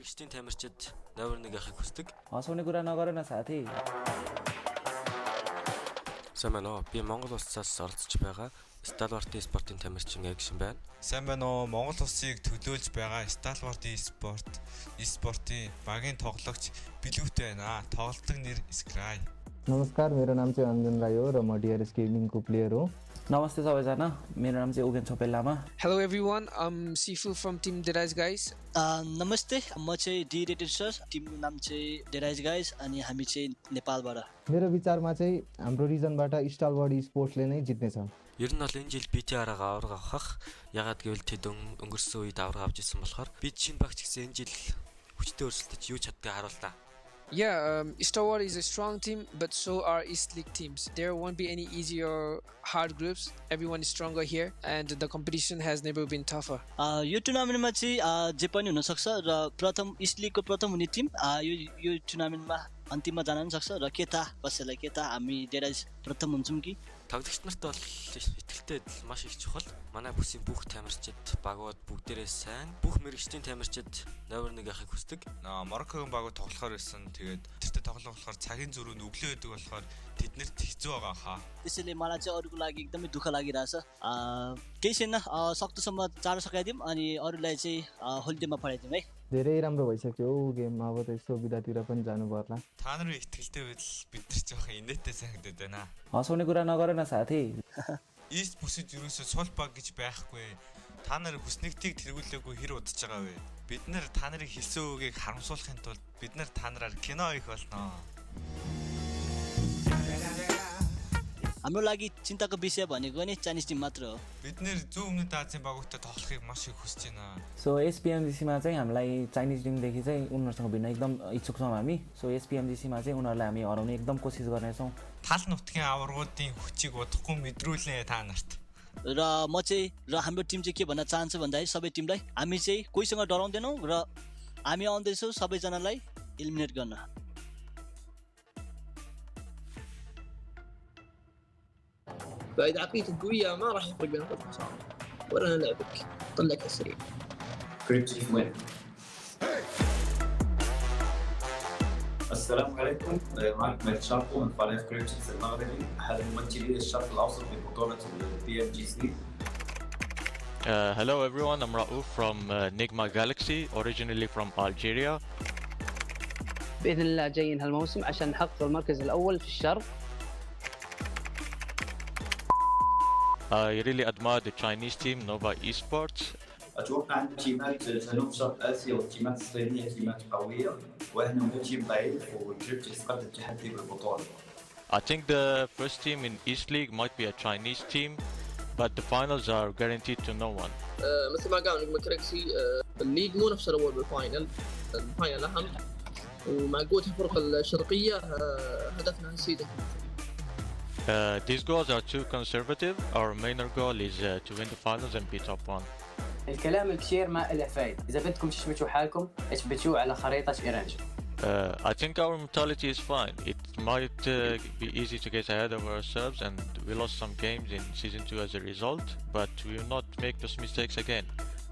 мэрэгчдийн тамирчид номер 1 ахыг хүсдэг. Сууны कुरा ногоорно साथी. Сайн байна уу? Би Монгол улсаас оролцож байгаа Stalwart спортын тамирчин Action байна. Сайн байна уу? Монгол улсыг төлөөлж байгаа Stalwart e-спортын багийн тоглогч Билүүт байна. Тоглолтын нэр Scry. नमस्कार मेरो नाम चाहिँ अन्जन राई हो र म डिआरएस गेमिङको प्लेयर हो नमस्ते सबैजना मेरो नाम चाहिँ Ugen Chhopel Lama Hello everyone, I'm Sifu from Team Derais guys. नमस्ते म चाहिँ डी रेटेड सर टिमको नाम चाहिँ डेराइज गाइस अनि हामी चाहिँ नेपालबाट मेरो विचारमा चाहिँ हाम्रो रिजनबाट स्टालवर्ड स्पोर्ट्सले नै जित्नेछ Ер нь бол энэ жил BTR-аа авраг авах ягаад гэвэл тэд өнгөрсөн үед авраг авч ирсэн болохоор бид шинэ багч гэсэн энэ жил хүчтэй өрсөлдөж юу чаддгийг харууллаа. Yeah, Star Wars is a strong team, but so are East League teams. There won't be any easy or hard groups. Everyone is stronger here, and the competition has never been tougher. यो टुर्नामेन्टमा चाहिँ जे पनि हुन सक्छ र प्रथम east लिगको प्रथम हुने Tim यो टुर्नामेन्टमा अन्तिममा जान पनि सक्छ र के थाहा कसैलाई के थाहा हामी डेराइज प्रथम हुन्छौँ कि Тоглогч нарт бол итгэлтэй маш их чухал. Манай бүсийн бүх тамирчид багууд бүгдээрээ сайн, бүх мэрэгчдийн тамирчид номер 1 ахыг хүсдэг. Мароккогийн багууд тоглохоор байсан. Тэгээд тэртээ тоглох болохоор цагийн зөрүүнд өглөө байдаг болохоор тэднэрт хэцүү байгаа хаа. त्यसैले मलाई चाहिँ अरूको लागि एकदमै दुःख लागिरहेछ केही छैन सक्दोसम्म चाँडो सकाइदिउँ अनि अरूलाई चाहिँ होलिडेमा पठाइदिउँ है धेरै राम्रो भइसक्यो गेम अब त यसो बिदातिर पनि जानु पर्ला Та нарын итгэлтэй байдал бид нар жоохон инээдтэй санагдаад байна. हँसाउने कुरा नगरन साथी East бүсэд юусоо сул баг гэж байхгүй. Та нар бүснэгтийг тэргүүлээгүй хэр удаж байгаа вэ? Бид нар та нарын хэлсэн үгийг харамсуулахын тулд бид нар та нараар кино хийх болно. हाम्रो लागि चिन्ताको विषय भनेको नि चाइनिज टिम मात्र हो Бид нэр зөв өмнөд Азийн багуудтай тоглохыг маш их хүсэж байна. सो एसपीएमजीसी मा चाहिँ हामीलाई चाइनिज टिमदेखि चाहिँ उनीहरुसँग भिन्न एकदम इच्छुक छौं हामी सो एसपीएमजीसी मा चाहिँ उनीहरुलाई हामी हराउने एकदम कोसिस गर्ने छौं Тал нутгийн аваргуудын хүчийг удахгүй мэдрүүлнэ та нарт. र म चाहिँ र हाम्रो टिम चाहिँ के भन्न चाहन्छु भन्दाखेरि सबै टिमलाई हामी चाहिँ कोहीसँग डराउँदैनौं र हामी आउँदैछौं सबैजनालाई एलिमिनेट गर्न فإذا عقليتك قوية ما راح يفرق بين الفوز والخسارة ولا أنا لعبك طلعك السريع. السلام عليكم معكم مهدي شاطو من فريق كريبتكس المغربي أحد ممثلي الشرق الأوسط في بطولة PMGC. Hello everyone, I'm Raouf from Nigma Galaxy, originally from Algeria. بإذن الله جايين هالموسم عشان نحقق المركز الأول في الشرق. I really admire the Chinese team Nova Esports. أتوقع أن تيمات جنوب شرق آسيا والتيمات الصينية تيمات قوية وإحنا مو تيم ضعيف وكريبتكس قد التحدي بالبطولة. I think the first team in East League might be a Chinese team, but the finals are guaranteed to no one. مثل ما قال نجم كريكسي الليج مو نفس الأول بالفاينل الفاينل أهم ومع قوة الفرق الشرقية هدفنا السيدة. These goals are too conservative. Our main goal is to win the finals and be top one. الكلام الكثير ما له فايدة إذا بدكم تثبتوا حالكم اثبتوه على خريطة إيرانجل. I think our mentality is fine. It might be easy to get ahead of ourselves and we lost some games in Season 2 as a result, but we will not make those mistakes again.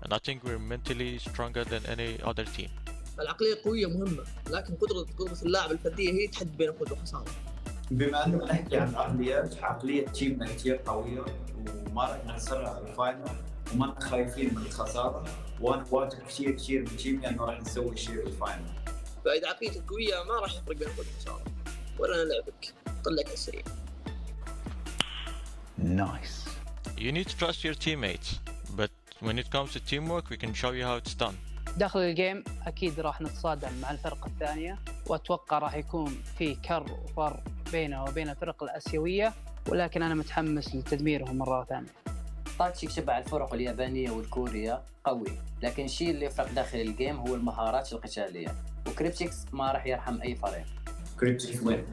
And I think we're mentally stronger than any other team. العقلية قوية مهمة لكن قدرة اللاعب الفردية هي تحدد بين الفوز والخسارة. بما أنه نحكي عن عقلية تيمنا كثير قوية وما راح نخسرها بالفاينل وما خايفين من الخسارة وأنا واثق كثير من تيمي أنه راح نسوي شيء بالفاينل. فإذا عقليتك قوية ما راح يفرق بين الفوز والخسارة ولا أنا لعبك طلعك السريع. Nice. You need to trust your teammates, but when it comes to teamwork, we can show you how it's done. داخل الجيم أكيد راح نتصادم مع الفرق الثانية وأتوقع راح يكون في كر وفر بينه وبين الفرق الآسيوية ولكن أنا متحمس لتدميرهم مرة ثانية. تاكتيك شبع الفرق اليابانية والكورية قوي لكن الشيء اللي يفرق داخل الجيم هو المهارات القتالية وكريبتكس ما راح يرحم أي فريق. كريبتكس وين؟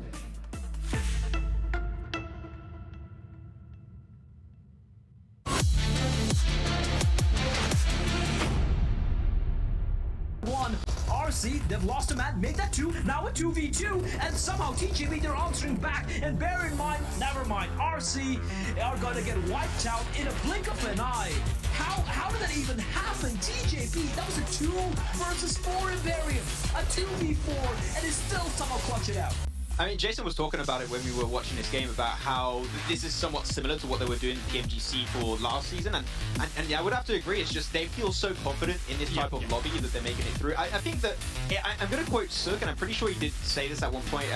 1. RC, they've lost a man, made that 2, now a 2v2, and somehow TGB, they're answering back. And bear in mind, never mind, RC are gonna get wiped out in a blink of an eye. How did that even happen? TJP, that was a 2 versus 4 Imperium, a 2v4, and is still somehow clutch it out. I mean, Jason was talking about it when we were watching this game about how this is somewhat similar to what they were doing in PMGC for last season, and yeah, I would have to agree. It's just they feel so confident in this type of lobby that they're making it through. I think that I'm going to quote Suk, and I'm pretty sure he did say this at one point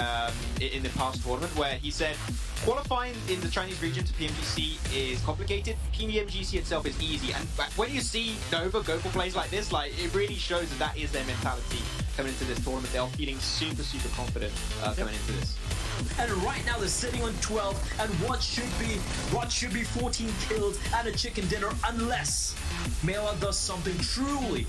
in the past tournament, where he said qualifying in the Chinese region to PMGC is complicated. PMGC itself is easy, and when you see Nova go for plays like this, like it really shows that is their mentality coming into this tournament. They're feeling super confident coming into this. And right now they're sitting on 12, and what should be 14 kills and a chicken dinner unless Mela does something truly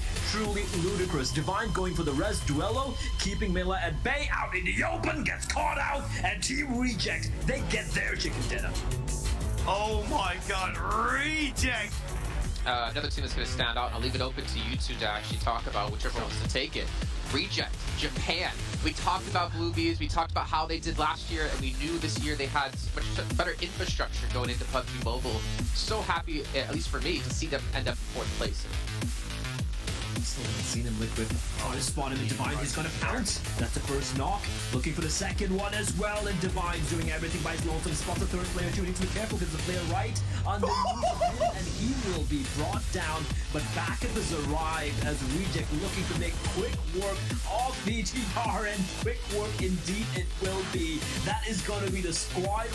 ludicrous. Divine going for the res duello, keeping Mela at bay, out in the open, gets caught out, and Team Reject, they get their chicken dinner. Oh my god, Reject! Another team that's going to stand out, and I'll leave it open to you two to actually talk about whichever wants to take it. Reject, Japan. We talked about Blue Bees, we talked about how they did last year, and we knew this year they had much better infrastructure going into PUBG Mobile. So happy, at least for me, to see them end up in 4th place. Still haven't seen him liquid. Oh, just spot him in Divine. He's gonna pounce. That's the first knock. Looking for the second one as well. And Divine's doing everything by his lonesome. Spot the third player too. Need to be careful because the player right underneath him, and he will be brought down. But backup has arrived as Reject looking to make quick work of BTR, and quick work indeed it will be. That is gonna be the squad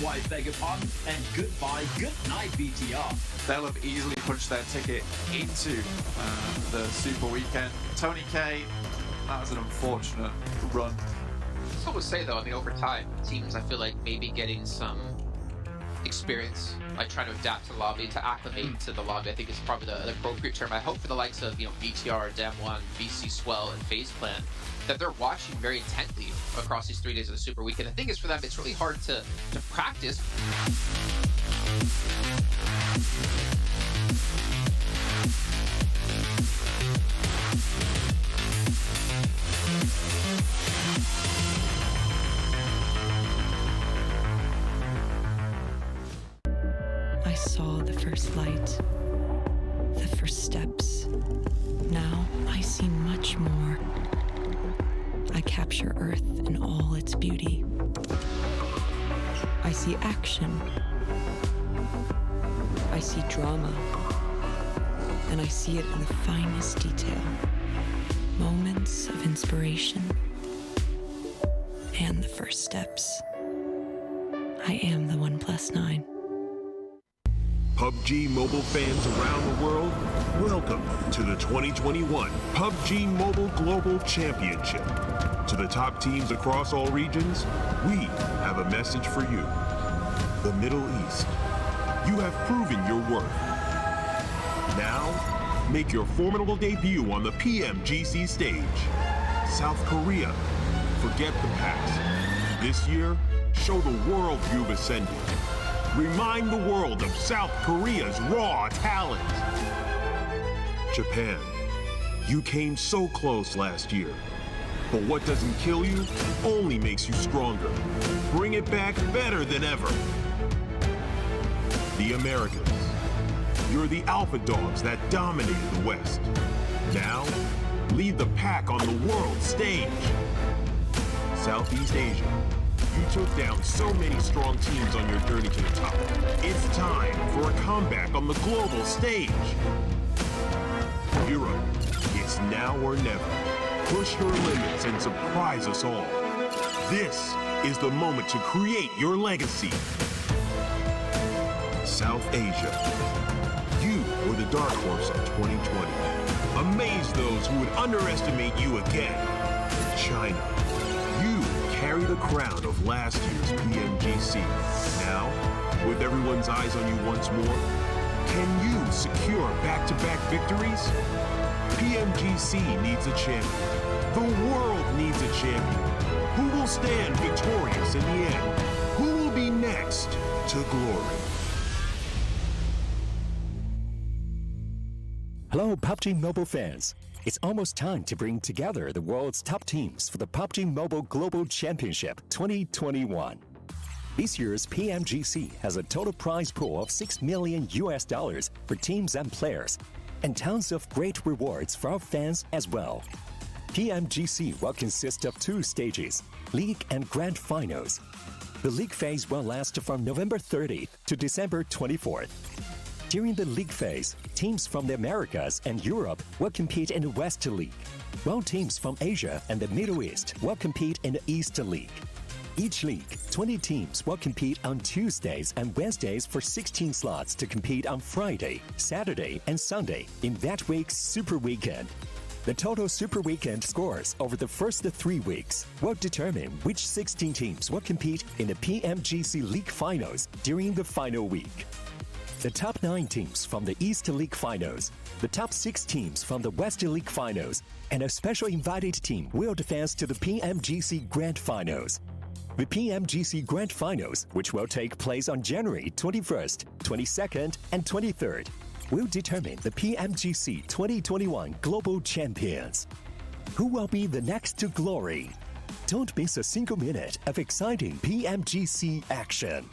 wipe, beg your pardon. And goodbye, good night, BTR. They'll have easily punched their ticket into the Super Weekend. Tony K, that was an unfortunate run. I would say though, I mean, over time, teams I feel like maybe getting some experience, like trying to adapt to the lobby, to acclimate to the lobby, I think is probably the appropriate term. I hope for the likes of, BTR, Dem1, VC Swell, and FaZe Plan, that they're watching very intently across these 3 days of the Super Weekend. The thing is, for them, it's really hard to practice. I saw the first light, the first steps. Now I see much more. I capture Earth in all its beauty. I see action. I see drama. And I see it in the finest detail. Moments of inspiration. And the first steps. I am the 1+9. PUBG Mobile fans around the world, welcome to the 2021 PUBG Mobile Global Championship. To the top teams across all regions, we have a message for you. The Middle East, you have proven your worth. Now, make your formidable debut on the PMGC stage. South Korea, forget the past. This year, show the world you've ascended. Remind the world of South Korea's raw talent. Japan, you came so close last year. But what doesn't kill you only makes you stronger. Bring it back better than ever. The Americans, you're the alpha dogs that dominated the West. Now, lead the pack on the world stage. Southeast Asia, you took down so many strong teams on your journey to the top. It's time for a comeback on the global stage. Europe, it's now or never. Push your limits and surprise us all. This is the moment to create your legacy. South Asia, you were the dark horse of 2020. Amaze those who would underestimate you again. China, you carry the crown of last year's PMGC. Now, with everyone's eyes on you once more, can you secure back-to-back victories? PMGC needs a champion. The world needs a champion. Who will stand victorious in the end? Who will be next to glory? Hello, PUBG Mobile fans. It's almost time to bring together the world's top teams for the PUBG Mobile Global Championship 2021. This year's PMGC has a total prize pool of $6 million for teams and players, and tons of great rewards for our fans as well. PMGC will consist of 2 stages, League and Grand Finals. The League phase will last from November 30th to December 24th. During the League phase, teams from the Americas and Europe will compete in the West League, while teams from Asia and the Middle East will compete in the East League. Each league, 20 teams will compete on Tuesdays and Wednesdays for 16 slots to compete on Friday, Saturday, and Sunday in that week's Super Weekend. The total Super Weekend scores over the first 3 weeks will determine which 16 teams will compete in the PMGC League Finals during the final week. The top 9 teams from the East League Finals, the top 6 teams from the West League Finals, and a special invited team will advance to the PMGC Grand Finals. The PMGC Grand Finals, which will take place on January 21st, 22nd, and 23rd, will determine the PMGC 2021 Global Champions. Who will be the next to glory? Don't miss a single minute of exciting PMGC action.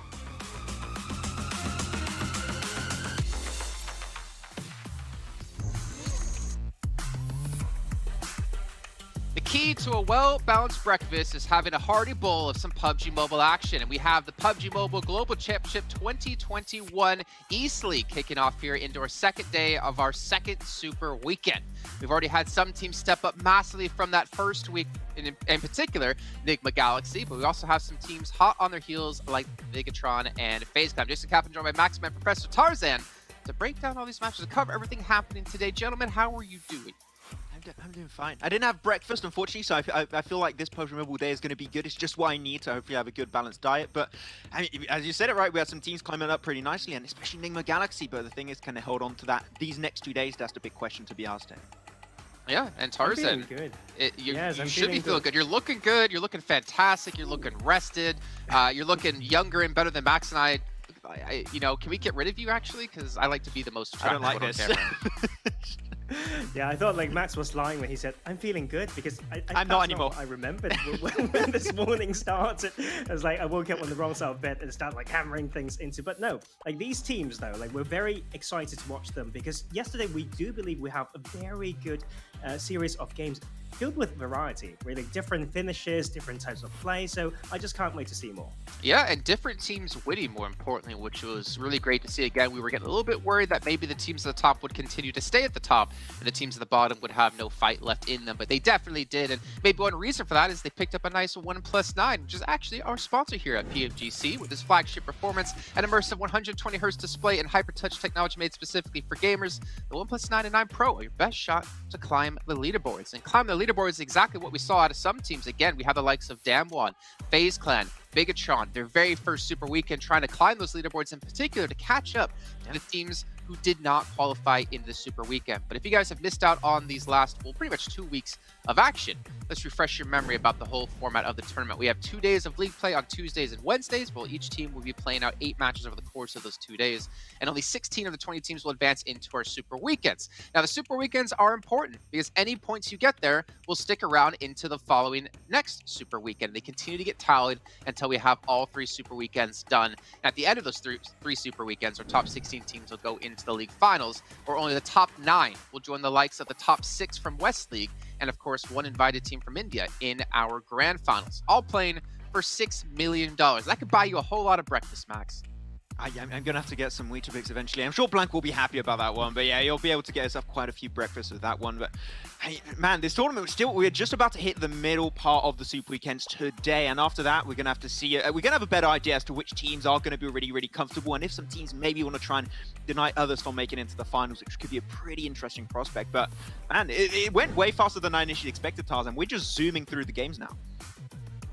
The key to a well-balanced breakfast is having a hearty bowl of some PUBG Mobile action, and we have the PUBG Mobile Global Championship 2021 East League kicking off here into our second day of our second Super Weekend. We've already had some teams step up massively from that first week, in particular, Enigma Galaxy, but we also have some teams hot on their heels like Vegatron and FaZe Clan. Jason Kaplan joined by Maximan Professor Tarzan to break down all these matches, to cover everything happening today. Gentlemen, how are you doing? I'm doing fine. I didn't have breakfast, unfortunately, so I feel like this PUBG Mobile day is going to be good. It's just what I need to hopefully have a good balanced diet. But I mean, as you said it right, we had some teams climbing up pretty nicely, and especially Enigma Galaxy. But the thing is, can they hold on to that these next 2 days? That's the big question to be asked here. Yeah, and Tarzan, you should be feeling good. You're looking good. You're looking fantastic. You're looking rested. You're looking younger and better than Max and I. You know, can we get rid of you actually? Because I like to be the most attractive I don't like on this. camera. Yeah, I thought like Max was lying when he said, I'm feeling good, because I'm not anymore. I remembered when this morning started. I was like, I woke up on the wrong side of bed and started like hammering things into. But no, like these teams though, like we're very excited to watch them, because yesterday we do believe we have a very good series of games filled with variety, really different finishes, different types of play. So I just can't wait to see more. Yeah, and different teams winning, more importantly, which was really great to see. Again, we were getting a little bit worried that maybe the teams at the top would continue to stay at the top and the teams at the bottom would have no fight left in them, but they definitely did. And maybe one reason for that is they picked up a nice 1+9, which is actually our sponsor here at PMGC, with his flagship performance and immersive 120Hz display and hyper-touch technology made specifically for gamers. The 1+9 and 9 Pro are your best shot to climb the leaderboards. And climb the leaderboards is exactly what we saw out of some teams. Again, we have the likes of Damwon, FaZe Clan, Bigatron, their very first Super Weekend, trying to climb those leaderboards in particular to catch up to the teams who did not qualify in the Super Weekend. But if you guys have missed out on these last, well, pretty much 2 weeks of action, let's refresh your memory about the whole format of the tournament. We have 2 days of league play on Tuesdays and Wednesdays, while each team will be playing out 8 matches over the course of those 2 days, and only 16 of the 20 teams will advance into our Super Weekends. Now, the Super Weekends are important because any points you get there will stick around into the following next Super Weekend. They continue to get tallied until we have all 3 Super Weekends done. And at the end of those three Super Weekends, our top 16 teams will go into the league finals, where only the top 9 will join the likes of the top 6 from West League, and of course 1 invited team from India in our grand finals, all playing for $6 million. That could buy you a whole lot of breakfast, Max. I'm going to have to get some Weetabix eventually. I'm sure Blank will be happy about that one. But yeah, you'll be able to get yourself quite a few breakfasts with that one. But hey, man, this tournament, we're just about to hit the middle part of the Super Weekends today. And after that, we're going to have to see, we're going to have a better idea as to which teams are going to be really, really comfortable. And if some teams maybe want to try and deny others from making it into the finals, which could be a pretty interesting prospect. But man, it went way faster than I initially expected, Tarzan. We're just zooming through the games now.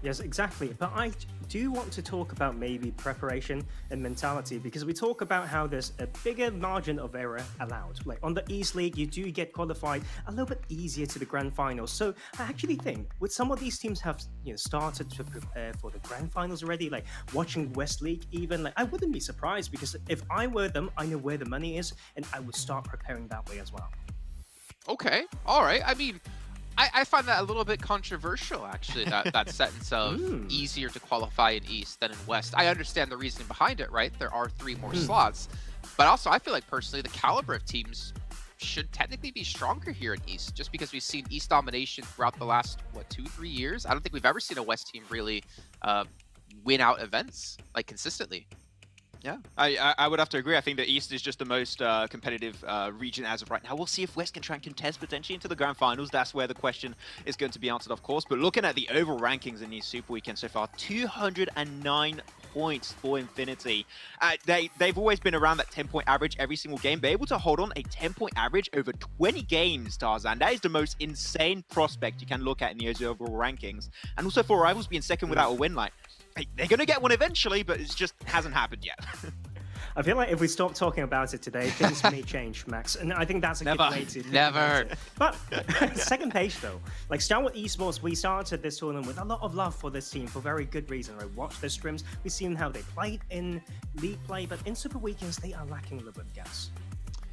Yes, exactly. But I do want to talk about maybe preparation and mentality, because we talk about how there's a bigger margin of error allowed. Like on the East League, you do get qualified a little bit easier to the grand finals. So I actually think with some of these teams have started to prepare for the grand finals already, like watching West League even, like I wouldn't be surprised, because if I were them, I know where the money is and I would start preparing that way as well. Okay, all right. I mean, I find that a little bit controversial, actually, that sentence of easier to qualify in East than in West. I understand the reasoning behind it, right? There are 3 more slots. But also, I feel like, personally, the caliber of teams should technically be stronger here in East, just because we've seen East domination throughout the last, 2-3 years? I don't think we've ever seen a West team really win out events, like, consistently. Yeah, I would have to agree. I think the East is just the most competitive region as of right now. We'll see if West can try and contest potentially into the grand finals. That's where the question is going to be answered, of course. But looking at the overall rankings in the Super Weekend so far, 209 points for Infinity. They've always been around that 10-point average every single game. They're able to hold on a 10-point average over 20 games, Tarzan. That is the most insane prospect you can look at in the overall rankings. And also for Rivals being second without a win, like, they're going to get one eventually, but it just hasn't happened yet. I feel like if we stop talking about it today, things may change, Max. And I think that's a good way to think about it. But second page, though. Like Starwood Esports, we started this tournament with a lot of love for this team for very good reason. I watched their scrims. We've seen how they played in league play, but in Super Weekends, they are lacking a little bit of gas.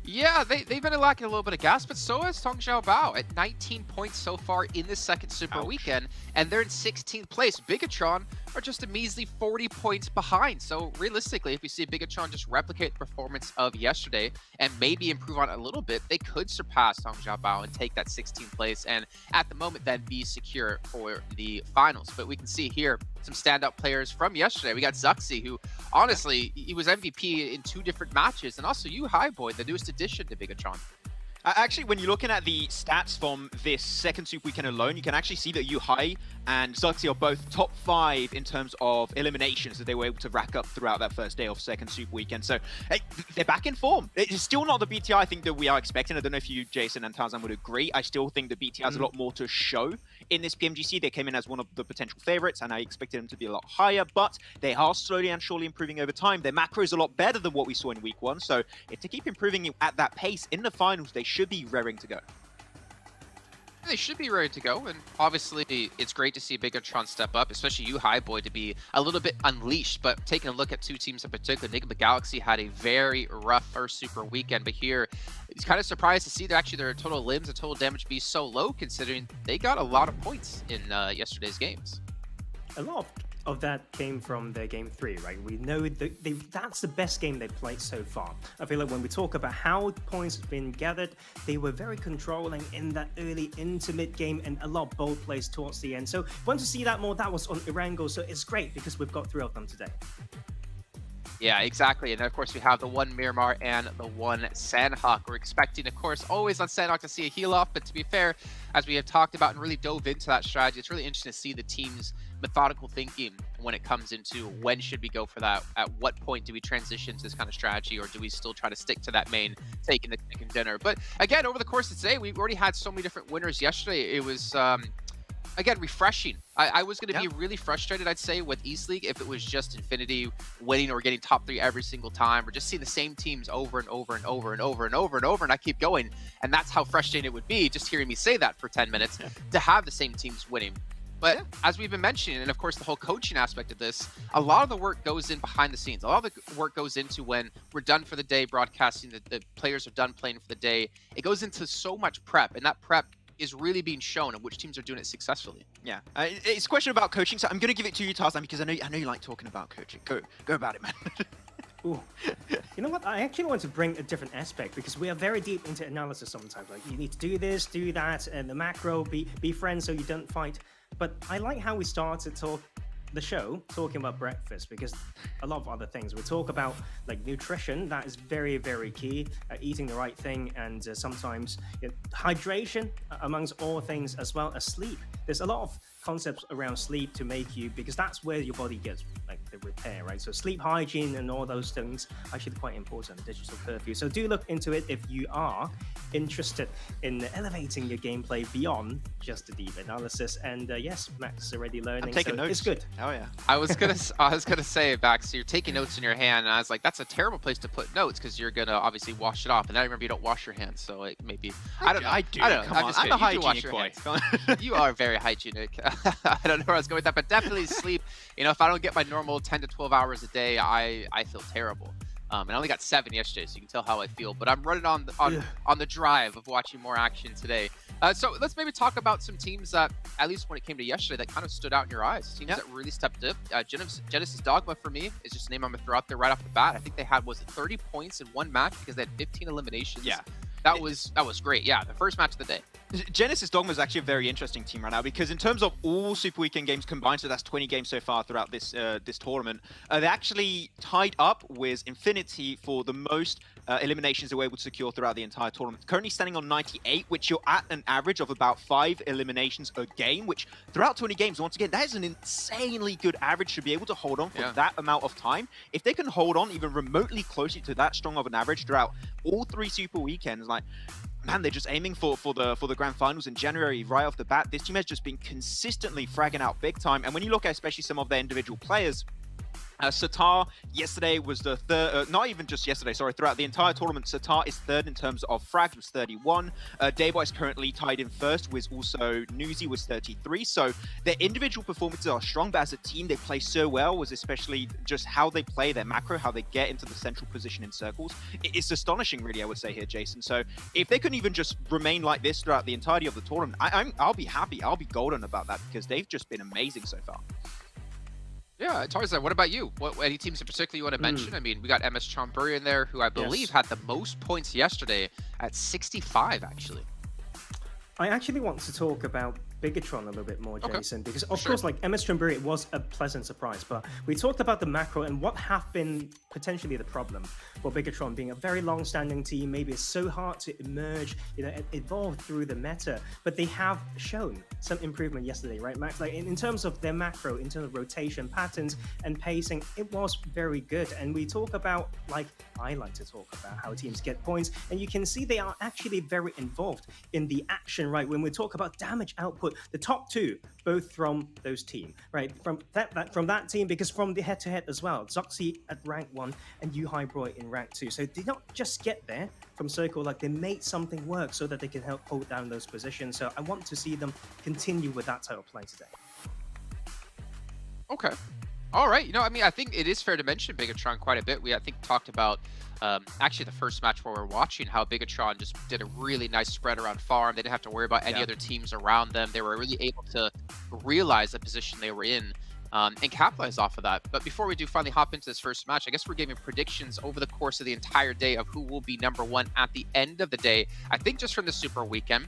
Yeah, they've been lacking a little bit of gas, but so has Tong Xiaobao at 19 points so far in this second Super Weekend, and they're in 16th place. Bigatron are just a measly 40 points behind. So realistically, if we see Bigatron just replicate the performance of yesterday and maybe improve on it a little bit, they could surpass Tong Xiaobao and take that 16th place, and at the moment then be secure for the finals. But we can see here some standout players from yesterday. We got Zuxi, who honestly, he was MVP in 2 different matches, and also you, Highboy, the newest addition to Bigatron. Actually, when you're looking at the stats from this second Super Weekend alone, you can actually see that Yuhai and Zuxi are both top 5 in terms of eliminations that they were able to rack up throughout that first day of second Super Weekend. So hey, they're back in form. It's still not the BTI I think that we are expecting. I don't know if you, Jason and Tarzan, would agree. I still think the BTI has a lot more to show in this PMGC. They came in as one of the potential favorites, and I expected them to be a lot higher, but they are slowly and surely improving over time. Their macro is a lot better than what we saw in week 1, so if they keep improving at that pace in the finals, they should be raring to go. They should be ready to go, and obviously it's great to see Bigatron step up, especially you, Highboy, to be a little bit unleashed. But taking a look at 2 teams in particular, Enigma Galaxy had a very rough first Super Weekend, but here it's kind of surprised to see that actually their total limbs and total damage be so low, considering they got a lot of points in yesterday's games. A lot of that came from their game 3, right? We know that that's the best game they've played so far. I feel like when we talk about how points have been gathered, they were very controlling in that early into mid game and a lot of bold plays towards the end. So if you want to see that more, that was on Erangel, so it's great because we've got 3 of them today. Yeah, exactly. And of course, we have the one Miramar and the one Sanhok. We're expecting, of course, always on Sanhok to see a heal off. But to be fair, as we have talked about and really dove into that strategy, it's really interesting to see the team's methodical thinking when it comes into when should we go for that, at what point do we transition to this kind of strategy, or do we still try to stick to that main taking the chicken dinner. But again, over the course of today, we've already had so many different winners. Yesterday it was again refreshing. I was going to be really frustrated, I'd say, with East League if it was just Infinity winning or getting top 3 every single time, or just seeing the same teams over and over and over and over and over and over, and I keep going, and that's how frustrating it would be just hearing me say that for 10 minutes to have the same teams winning. But as we've been mentioning, and of course the whole coaching aspect of this, a lot of the work goes in behind the scenes. A lot of the work goes into when we're done for the day broadcasting, the players are done playing for the day. It goes into so much prep, and that prep is really being shown and which teams are doing it successfully. Yeah, it's a question about coaching, so I'm going to give it to you, Tarzan, because I know you like talking about coaching. Go about it, man. Ooh. You know what? I actually want to bring a different aspect because we are very deep into analysis sometimes. Like, you need to do this, do that, and the macro, be friends so you don't fight. But I like how we started the show talking about breakfast, because a lot of other things we talk about, like nutrition, that is very, very key, eating the right thing, and sometimes hydration amongst all things, as well as sleep. There's a lot of concepts around sleep to make you, because that's where your body gets like the repair, right? So sleep hygiene and all those things are actually quite important. Digital curfew, so do look into it if you are interested in elevating your gameplay beyond just the deep analysis. And yes, Max is already learning. I'm taking notes. It's good. Oh yeah. I was gonna say, Bax, so you're taking notes in your hand, and I was like, that's a terrible place to put notes because you're gonna obviously wash it off. And I remember you don't wash your hands, so it maybe I don't know. I do. I don't know. Come on, I'm a hygienic boy. You are very hygienic. I don't know where I was going with that, but definitely sleep. You know, if I don't get my normal 10 to 12 hours a day, I feel terrible. And I only got 7 yesterday, so you can tell how I feel. But I'm running on the drive of watching more action today. So let's maybe talk about some teams that, at least when it came to yesterday, that kind of stood out in your eyes. Teams that really stepped up. Genesis Dogma for me is just a name I'm gonna throw out there right off the bat. I think they had 30 points in one match because they had 15 eliminations. Yeah. That was great. Yeah, the first match of the day. Genesis Dogma is actually a very interesting team right now because in terms of all Super Weekend games combined, so that's 20 games so far throughout this this tournament, they actually tied up with Infinity for the most eliminations they were able to secure throughout the entire tournament. Currently standing on 98, which you're at an average of about 5 eliminations a game, which throughout 20 games, once again, that is an insanely good average to be able to hold on for that amount of time. If they can hold on even remotely closely to that strong of an average throughout all 3 Super Weekends, like, man, they're just aiming for the grand finals in January right off the bat. This team has just been consistently fragging out big time. And when you look at especially some of their individual players, Satar yesterday was the third, not even just yesterday, sorry, throughout the entire tournament, Satar is third in terms of frags with 31. Dayboy is currently tied in first with also Newsy with 33. So their individual performances are strong, but as a team, they play so well, was especially just how they play their macro, how they get into the central position in circles. It's astonishing, really, I would say here, Jason. So if they can even just remain like this throughout the entirety of the tournament, I'll be happy. I'll be golden about that because they've just been amazing so far. Yeah, Tarzan, what about you? Any teams in particular you want to mention? I mean, we got MS Chonburi in there, who I believe had the most points yesterday at 65, actually. I actually want to talk about Bigatron a little bit more, Jason, because of course, like MS Chonburi, it was a pleasant surprise, but we talked about the macro and what have been potentially the problem for Bigatron being a very long-standing team. Maybe it's so hard to emerge, evolve through the meta, but they have shown some improvement yesterday, right, Max? Like in terms of their macro, in terms of rotation patterns and pacing, it was very good. And we talk about, like I like to talk about, how teams get points, and you can see they are actually very involved in the action, right? When we talk about damage output, the top 2, both from those team, right? From that team, because from the head-to-head as well, Zoxy at rank 1 and Yuhaibroy in rank 2. So they did not just get there from Circle, like they made something work so that they can help hold down those positions. So I want to see them continue with that type of play today. Okay. All right. I mean, I think it is fair to mention Bigatron quite a bit. We, I think, talked about actually the first match where we're watching how Bigatron just did a really nice spread around farm. They didn't have to worry about any other teams around them. They were really able to realize the position they were in and capitalize off of that. But before we do finally hop into this first match, I guess we're giving predictions over the course of the entire day of who will be #1 at the end of the day. I think just from the Super Weekend.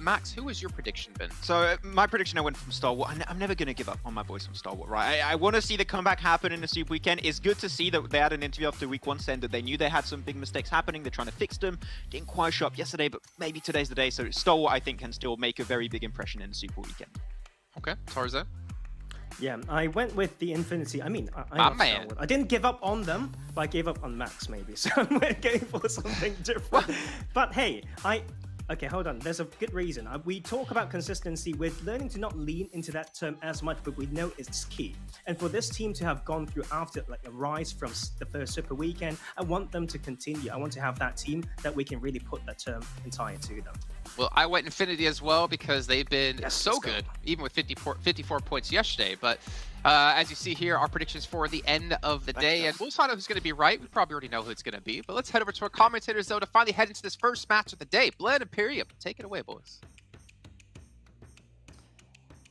Max, who has your prediction been? So my prediction, I went from Stalwart. I'm never going to give up on my boys from Stalwart, right? I want to see the comeback happen in the Super Weekend. It's good to see that they had an interview after week 1 saying that they knew they had some big mistakes happening. They're trying to fix them. Didn't quite show up yesterday, but maybe today's the day. So Stalwart, I think, can still make a very big impression in the Super Weekend. Okay, Tarzan? Yeah, I went with the Infinity. I mean, I didn't give up on them, but I gave up on Max maybe. So I'm going for something different. But hey, okay, hold on. There's a good reason. We talk about consistency. We're learning to not lean into that term as much, but we know it's key. And for this team to have gone through after like a rise from the first Super Weekend, I want them to continue. I want to have that team that we can really put that term entire to them. Well, I went Infinity as well because they've been so good, even with 54 points yesterday. But as you see here, our predictions for the end of the day, and we'll find out who's going to be right. We probably already know who it's going to be. But let's head over to our commentators, though, to finally head into this first match of the day. Bled Imperium, take it away, boys.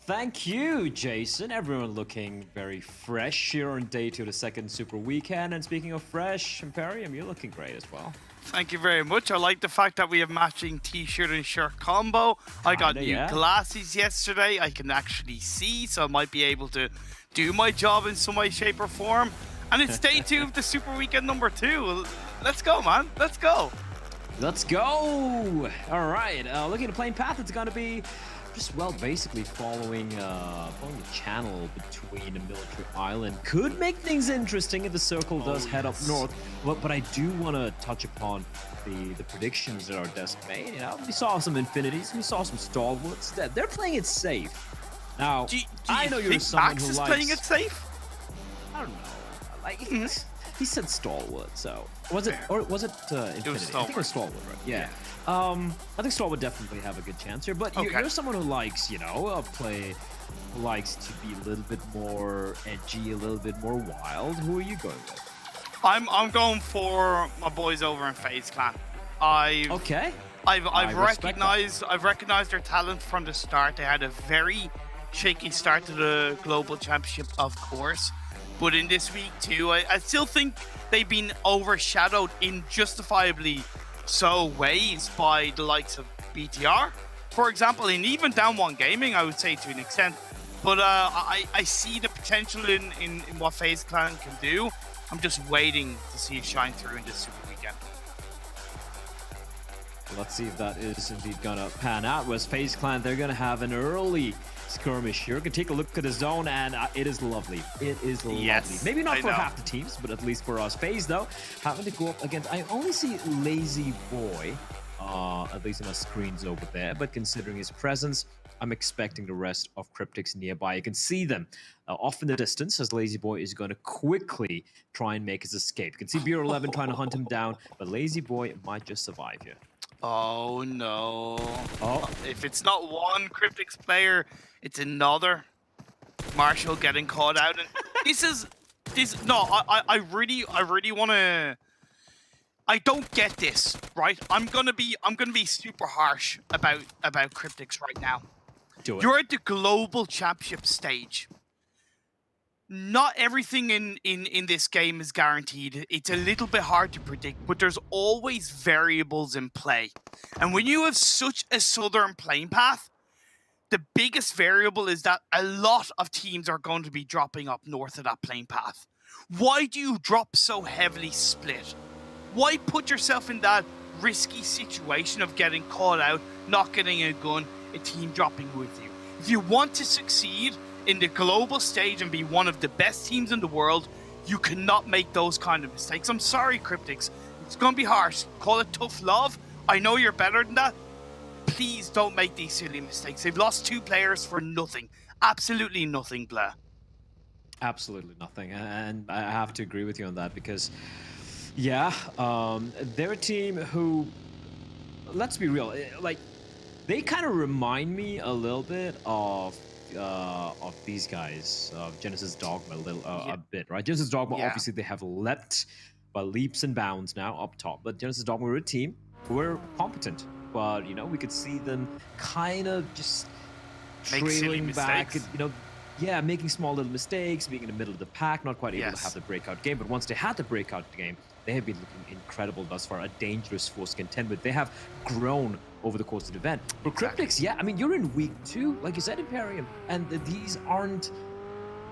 Thank you, Jason. Everyone looking very fresh here on day 2 of the second Super Weekend. And speaking of fresh, Imperium, you're looking great as well. Thank you very much. I like the fact that we have matching t-shirt and shirt combo. I got new glasses yesterday. I can actually see, so I might be able to do my job in some way, shape or form. And it's day 2 of the Super Weekend #2. Let's go, man. Let's go. Let's go. All right. Looking at the playing path, it's going to be just, well, basically following the channel between a military island. Could make things interesting if the circle does head up north. But I do want to touch upon the predictions that our desk made. We saw some Infinities, we saw some Stalwarts. They're playing it safe. Now, do I know you're someone who likes playing it safe. I don't know. Like he said Stalwart, so was it Infinity? It was Stalwart. I think it was Stalwart, right? Yeah. I think Stalwart would definitely have a good chance here. But you're someone who likes, likes to be a little bit more edgy, a little bit more wild. Who are you going with? I'm going for my boys over in FaZe Clan. Okay. I've recognized their talent from the start. They had a very shaky start to the global championship, of course, but in this week too, I still think they've been overshadowed in justifiably so ways by the likes of BTR, for example, and even Down One Gaming, I would say to an extent. But I see the potential in what FaZe Clan can do. I'm just waiting to see it shine through in this Super Weekend. Let's see if that is indeed gonna pan out. Whereas FaZe Clan, they're gonna have an early skirmish here. You can take a look at the zone, and it is lovely. It is lovely. Yes, Maybe not I for know. half the teams, but at least for us. FaZe, though, having to go up against... I only see Lazy Boy, at least on my screens over there. But considering his presence, I'm expecting the rest of Cryptics nearby. You can see them off in the distance as Lazy Boy is going to quickly try and make his escape. You can see BR11 trying to hunt him down, but Lazy Boy might just survive here. Oh no. Oh. If it's not one Cryptics player, it's another. Marshall getting caught out, and I really want to. I don't get this, right? I'm gonna be super harsh about Cryptics right now. Do it. You're at the global championship stage. Not everything in this game is guaranteed. It's a little bit hard to predict, but there's always variables in play. And when you have such a southern playing path, the biggest variable is that a lot of teams are going to be dropping up north of that playing path. Why do you drop so heavily split? Why put yourself in that risky situation of getting caught out, not getting a gun, a team dropping with you? If you want to succeed in the global stage and be one of the best teams in the world, you cannot make those kind of mistakes. I'm sorry, Cryptics. It's going to be harsh. Call it tough love. I know you're better than that. Please don't make these silly mistakes. They've lost 2 players for nothing. Absolutely nothing, Blair. Absolutely nothing. And I have to agree with you on that because, yeah, they're a team who, let's be real, like, they kind of remind me a little bit of these guys, of Genesis Dogma a bit, right? Genesis Dogma, obviously, they have leapt by leaps and bounds now up top, but Genesis Dogma were a team who were competent, but, you know, we could see them kind of just trailing back, you know, yeah, making small little mistakes, being in the middle of the pack, not quite able to have the breakout game, but once they had the breakout game, they have been looking incredible thus far, a dangerous force to contend with. They have grown over the course of the event. For Cryptics, yeah, I mean, you're in week 2, like you said, Imperium, and these aren't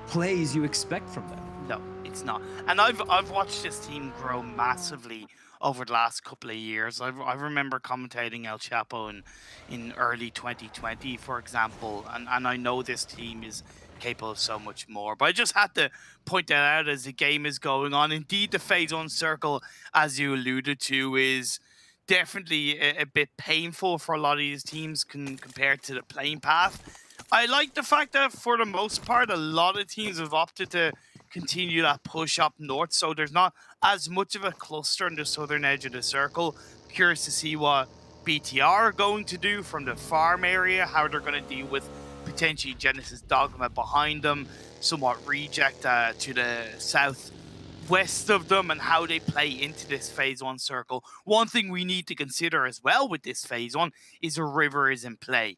plays you expect from them. No, it's not. And I've watched this team grow massively over the last couple of years. I remember commentating El Chapo in early 2020, for example, and I know this team is capable of so much more. But I just had to point that out as the game is going on. Indeed, the phase 1 circle, as you alluded to, is definitely a bit painful for a lot of these teams compared to the playing path. I like the fact that for the most part, a lot of teams have opted to continue that push up north, so there's not as much of a cluster on the southern edge of the circle. Curious to see what BTR are going to do from the farm area, how they're going to deal with potentially Genesis Dogma behind them, somewhat reject to the southwest of them, and how they play into this phase 1 circle. One thing we need to consider as well with this phase 1 is a river is in play,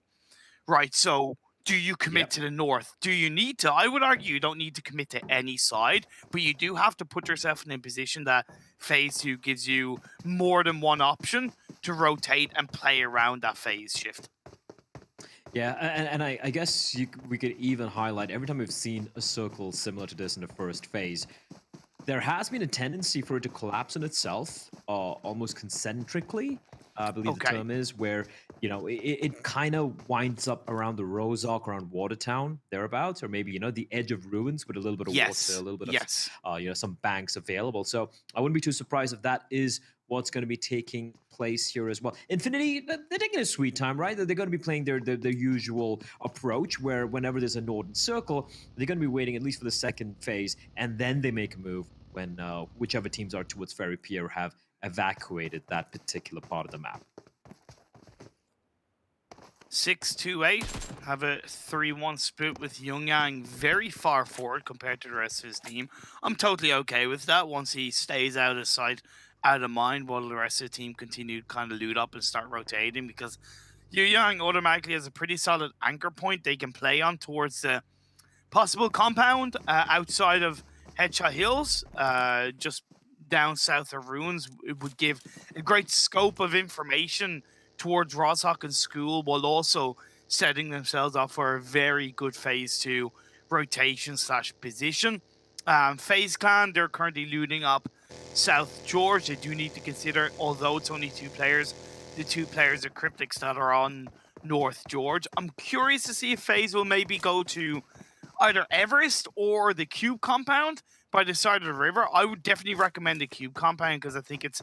right? So do you commit to the north? Do you need to? I would argue you don't need to commit to any side, but you do have to put yourself in a position that phase 2 gives you more than one option to rotate and play around that phase shift. Yeah, and I guess we could even highlight, every time we've seen a circle similar to this in the first phase, there has been a tendency for it to collapse on itself, almost concentrically, I believe the term is, where, you know, it kind of winds up around the Rozhok, around Watertown, thereabouts, or maybe, you know, the edge of ruins with a little bit of water, a little bit of, you know, some banks available. So I wouldn't be too surprised if that is what's going to be taking place here as well. Infinity, they're taking a sweet time, right? They're going to be playing their usual approach, where whenever there's a northern circle, they're going to be waiting at least for the second phase, and then they make a move when whichever teams are towards Ferry Pier have evacuated that particular part of the map. 6-2-8, have a 3-1 split with Youngyang very far forward compared to the rest of his team. I'm totally okay with that once he stays out of sight, out of mind, while the rest of the team continue to kind of loot up and start rotating, because Youngyang automatically has a pretty solid anchor point they can play on towards the possible compound outside of Headshot Hills, just down south of Ruins. It would give a great scope of information towards Roshock school, while also setting themselves up for a very good phase 2 rotation / position. FaZe Clan, they're currently looting up South George. They do need to consider, although it's only 2 players, the 2 players of Cryptics that are on North George. I'm curious to see if FaZe will maybe go to either Everest or the Cube compound by the side of the river. I would definitely recommend the Cube compound because I think it's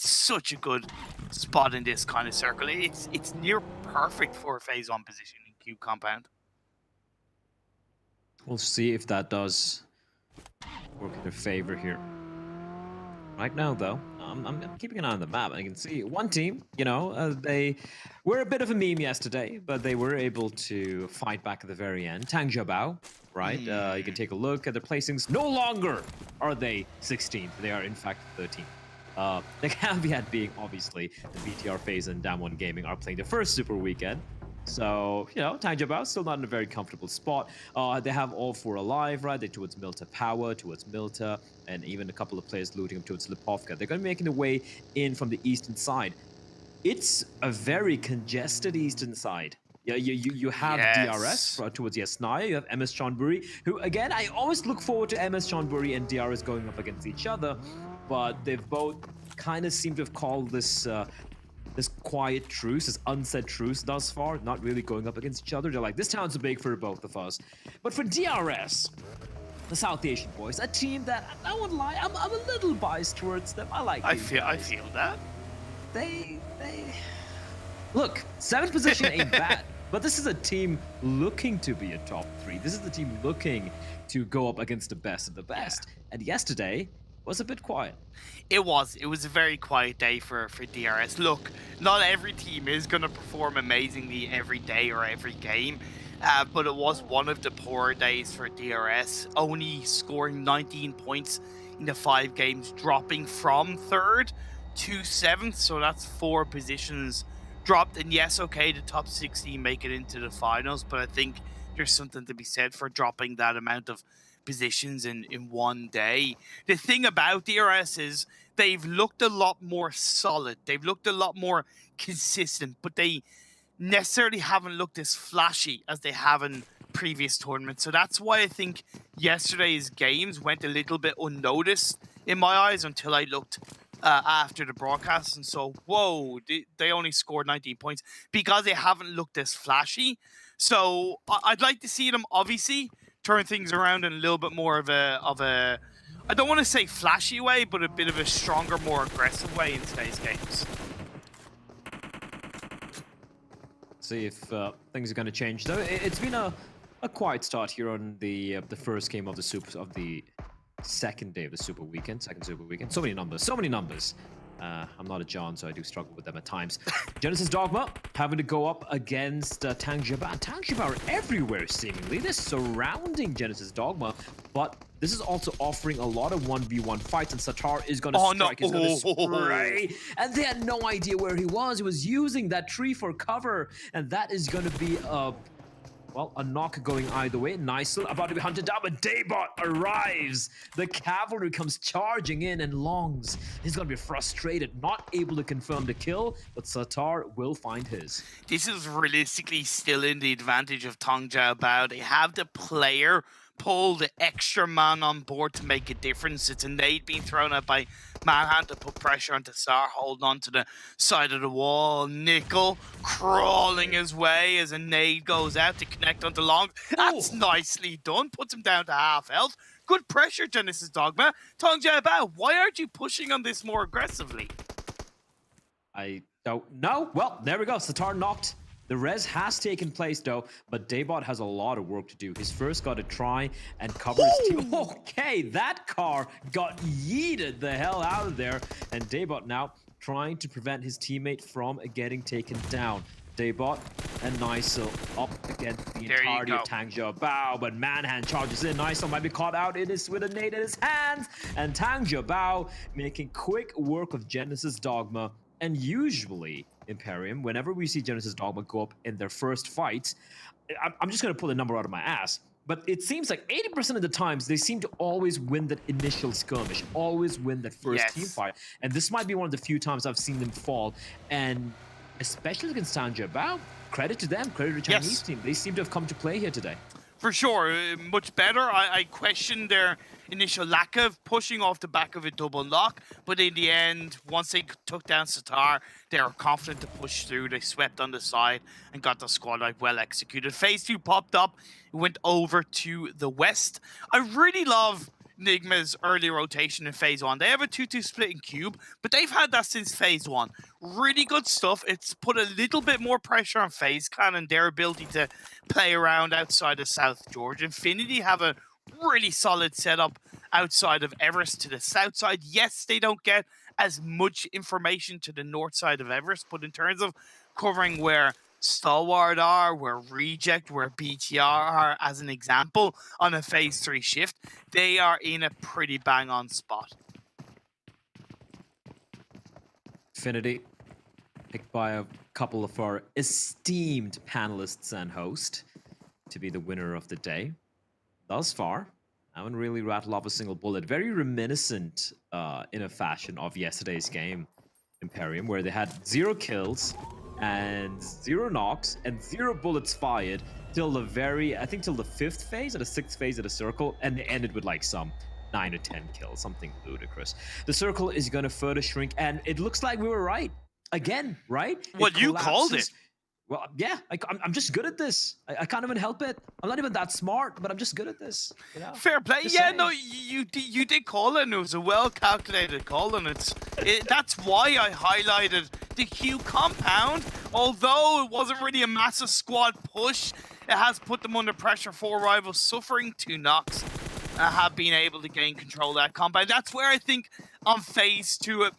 such a good spot in this kind of circle. It's near perfect for a phase 1 position in Cube compound. We'll see if that does work in their favor here. Right now, though, I'm keeping an eye on the map. I can see one team, you know, they were a bit of a meme yesterday, but they were able to fight back at the very end. Tang Jiabao, right? You can take a look at their placings. No longer are they 16th. They are, in fact, 13th. The caveat being, obviously, the BTR FaZe and Damwon Gaming are playing the first Super Weekend. So, you know, Tang Jiabao still not in a very comfortable spot. They have all 4 alive, right? They're towards Milta Power, towards Milta, and even a couple of players looting up towards Lipovka. They're going to be making their way in from the eastern side. It's a very congested eastern side. Yeah, you have DRS towards Yasnaya. You have MS Chonburi, who, again, I always look forward to MS Chonburi and DRS going up against each other, but they've both kind of seem to have called this this quiet truce, this unsaid truce thus far, not really going up against each other. They're like, this town's big for both of us. But for DRS, the South Asian boys, a team that, I won't lie, I'm a little biased towards them. I like these guys. I feel that. They... Look, 7th position ain't bad, but this is a team looking to be a top 3. This is the team looking to go up against the best of the best. Yeah. And yesterday was a bit quiet. It was a very quiet day for DRS. Look, not every team is going to perform amazingly every day or every game, but it was one of the poorer days for DRS, only scoring 19 points in the 5 games, dropping from 3rd to 7th, so that's 4 positions dropped. And yes, okay, the top 16 make it into the finals, but I think there's something to be said for dropping that amount of positions in one day. The thing about DRS is they've looked a lot more solid. They've looked a lot more consistent, but they necessarily haven't looked as flashy as they have in previous tournaments. So that's why I think yesterday's games went a little bit unnoticed in my eyes until I looked after the broadcast and so, whoa, they only scored 19 points because they haven't looked as flashy. So I'd like to see them obviously turn things around in a little bit more of a I don't want to say flashy way, but a bit of a stronger, more aggressive way in today's games. See if things are going to change. Though it's been a quiet start here on the first game of the second day of the Super Weekend, second Super Weekend. So many numbers. I'm not a John, so I do struggle with them at times. Genesis Dogma having to go up against Tang Jiabao. Tang Jiabao are everywhere, seemingly. They're surrounding Genesis Dogma, but this is also offering a lot of 1v1 fights, and Satar is going to strike. He's going to spray, and they had no idea where he was. He was using that tree for cover, and that is going to be a... well, a knock going either way. Nice, about to be hunted down, but Daybot arrives. The cavalry comes charging in, and Longs is going to be frustrated, not able to confirm the kill, but Satar will find his. This is realistically still in the advantage of Tang Jiabao. They have the player pull the extra man on board to make a difference. It's a nade being thrown out by Manhunt to put pressure onto Sar, holding on to the side of the wall. Nickel crawling his way as a nade goes out to connect onto Long. That's nicely done. Puts him down to half health. Good pressure, Genesis Dogma. Tang Jiabao, why aren't you pushing on this more aggressively? I don't know. Well, there we go. Satar knocked. The res has taken place though, but Daybot has a lot of work to do. He's first got to try and cover his team. Okay, that car got yeeted the hell out of there, and Daybot now trying to prevent his teammate from getting taken down. They bought a nice up against the There you entirety go. of Tang Jiabao, but Manhand charges in. Nice might be caught out. It is with a nade in his hands, and Tang Jiabao making quick work of Genesis Dogma. And usually, Imperium, whenever we see Genesis Dogma go up in their first fights, I'm just going to pull a number out of my ass, but it seems like 80% of the times they seem to always win that initial skirmish, always win that first team fight. And this might be one of the few times I've seen them fall. And especially against Tang Jiabao, credit to them, credit to the Chinese team. They seem to have come to play here today. For sure, much better. I questioned their initial lack of pushing off the back of a double knock, but in the end, once they took down Satar, they were confident to push through. They swept on the side and got the squad life well executed. Phase 2 popped up, went over to the west. I really love Nigma's early rotation in Phase 1. They have a 2-2 split in Cube, but they've had that since Phase 1. Really good stuff. It's put a little bit more pressure on FaZe Clan and their ability to play around outside of South Georgia. Infinity have a really solid setup outside of Everest to the south side. Yes, they don't get as much information to the north side of Everest, but in terms of covering where Stalwart are, where Reject, where BTR are, as an example, on a Phase 3 shift, they are in a pretty bang-on spot. Infinity, picked by a couple of our esteemed panelists and host to be the winner of the day. Thus far, I haven't really rattled off a single bullet. Very reminiscent in a fashion of yesterday's game, Imperium, where they had 0 kills and 0 knocks and 0 bullets fired till the till the 5th phase or the 6th phase of the circle, and they ended with like some 9 or 10 kills, something ludicrous. The circle is going to further shrink, and it looks like we were right. Again, right? Well, you called it. Well, yeah, I'm just good at this. I can't even help it. I'm not even that smart, but I'm just good at this. You know? Fair play. Just Yeah, saying. no, you did call it, and it was a well-calculated call, and that's why I highlighted the Q compound. Although it wasn't really a massive squad push, it has put them under pressure. 4 rivals suffering 2 knocks. Have been able to gain control of that compound. That's where I think on Phase 2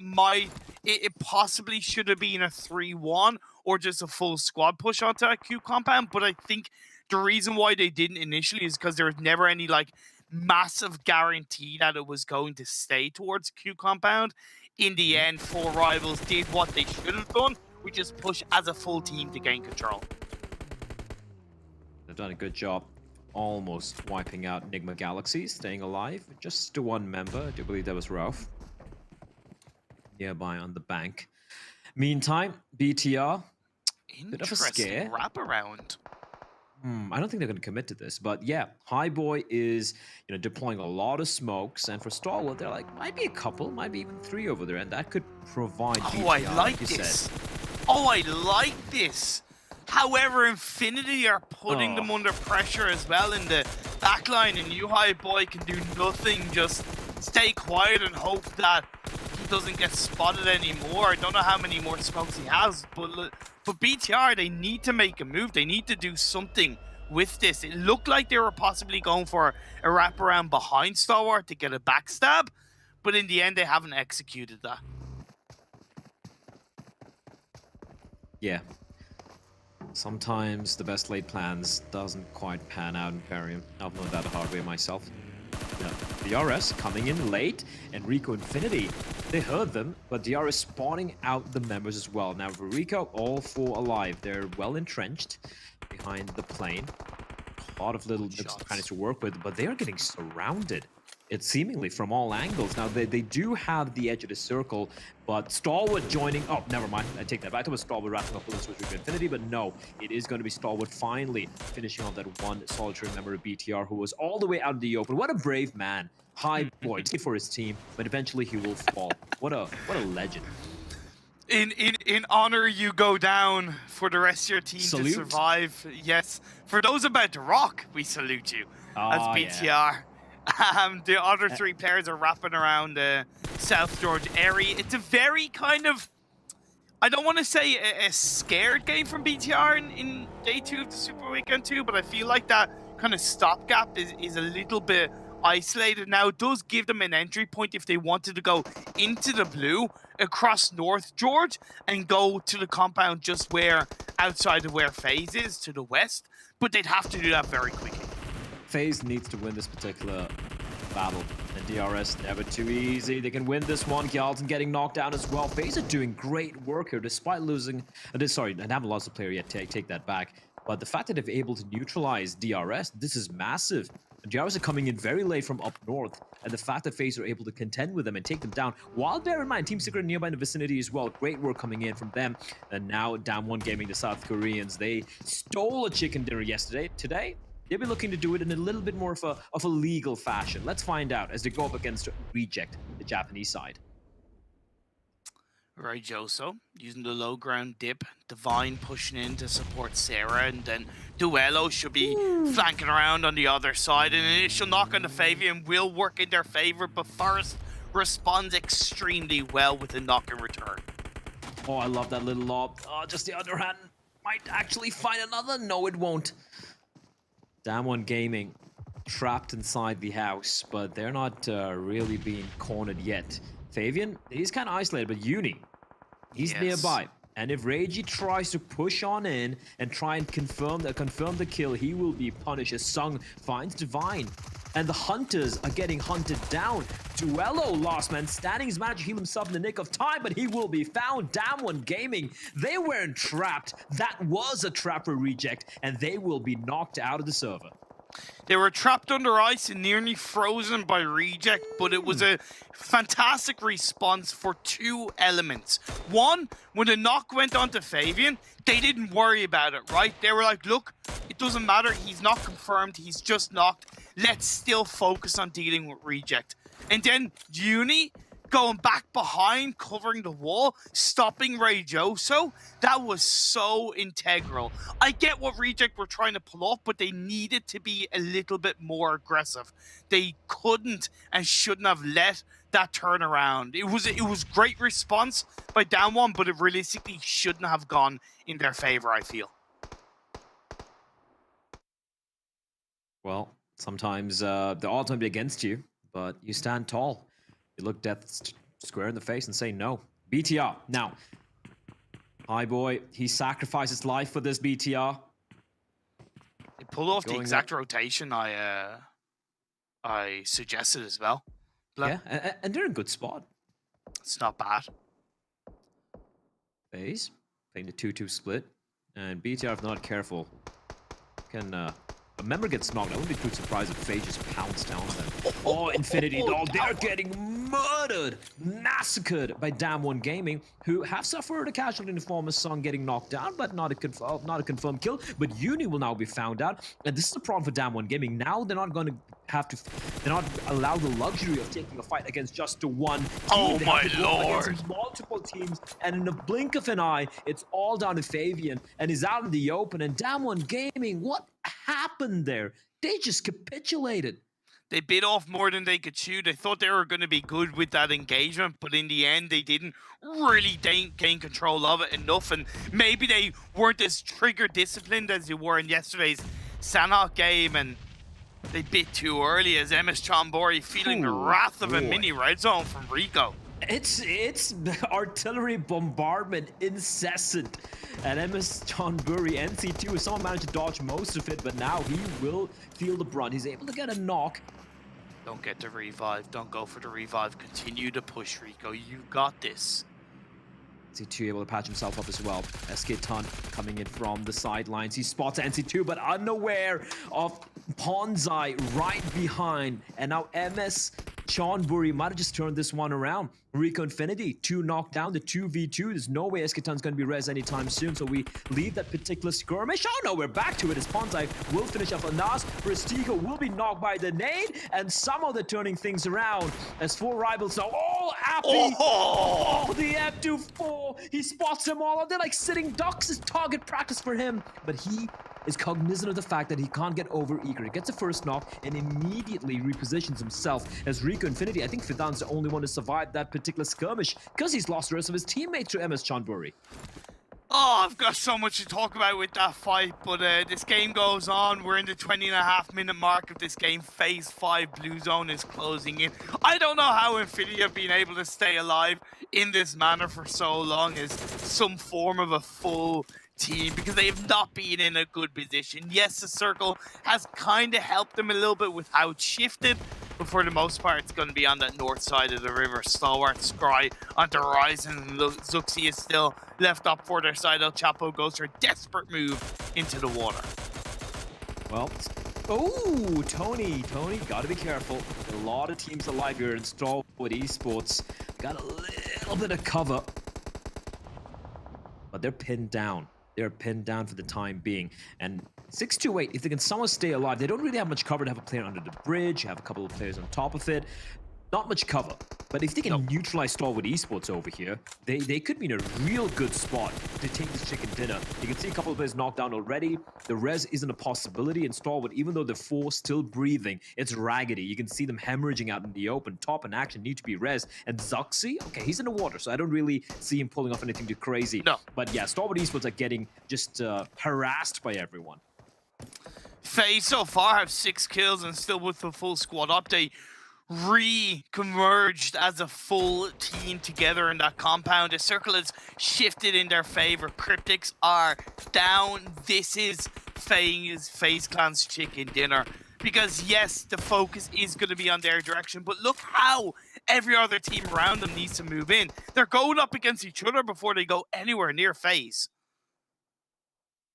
it possibly should have been a 3-1 or just a full squad push onto a Q compound. But I think the reason why they didn't initially is because there was never any like massive guarantee that it was going to stay towards Q compound. In the end, 4 rivals did what they should have done, which is push as a full team to gain control. They've done a good job almost wiping out Enigma Galaxy, staying alive. Just to 1 member. I do believe that was Ralph. Nearby on the bank. Meantime, BTR, bit of a scare. Interesting wraparound. I don't think they're going to commit to this, but yeah, Highboy is, deploying a lot of smokes, and for Stalwart, they're like, might be a couple, might be even 3 over there, and that could provide BTR, I like you this. said. Oh, I like this. However, Infinity are putting them under pressure as well in the backline, and Highboy can do nothing, just stay quiet and hope that he doesn't get spotted anymore. I don't know how many more smokes he has, but BTR, they need to make a move. They need to do something with this. It looked like they were possibly going for a wraparound behind Stalwart to get a backstab, but in the end, they haven't executed that. Yeah. Sometimes the best laid plans doesn't quite pan out in Imperium. I've known that the hard way myself. DRS coming in late, and Rico Infinity, they heard them, but DRS spawning out the members as well. Now for Rico, all 4 alive. They're well entrenched behind the plane. A lot of little nooks and crannies to work with, but they are getting surrounded. It's seemingly from all angles. Now, they do have the edge of the circle, but Stalwart joining... Oh, never mind. I take that back. It was Stalwart wrapping up bullets with Infinity, but no. It is going to be Stalwart finally finishing off that 1 solitary member of BTR who was all the way out in the open. What a brave man. Highboy, did for his team, but eventually he will fall. What a legend. In honor, you go down for the rest of your team to survive. Yes. For those about to rock, we salute you as BTR. Yeah. The other 3 players are wrapping around the South Georgia area. It's a very kind of, I don't want to say a scared game from BTR in day 2 of the Super Weekend 2, but I feel like that kind of stopgap is a little bit isolated now does give them an entry point if they wanted to go into the blue across North George and go to the compound just outside of where FaZe is to the west, but they'd have to do that very quickly. FaZe needs to win this particular battle, and DRS never too easy. They can win this one. Gyalton getting knocked down as well. FaZe are doing great work here despite losing. Sorry, I haven't lost a player yet. Take that back. But the fact that they're able to neutralize DRS, this is massive. DRS are coming in very late from up north, and the fact that FaZe are able to contend with them and take them down, while bear in mind, Team Secret nearby in the vicinity as well. Great work coming in from them. And now Damwon Gaming, the South Koreans, they stole a chicken dinner yesterday. Today, they'll be looking to do it in a little bit more of a legal fashion. Let's find out as they go up against Reject, the Japanese side. Joso using the low ground dip, Divine pushing in to support Sarah, and then Duello should be flanking around on the other side. An initial knock on the Favian will work in their favor, but Forest responds extremely well with a knock in return. Oh, I love that little lob. Oh, just the underhand might actually find another. No, it won't. Damwon Gaming trapped inside the house, but they're not really being cornered yet. Favian, he's kind of isolated, but Uni, he's nearby. And if Reiji tries to push on in and try and confirm the kill, he will be punished as Sung finds Divine. And the Hunters are getting hunted down. Duello, last man standing, he's managed to heal himself in the nick of time, but he will be found. Damwon Gaming, they weren't trapped. That was a trap for Reject, and they will be knocked out of the server. They were trapped under ice and nearly frozen by Reject, but it was a fantastic response for two elements. One, when the knock went on to Favian, they didn't worry about it, right? They were like, look, it doesn't matter, he's not confirmed, he's just knocked. Let's still focus on dealing with Reject. And then Uni going back behind, covering the wall, stopping Joso. That was so integral. I get what Reject were trying to pull off, but they needed to be a little bit more aggressive. They couldn't and shouldn't have let that turn around. It was great response by Damwon, but it realistically shouldn't have gone in their favor, I feel. Well, sometimes the odds might be against you, but you stand tall. You look death square in the face and say no. BTR. Now, Hi Boy, he sacrificed his life for this BTR. They pulled off the exact rotation I suggested as well. Yeah, and they're in a good spot. It's not bad. FaZe playing the 2-2 split, and BTR, if not careful, can a member gets knocked. I wouldn't be too surprised if FaZe just pounced down on them. Oh, Infinity Doll, they're getting murdered, massacred by Damwon Gaming, who have suffered a casualty in the form of Sung getting knocked down, but not a confirmed kill. But Uni will now be found out, and this is the problem for Damwon Gaming. Now they're not going to they're not allowed the luxury of taking a fight against just the one team. Oh they my have to go lord! against multiple teams, and in the blink of an eye, it's all down to Favian, and he's out in the open. And Damwon Gaming, what happened there? They just capitulated. They bit off more than they could chew. They thought they were going to be good with that engagement, but in the end, they didn't really gain control of it enough. And maybe they weren't as trigger disciplined as they were in yesterday's Sanhok game, and they bit too early as MS Chonburi feeling the wrath of a mini red zone from Rico. It's artillery bombardment incessant. And MS Chonburi, NC2, someone managed to dodge most of it, but now he will feel the brunt. He's able to get a knock. Don't get the revive. Don't go for the revive. Continue to push, Rico. You got this. NC2 able to patch himself up as well. SK Ton coming in from the sidelines. He spots NC2, but unaware of Ponzai right behind. And now MS Chonburi might have just turned this one around. Rico Infinity, 2 knocked down, the 2v2. There's no way SK-Tun's going to be res anytime soon, so we leave that particular skirmish. Oh no, we're back to it as Ponzai will finish off Anas. Restigo will be knocked by the nade, and somehow they're turning things around as 4 rivals now all happy. Oh, the F24, he spots them all. They're like sitting ducks, is target practice for him, but he is cognizant of the fact that he can't get over eager. He gets a first knock and immediately repositions himself as Rico Infinity. I think Fidan's the only one to survive that particular skirmish because he's lost the rest of his teammates to MS Chonburi. Oh, I've got so much to talk about with that fight, but this game goes on. We're in the 20.5-minute mark of this game. Phase 5 Blue Zone is closing in. I don't know how Infinity have been able to stay alive in this manner for so long as some form of a full team, because they have not been in a good position. Yes, the circle has kind of helped them a little bit with how it shifted, but for the most part, it's going to be on that north side of the river. Stalwart, Scry onto Horizon, and Zuxi is still left up for their side. El Chapo goes for a desperate move into the water. Well, oh, Tony, gotta be careful. A lot of teams alive here in Stalwart Esports. Got a little bit of cover, but they're pinned down. They're pinned down for the time being. And 628, if they can somehow stay alive, they don't really have much cover to have a player under the bridge. You have a couple of players on top of it. Not much cover. But if they can neutralize Stalwart Esports over here, they could be in a real good spot to take this chicken dinner. You can see a couple of players knocked down already. The res isn't a possibility in Stalwart, even though the 4 still breathing. It's raggedy. You can see them hemorrhaging out in the open. Top and action need to be res. And Zuxi, okay, he's in the water, so I don't really see him pulling off anything too crazy. No. But yeah, Stalwart Esports are getting just harassed by everyone. FaZe so far have 6 kills and still with the full squad update. Re-converged as a full team together in that compound. The circle has shifted in their favor. Cryptics are down. This is FaZe Clan's chicken dinner. Because yes, the focus is going to be on their direction, but look how every other team around them needs to move in. They're going up against each other before they go anywhere near FaZe.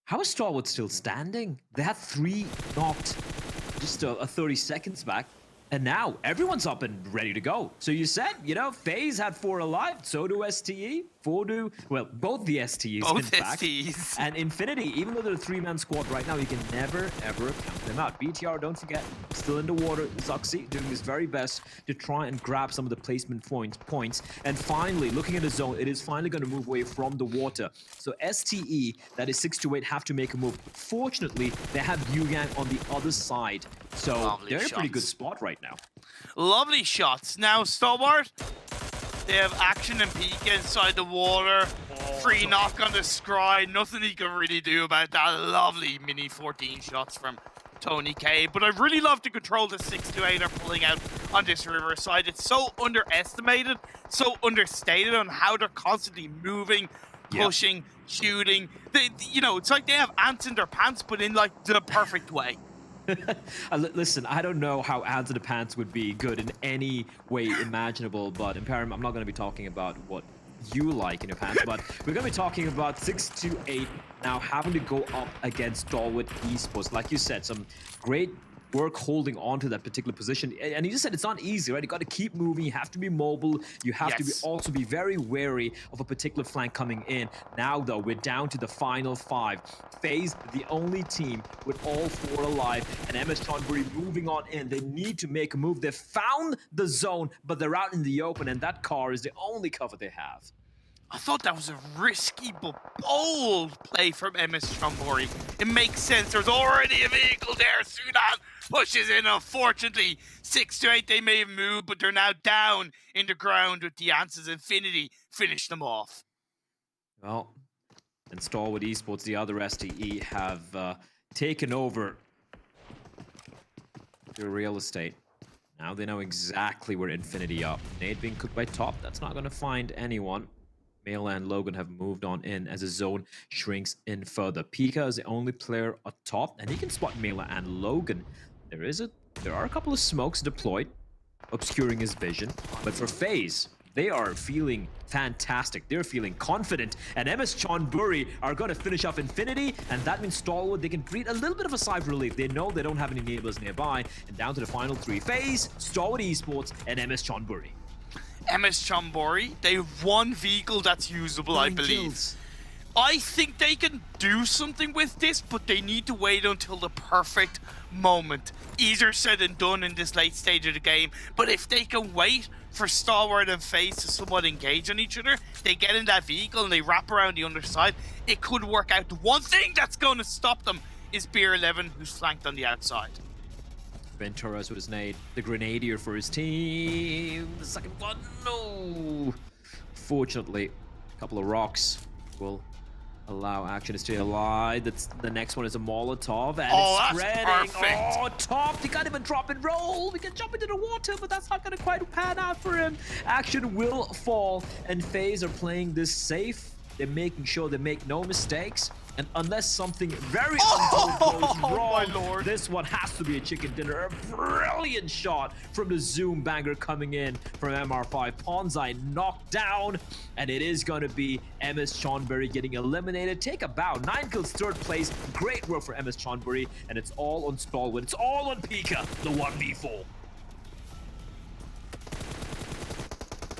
How is Stalwart still standing? They had 3 knocked just 30 seconds back. And now everyone's up and ready to go. So you said, you know, FaZe had 4 alive. So do STE. 4 do, well, both the STEs. Both in fact. STEs. And Infinity, even though they're a 3-man squad right now, you can never, ever count them out. BTR, don't forget, still in the water. Zuxi doing his very best to try and grab some of the placement points. And finally, looking at the zone, it is finally going to move away from the water. So STE, that is 628, have to make a move. Fortunately, they have Yugang on the other side. So Lovely they're in a pretty shots. good spot right now. Lovely shots. Now, Stalwart, they have action and peek inside the water. Free knock on the Scry. Nothing he can really do about that. Lovely mini 14 shots from Tony K. But I really love the control the 628 are pulling out on this river side. It's so underestimated, so understated on how they're constantly moving, pushing, shooting. They, you know, it's like they have ants in their pants, but in like the perfect way. Listen, I don't know how Ants in the Pants would be good in any way imaginable, but Imperium, I'm not going to be talking about what you like in your pants, but we're going to be talking about 628 now having to go up against Stalwart Esports. Like you said, some great work holding on to that particular position. And you just said it's not easy, right? You got to keep moving. You have to be mobile. You have to also be very wary of a particular flank coming in. Now, though, we're down to the final 5. FaZe, the only team with all 4 alive, and MS Chonburi moving on in. They need to make a move. They've found the zone, but they're out in the open, and that car is the only cover they have. I thought that was a risky but bold play from MS Chonburi. It makes sense. There's already a vehicle there. Sudan pushes in. Unfortunately, 628, they may have moved, but they're now down in the ground with the answers. Infinity finish them off. Well, and Stalwart Esports, the other STE, have taken over their real estate. Now they know exactly where Infinity are. Nade being cooked by top. That's not going to find anyone. Mela and Logan have moved on in as the zone shrinks in further. Pika is the only player atop, and he can spot Mela and Logan. There are a couple of smokes deployed, obscuring his vision. But for FaZe, they are feeling fantastic. They're feeling confident. And MS Chonburi are going to finish off Infinity, and that means Stalwart, they can breathe a little bit of a sigh of relief. They know they don't have any neighbors nearby. And down to the final 3. FaZe, Stalwart Esports, and MS Chonburi. MS Chonburi, they have 1 vehicle that's usable, I believe. Kills. I think they can do something with this, but they need to wait until the perfect moment. Easier said than done in this late stage of the game, but if they can wait for Stalwart and FaZe to somewhat engage on each other, they get in that vehicle and they wrap around the underside, it could work out. The one thing that's going to stop them is Beer 11, who's flanked on the outside. Venturas with his nade. The Grenadier for his team. The second one, no. Fortunately, a couple of rocks will allow action to stay alive. That's the next one is a Molotov, and Oh, it's that's spreading. perfect. Oh, top! He can't even drop and roll. We can jump into the water, but that's not gonna quite pan out for him. Action will fall, and FaZe are playing this safe. They're making sure they make no mistakes. And unless something very untold goes wrong, my lord. this one has to be a chicken dinner. A brilliant shot from the Zoom banger coming in from MR5. Ponzai knocked down, and it is going to be MS Chonburi getting eliminated. Take a bow. 9 kills, 3rd place. Great work for MS Chonburi, and it's all on Stallwood. It's all on Pika, the 1v4.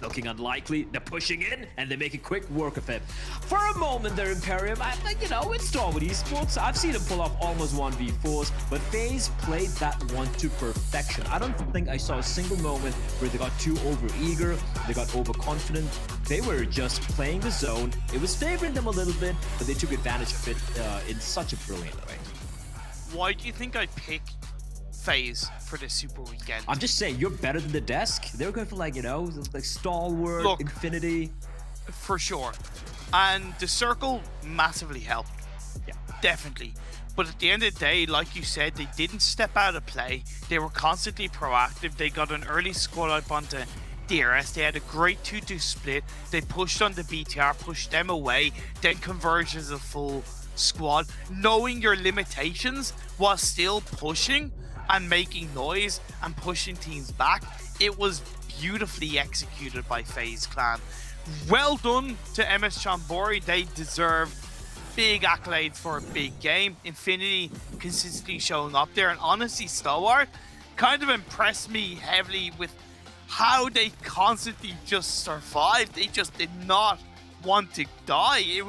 Looking unlikely, they're pushing in, and they make a quick work of it. For a moment there, Imperium, it's Stallwood Esports. I've seen them pull off almost 1v4s, but FaZe played that one to perfection. I don't think I saw a single moment where they got too over-eager, they got overconfident. They were just playing the zone. It was favoring them a little bit, but they took advantage of it in such a brilliant way. Why do you think I picked FaZe for this Super Weekend? I'm just saying, you're better than the desk. They're going for like Stalwart, Look, Infinity. For sure. And the circle massively helped. Yeah. Definitely. But at the end of the day, like you said, they didn't step out of play. They were constantly proactive. They got an early squad up onto DRS. They had a great 2-2 split. They pushed on the BTR, pushed them away, then converged as a full squad. Knowing your limitations while still pushing and making noise and pushing teams back, it was beautifully executed by FaZe Clan. Well done to MS Chonburi. They deserve big accolades for a big game. Infinity consistently showing up there, and honestly, Stalwart kind of impressed me heavily with how they constantly just survived. They just did not want to die. It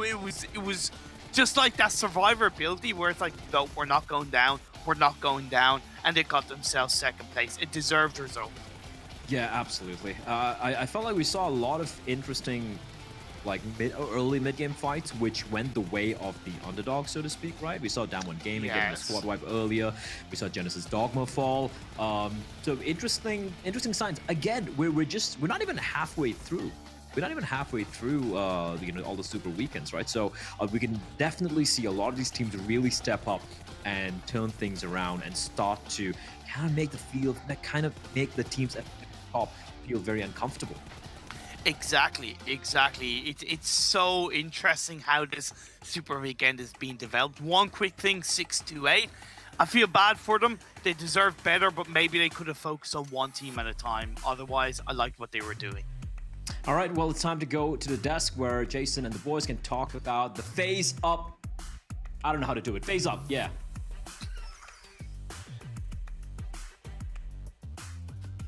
was just like that survivability where it's like, no, we're not going down. We're not going down, and they got themselves 2nd place. It deserved result. Yeah, absolutely. I felt like we saw a lot of interesting, early mid-game fights, which went the way of the underdog, so to speak, right? We saw Damwon Gaming getting a squad wipe earlier. We saw Genesis Dogma fall. So interesting signs. Again, we're not even halfway through. We're not even halfway through, all the Super Weekends, right? So we can definitely see a lot of these teams really step up and turn things around and start to kind of make the teams at the top feel very uncomfortable. Exactly. It's so interesting how this Super Weekend is being developed. One quick thing, 6-8. I feel bad for them. They deserve better, but maybe they could have focused on one team at a time. Otherwise, I liked what they were doing. All right, well, it's time to go to the desk where Jason and the boys can talk about the FaZe Up. I don't know how to do it. FaZe Up, yeah.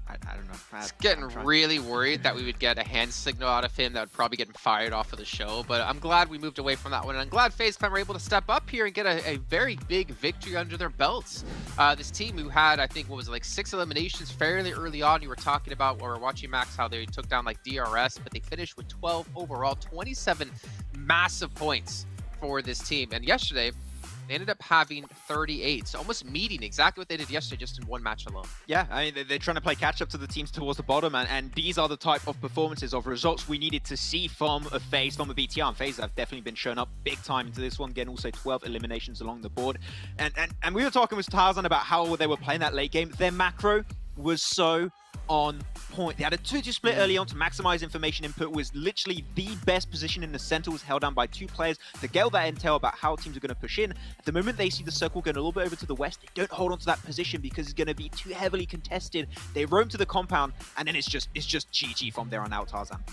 I don't know. It's getting really worried that we would get a hand signal out of him that would probably get him fired off of the show, but I'm glad we moved away from that one, and I'm glad FaZe Clan were able to step up here and get a very big victory under their belts. This team who had, I think, 6 eliminations fairly early on. You were talking about, or watching Max, how they took down DRS, but they finished with 12 overall, 27 massive points for this team. And yesterday, they ended up having 38, so almost meeting exactly what they did yesterday, just in one match alone. Yeah, I mean, they're trying to play catch up to the teams towards the bottom, and these are the type of performances, of results we needed to see from a FaZe, from a BTR. And FaZe have definitely been shown up big time into this one, getting also 12 eliminations along the board. And we were talking with Tarzan about how they were playing that late game. Their macro was so on point. They had a 2-2 split early on to maximize information input. Was literally the best position in the center, was held down by 2 players to get all that intel about how teams are going to push in. At the moment they see the circle going a little bit over to the west, they don't hold on to that position because it's going to be too heavily contested. They roam to the compound, and then it's just GG from there on out, Tarzan.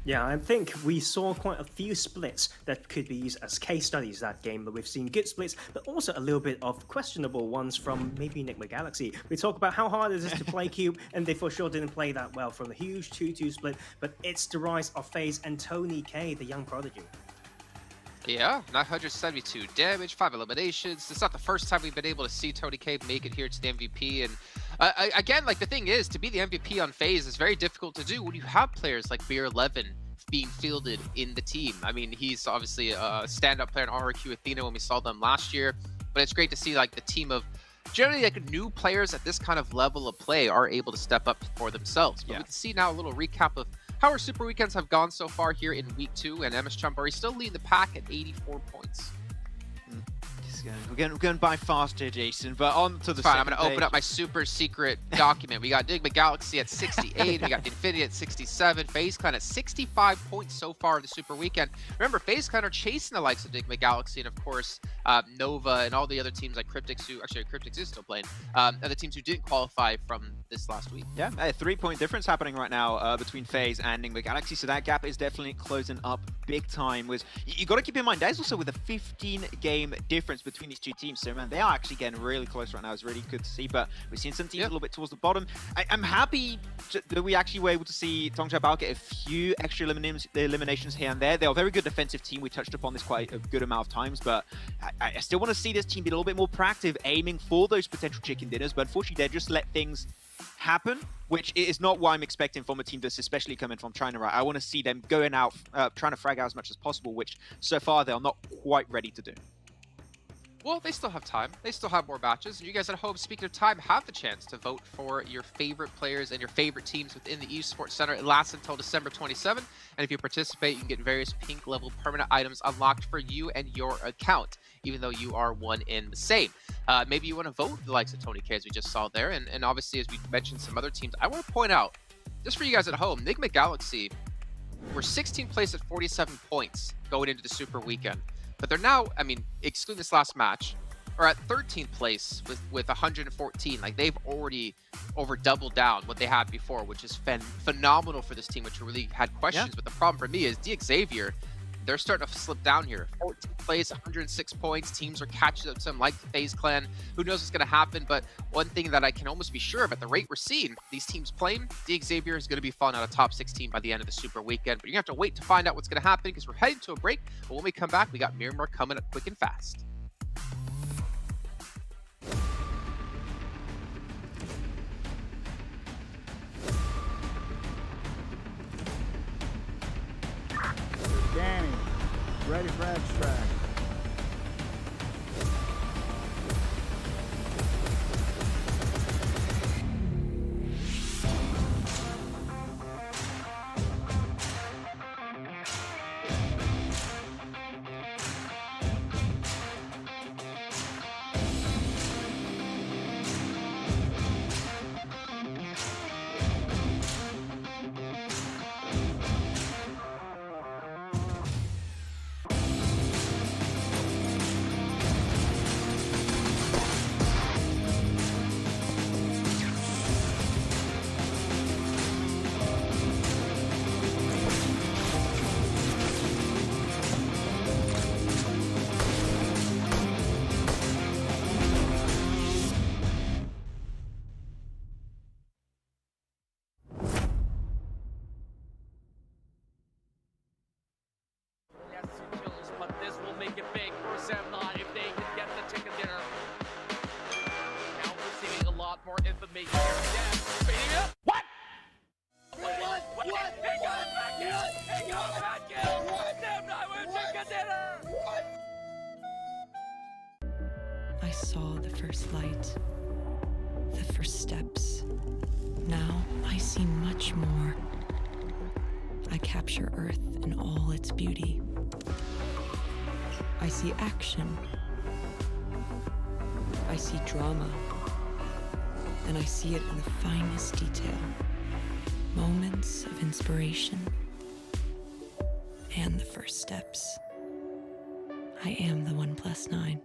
Yeah, I think we saw quite a few splits that could be used as case studies that game. But we've seen good splits, but also a little bit of questionable ones from maybe Enigma Galaxy. We talk about how hard it is to play Cube, and they for sure didn't play that well from the huge 2-2 split. But it's the rise of FaZe and Tony K, the young prodigy. Yeah, 972 damage, 5 eliminations. It's not the first time we've been able to see Tony K make it here to the MVP. And again, the thing is, to be the MVP on FaZe is very difficult to do when you have players like Beer 11 being fielded in the team. I mean, he's obviously a stand-up player in RRQ Athena when we saw them last year, but it's great to see the team of generally new players at this kind of level of play are able to step up for themselves. But we can see now a little recap of how our Super Weekends have gone so far here in Week 2, and MS Chambari still leading the pack at 84 points. We're going by faster, Jason, but on to the Fine, I'm second going to open page. up my super secret document. We got Enigma Galaxy at 68, we got Infinity at 67, FaZe Clan at 65 points so far in the Super Weekend. Remember, FaZe Clan are chasing the likes of Enigma Galaxy and, of course, Nova and all the other teams like Cryptix, who actually Cryptix is still playing, other teams who didn't qualify from this last week. Yeah, a 3-point difference happening right now between FaZe and Enigma Galaxy, so that gap is definitely closing up big time. You got to keep in mind, there's also with a 15-game difference between these two teams, so man, they are actually getting really close right now. It's really good to see, but we've seen some teams a little bit towards the bottom. I'm happy that we actually were able to see Dongjia get a few extra eliminations here and there. They're a very good defensive team. We touched upon this quite a good amount of times, but I still want to see this team be a little bit more proactive, aiming for those potential chicken dinners, but unfortunately, they just let things happen, which is not what I'm expecting from a team that's especially coming from China, right? I want to see them going out, trying to frag out as much as possible, which so far they're not quite ready to do. Well, they still have time. They still have more matches. And you guys at home, speaking of time, have the chance to vote for your favorite players and your favorite teams within the Esports Center. It lasts until December 27th. And if you participate, you can get various pink level permanent items unlocked for you and your account, even though you are one in the same. Maybe you want to vote for the likes of Tony K, as we just saw there. And obviously, as we mentioned some other teams, I want to point out, just for you guys at home, Enigma Galaxy were 16th place at 47 points going into the Super Weekend. But they're now, I mean, excluding this last match, are at 13th place with 114. Like, they've already over doubled down what they had before, which is phenomenal for this team, which really had questions. Yeah. But the problem for me is Xavier, they're starting to slip down here. 14th place, 106 points. Teams are catching up to them like FaZe Clan. Who knows what's going to happen? But one thing that I can almost be sure of, at the rate we're seeing these teams playing, Xavier is going to be falling out of top 16 by the end of the Super Weekend. But you're going to have to wait to find out what's going to happen, because we're heading to a break. But when we come back, we got Miramar coming up quick and fast. Danny, ready for extract. But this will make it big for Sanhok if they can get the chicken dinner. Now we're seeing a lot more information here. Yes, speeding up. What? What? He got it back in! He got it back in! Sanhok with chicken dinner! I saw the first light, the first steps. Now I see much more. I capture Earth in all its beauty. I see action. I see drama. And I see it in the finest detail. Moments of inspiration. And the first steps. I am the 1+9.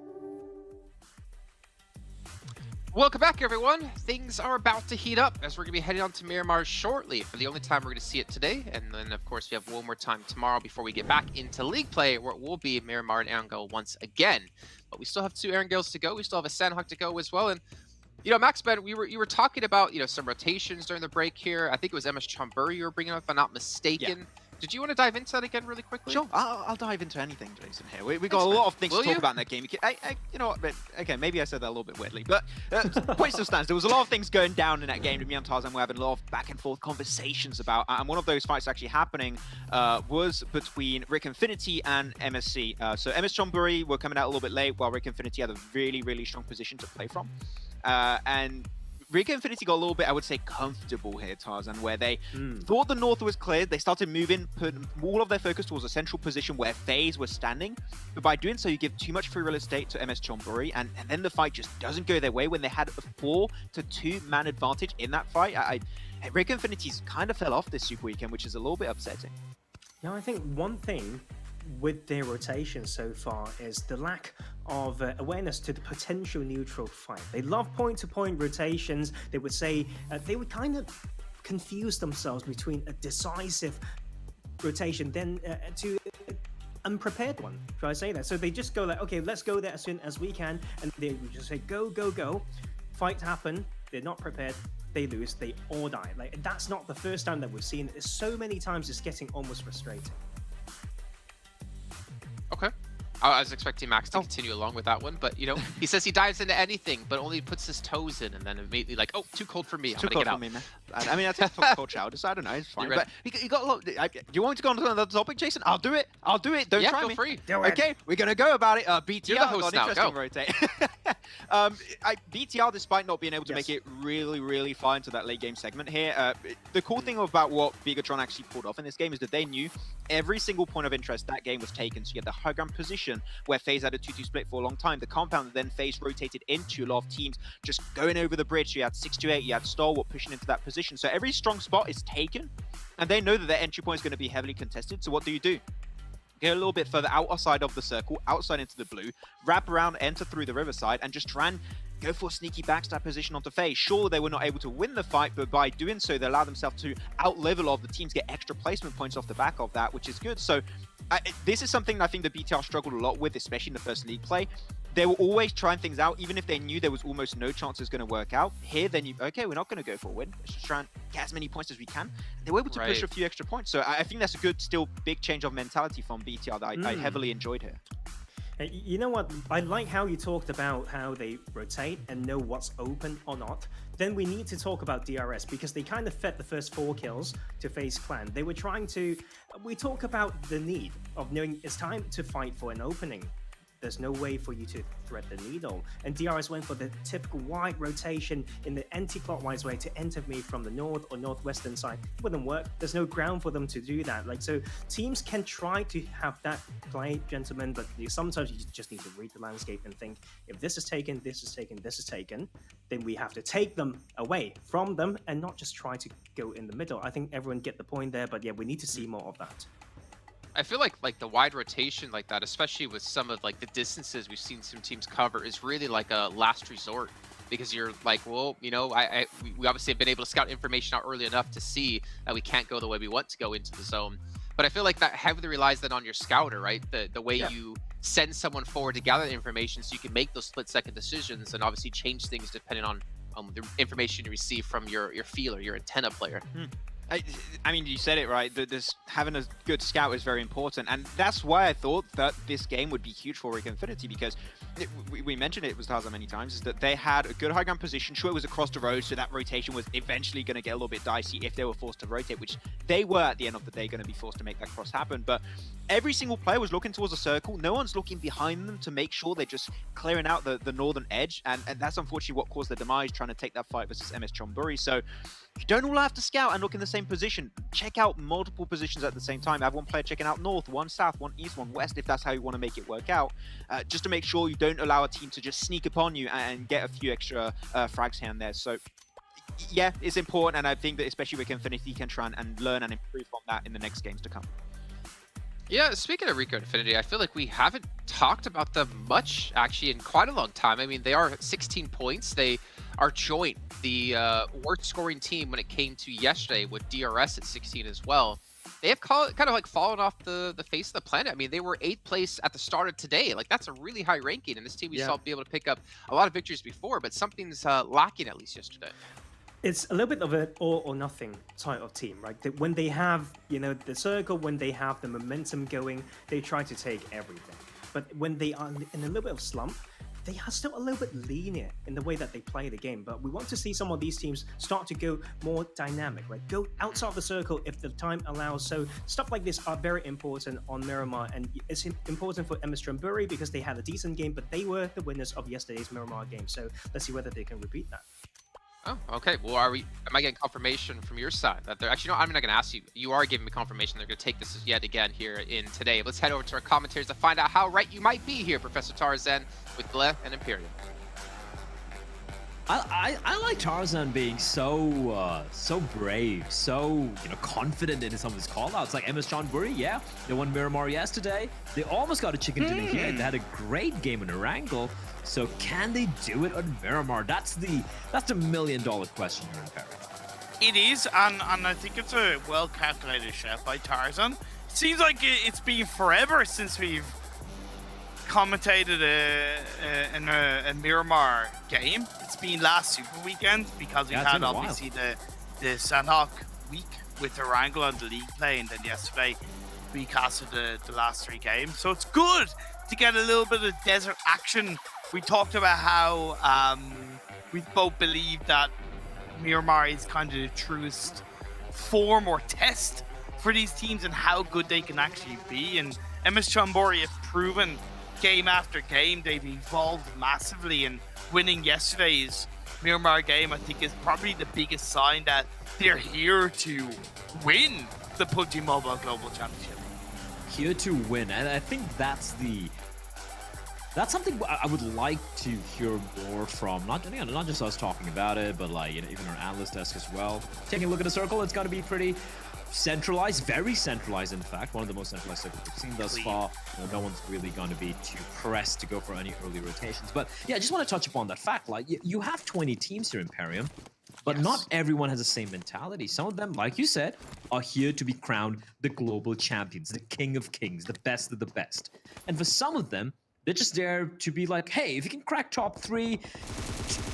Welcome back, everyone. Things are about to heat up as we're going to be heading on to Miramar shortly for the only time we're going to see it today. And then, of course, we have one more time tomorrow before we get back into League play, where it will be Miramar and Erangel once again. But we still have 2 Erangels to go. We still have a Sanhok to go as well. And, you know, Max Ben, you were talking about, you know, some rotations during the break here. I think it was MS Chamburi you were bringing up, if I'm not mistaken. Yeah. Did you want to dive into that again really quickly? Sure, I'll dive into anything, Jason, here. We got a lot of things to talk about in that game. You know what, but, okay, maybe I said that a little bit weirdly, but point still stands. There was a lot of things going down in that game. Me and Tarzan were having a lot of back and forth conversations about, and one of those fights actually happening was between Rick Infinity and MSC. So MS Chonburi were coming out a little bit late, while Rick Infinity had a really, really strong position to play from. And Rico Infinity got a little bit, I would say, comfortable here, Tarzan, where they thought the north was cleared. They started moving, put all of their focus towards a central position where FaZe was standing. But by doing so, you give too much free real estate to MS Chonburi, and then the fight just doesn't go their way when they had a 4-2 man advantage in that fight. Rico Infinity's kind of fell off this Super Weekend, which is a little bit upsetting. Yeah, I think one thing with their rotation so far is the lack of awareness to the potential neutral fight. They love point-to-point rotations. They would say they would kind of confuse themselves between a decisive rotation then to unprepared one. Should I say that? So they just go like, okay, let's go there as soon as we can, and they would just say go, go, go. Fight happen. They're not prepared. They lose. They all die. Like, that's not the first time that we've seen it. So many times it's getting almost frustrating. Okay. I was expecting Max to continue along with that one, but you know, he says he dives into anything, but only puts his toes in, and then immediately like, oh, too cold for me. I'm Too gonna cold get for out. me, man. I mean, I take cold showers. I don't know. It's fine. You're But you got a lot. You want me to go on to another topic, Jason? I'll do it. I'll do it. Don't Yeah, try feel me. free. Okay, we're gonna go about it. BTR You're the host got now, interesting go. rotate. BTR, despite not being able to make it really, really far into that late game segment here, the cool thing about what Bigatron actually pulled off in this game is that they knew every single point of interest that game was taken. So you had the high ground position where FaZe had a 2-2 split for a long time. The compound then FaZe rotated into a lot of teams just going over the bridge. So you had 628, you had Stalwart pushing into that position. So every strong spot is taken, and they know that their entry point is going to be heavily contested. So what do? Go a little bit further outside of the circle, outside into the blue, wrap around, enter through the riverside, and just try and go for a sneaky backstab position onto FaZe. Sure, they were not able to win the fight, but by doing so, they allow themselves to out-level of the teams, get extra placement points off the back of that, which is good. So this is something I think the BTR struggled a lot with, especially in the first league play. They were always trying things out, even if they knew there was almost no chance it was going to work out. Here, they knew, okay, we're not going to go for a win. Let's just try and get as many points as we can. They were able to push a few extra points. So I think that's a good, still big change of mentality from BTR that I heavily enjoyed here. You know what? I like how you talked about how they rotate and know what's open or not. Then we need to talk about DRS because they kind of fed the first 4 kills to FaZe Clan. They were trying to... We talk about the need of knowing it's time to fight for an opening. There's no way for you to thread the needle. And DRS went for the typical wide rotation in the anti-clockwise way to enter me from the north or northwestern side. It wouldn't work. There's no ground for them to do that. Like, so teams can try to have that play, gentlemen, but sometimes you just need to read the landscape and think, if this is taken, this is taken, this is taken, then we have to take them away from them and not just try to go in the middle. I think everyone get the point there, but yeah, we need to see more of that. I feel like the wide rotation like that, especially with some of like the distances we've seen some teams cover, is really like a last resort, because you're like, well, you know, we obviously have been able to scout information out early enough to see that we can't go the way we want to go into the zone. But I feel like that heavily relies then on your scouter, right? The way you send someone forward to gather the information so you can make those split-second decisions and obviously change things depending on the information you receive from your feeler, your antenna player. I mean, you said it right. Having a good scout is very important, and that's why I thought that this game would be huge for Rico Infinity, because we mentioned it with Tarzan many times, is that they had a good high ground position. Sure, it was across the road, so that rotation was eventually going to get a little bit dicey if they were forced to rotate, which they were at the end of the day going to be forced to make that cross happen. But every single player was looking towards a circle. No one's looking behind them to make sure they're just clearing out the northern edge, and that's unfortunately what caused the demise, trying to take that fight versus MS Chonburi. So you don't all have to scout and look in the same position. Check out multiple positions at the same time. Have one player checking out north, one south, one east, one west, if that's how you want to make it work out. Just to make sure you don't allow a team to just sneak upon you and get a few extra frags here and there. So yeah, it's important, and I think that especially with Infinity can try and learn and improve on that in the next games to come. Yeah, speaking of Rico Infinity, I feel like we haven't talked about them much, actually, in quite a long time. I mean, they are at 16 points. They are joint the worst scoring team when it came to yesterday, with DRS at 16 as well. They have kind of like fallen off the face of the planet. I mean, they were 8th place at the start of today. Like, that's a really high ranking, and this team we saw be able to pick up a lot of victories before, but something's lacking at least yesterday. It's a little bit of an all or nothing type of team, right? That when they have, you know, the circle, when they have the momentum going, they try to take everything. But when they are in a little bit of slump, they are still a little bit linear in the way that they play the game. But we want to see some of these teams start to go more dynamic, right? Go outside of the circle if the time allows. So stuff like this are very important on Miramar, and it's important for MS Chonburi because they had a decent game, but they were the winners of yesterday's Miramar game. So let's see whether they can repeat that. Oh, okay. Well, am I getting confirmation from your side that they're actually? No, I'm not going to ask you. You are giving me confirmation they're going to take this yet again here in today. Let's head over to our commentators to find out how right you might be here, Professor Tarzan, with Gle and Imperium. I like Tarzan being so brave, so confident in some of his callouts. Like MS Chonburi, yeah, they won Miramar yesterday. They almost got a chicken dinner here. They had a great game in Erangel. So can they do it on Miramar? That's the $1 million question here in Perry. It is, and I think it's a well-calculated shot by Tarzan. It seems like it's been forever since we've commentated a Miramar game. It's been last Super Weekend because we had obviously the Sanhok week with Erangel on the league play, and then yesterday we casted the last 3 games. So it's good to get a little bit of desert action. We talked about how we both believe that Miramar is kind of the truest form or test for these teams and how good they can actually be. And MS Chonburi have proven game after game they've evolved massively, and winning yesterday's Miramar game I think is probably the biggest sign that they're here to win the PUBG Mobile Global Championship. Here to win, and I think that's something I would like to hear more from, not just us talking about it, but like even our analyst desk as well. Taking a look at the circle, it's going to be pretty centralized, very centralized in fact, one of the most centralized circles we've seen thus far. No one's really going to be too pressed to go for any early rotations. But yeah, I just want to touch upon that fact. Like you have 20 teams here in Imperium, but not everyone has the same mentality. Some of them, like you said, are here to be crowned the global champions, the king of kings, the best of the best. And for some of them, they're just there to be like, hey, if you can crack top 3,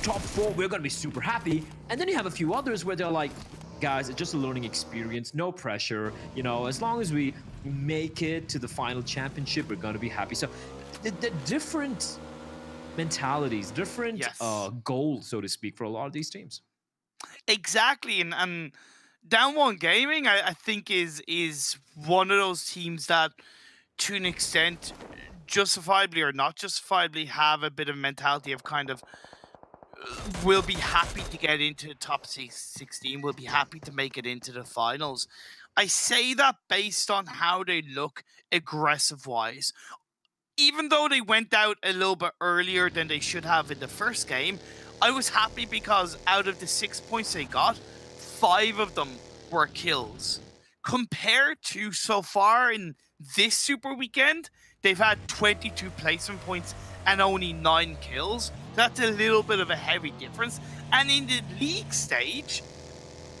top 4, we're going to be super happy. And then you have a few others where they're like, guys, it's just a learning experience, no pressure. As long as we make it to the final championship, we're going to be happy. So the different mentalities, different goals, so to speak, for a lot of these teams. Exactly, and Down One Gaming, I think, is one of those teams that, to an extent, justifiably or not justifiably, have a bit of mentality of kind of will be happy to get into the top 16, will be happy to make it into the finals. I say that based on how they look aggressive-wise. Even though they went out a little bit earlier than they should have in the first game, I was happy because out of the 6 points they got, 5 of them were kills. Compared to so far in this Super Weekend, they've had 22 placement points and only 9 kills. That's a little bit of a heavy difference. And in the league stage,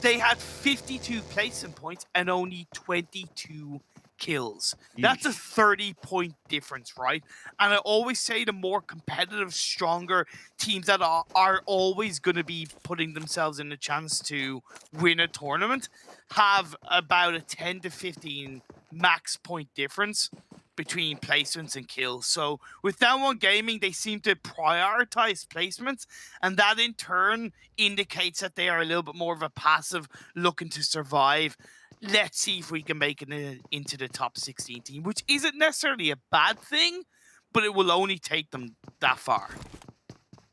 they had 52 placement points and only 22 kills. That's a 30-point difference, right? And I always say the more competitive, stronger teams that are always going to be putting themselves in a chance to win a tournament have about a 10 to 15 max point difference between placements and kills. So with Down One Gaming, they seem to prioritize placements, and that in turn indicates that they are a little bit more of a passive looking to survive. Let's see if we can make it into the top 16 team, which isn't necessarily a bad thing, but it will only take them that far.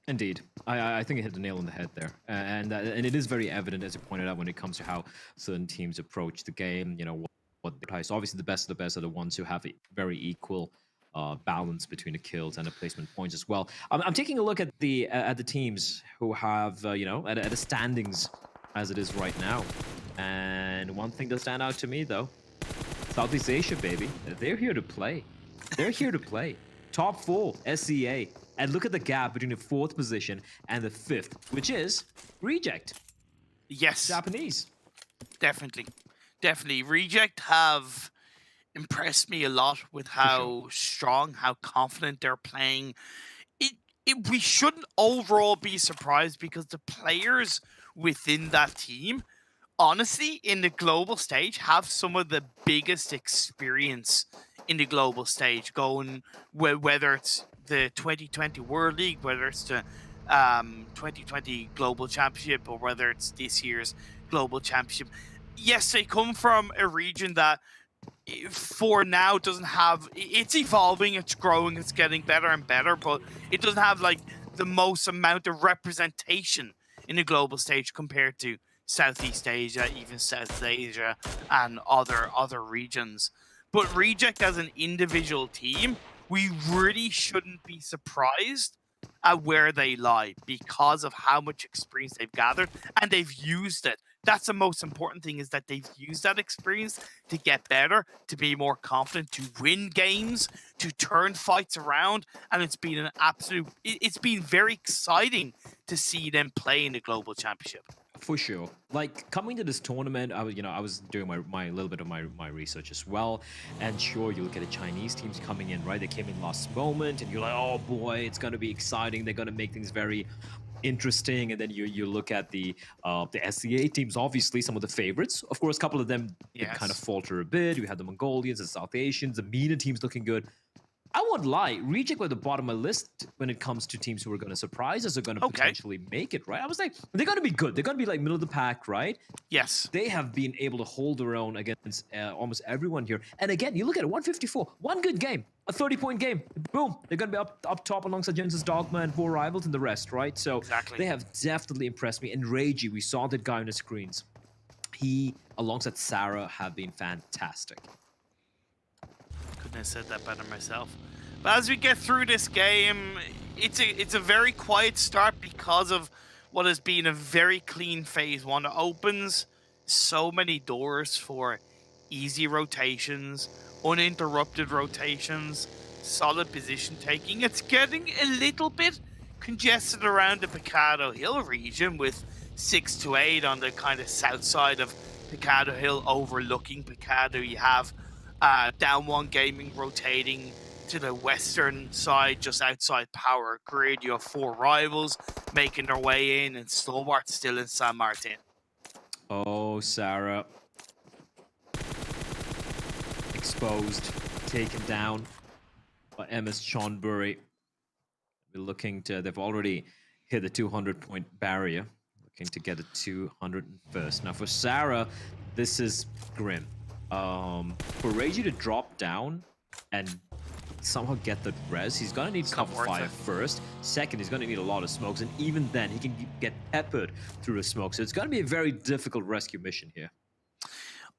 Indeed. I think it hit the nail on the head there. And it is very evident, as you pointed out, when it comes to how certain teams approach the game, what they price. Obviously, the best of the best are the ones who have a very equal balance between the kills and the placement points as well. I'm taking a look at the teams who have, at the standings as it is right now. And one thing that stand out to me, though, Southeast Asia, baby, they're here to play. They're here to play. Top 4, SCA. And look at the gap between the 4th position and the 5th, which is Reject. Yes. Japanese. Definitely. Reject have impressed me a lot with how strong, how confident they're playing. We shouldn't overall be surprised because the players within that team, honestly, in the global stage, have some of the biggest experience in the global stage, going whether it's the 2020 World League, whether it's the 2020 Global Championship, or whether it's this year's Global Championship. Yes, they come from a region that for now doesn't have, it's evolving, it's growing, it's getting better and better, but it doesn't have like the most amount of representation in the global stage compared to Southeast Asia, even South Asia, and other regions. But Reject as an individual team, we really shouldn't be surprised at where they lie because of how much experience they've gathered and they've used it. That's the most important thing, is that they've used that experience to get better, to be more confident, to win games, to turn fights around, and it's been it's been very exciting to see them play in the global championship. For sure. Like, coming to this tournament, I was doing my little bit of my research as well. And sure, you look at the Chinese teams coming in, right? They came in last moment, and you're like, oh boy, it's going to be exciting. They're going to make things very interesting. And then you look at the SCA teams, obviously some of the favorites. Of course, a couple of them did kind of falter a bit. We had the Mongolians, the South Asians, the MENA teams looking good. I won't lie, Reject were at the bottom of my list when it comes to teams who are going to surprise us or going to potentially make it, right? I was like, they're going to be good. They're going to be like middle of the pack, right? Yes. They have been able to hold their own against almost everyone here. And again, you look at it, 154, one good game, a 30-point game. Boom, they're going to be up top alongside Genesis Dogma and 4 Rivals and the rest, right? So they have definitely impressed me. And Reiji, we saw that guy on the screens. He, alongside Sarah, have been fantastic. Couldn't have said that better myself. But as we get through this game, it's a very quiet start because of what has been a very clean phase one. It opens so many doors for easy rotations, uninterrupted rotations, solid position taking. It's getting a little bit congested around the Picado Hill region with 6 to 8 on the kind of south side of Picado Hill overlooking Picado. You have Down One Gaming rotating to the western side, just outside Power Grid. You have 4 Rivals making their way in, and Stalwart still in San Martin. Oh, Sarah. Exposed, taken down by MS Chonburi. We're looking to, they've already hit the 200-point barrier. Looking to get a 201st. Now for Sarah, this is grim. For Reiji to drop down and somehow get the res, he's gonna need cover fire first. Second, he's gonna need a lot of smokes, and even then, he can get peppered through the smoke. So it's gonna be a very difficult rescue mission here.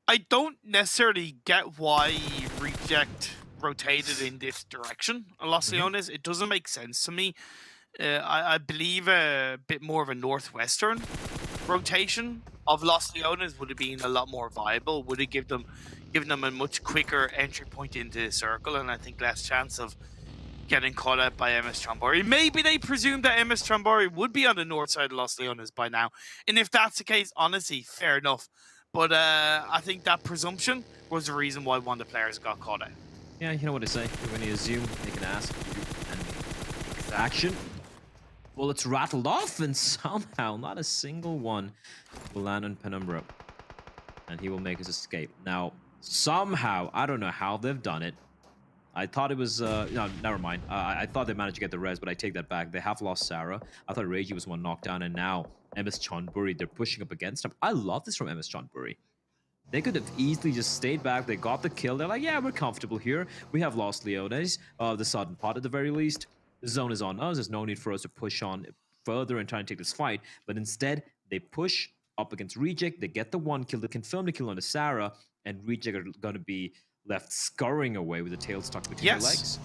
I don't necessarily get why Reject rotated in this direction. Los Leones, it doesn't make sense to me. I believe a bit more of a northwestern rotation of Los Leones would have been a lot more viable. Would have given them a much quicker entry point into the circle, and I think less chance of getting caught out by MS Chonburi. Maybe they presumed that MS Chonburi would be on the north side of Los Leones by now, and if that's the case, honestly, fair enough. But I think that presumption was the reason why one of the players got caught out. Yeah, you know what they say. When you assume, they can ask you and action. Well, it's rattled off, and somehow not a single one will land on Penumbra. And he will make his escape. Now, somehow, I don't know how they've done it. I thought it was, no, never mind. I thought they managed to get the res, but I take that back. They have lost Sarah. I thought Reiji was one knocked down, and now MS Chonburi, they're pushing up against him. I love this from MS Chonburi. They could have easily just stayed back. They got the kill. They're like, yeah, we're comfortable here. We have lost Leones, the sudden pot at the very least. The zone is on us. There's no need for us to push on further and try and take this fight. But instead, they push up against Reject. They get the one kill. They confirm the kill on the Sarah. And Reject are going to be left scurrying away with the tail stuck between their legs.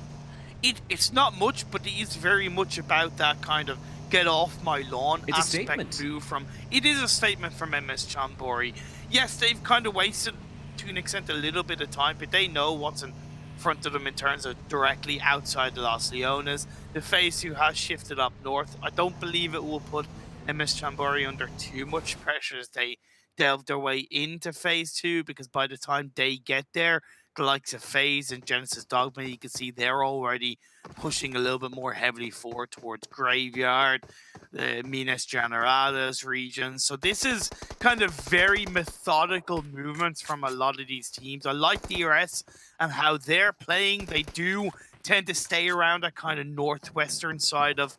It's not much, but it is very much about that kind of get off my lawn aspect move from. It is a statement from MS Chonburi. Yes, they've kind of wasted, to an extent, a little bit of time, but they know what's in front of them in terms of directly outside the Los Leones. The phase 2 has shifted up north. I don't believe it will put MS Chonburi under too much pressure as they delve their way into phase 2, because by the time they get there, the likes of FaZe and Genesis Dogma, you can see they're already pushing a little bit more heavily forward towards Graveyard, the Minas Generadas region. So this is kind of very methodical movements from a lot of these teams. I like DRS and how they're playing. They do tend to stay around that kind of northwestern side of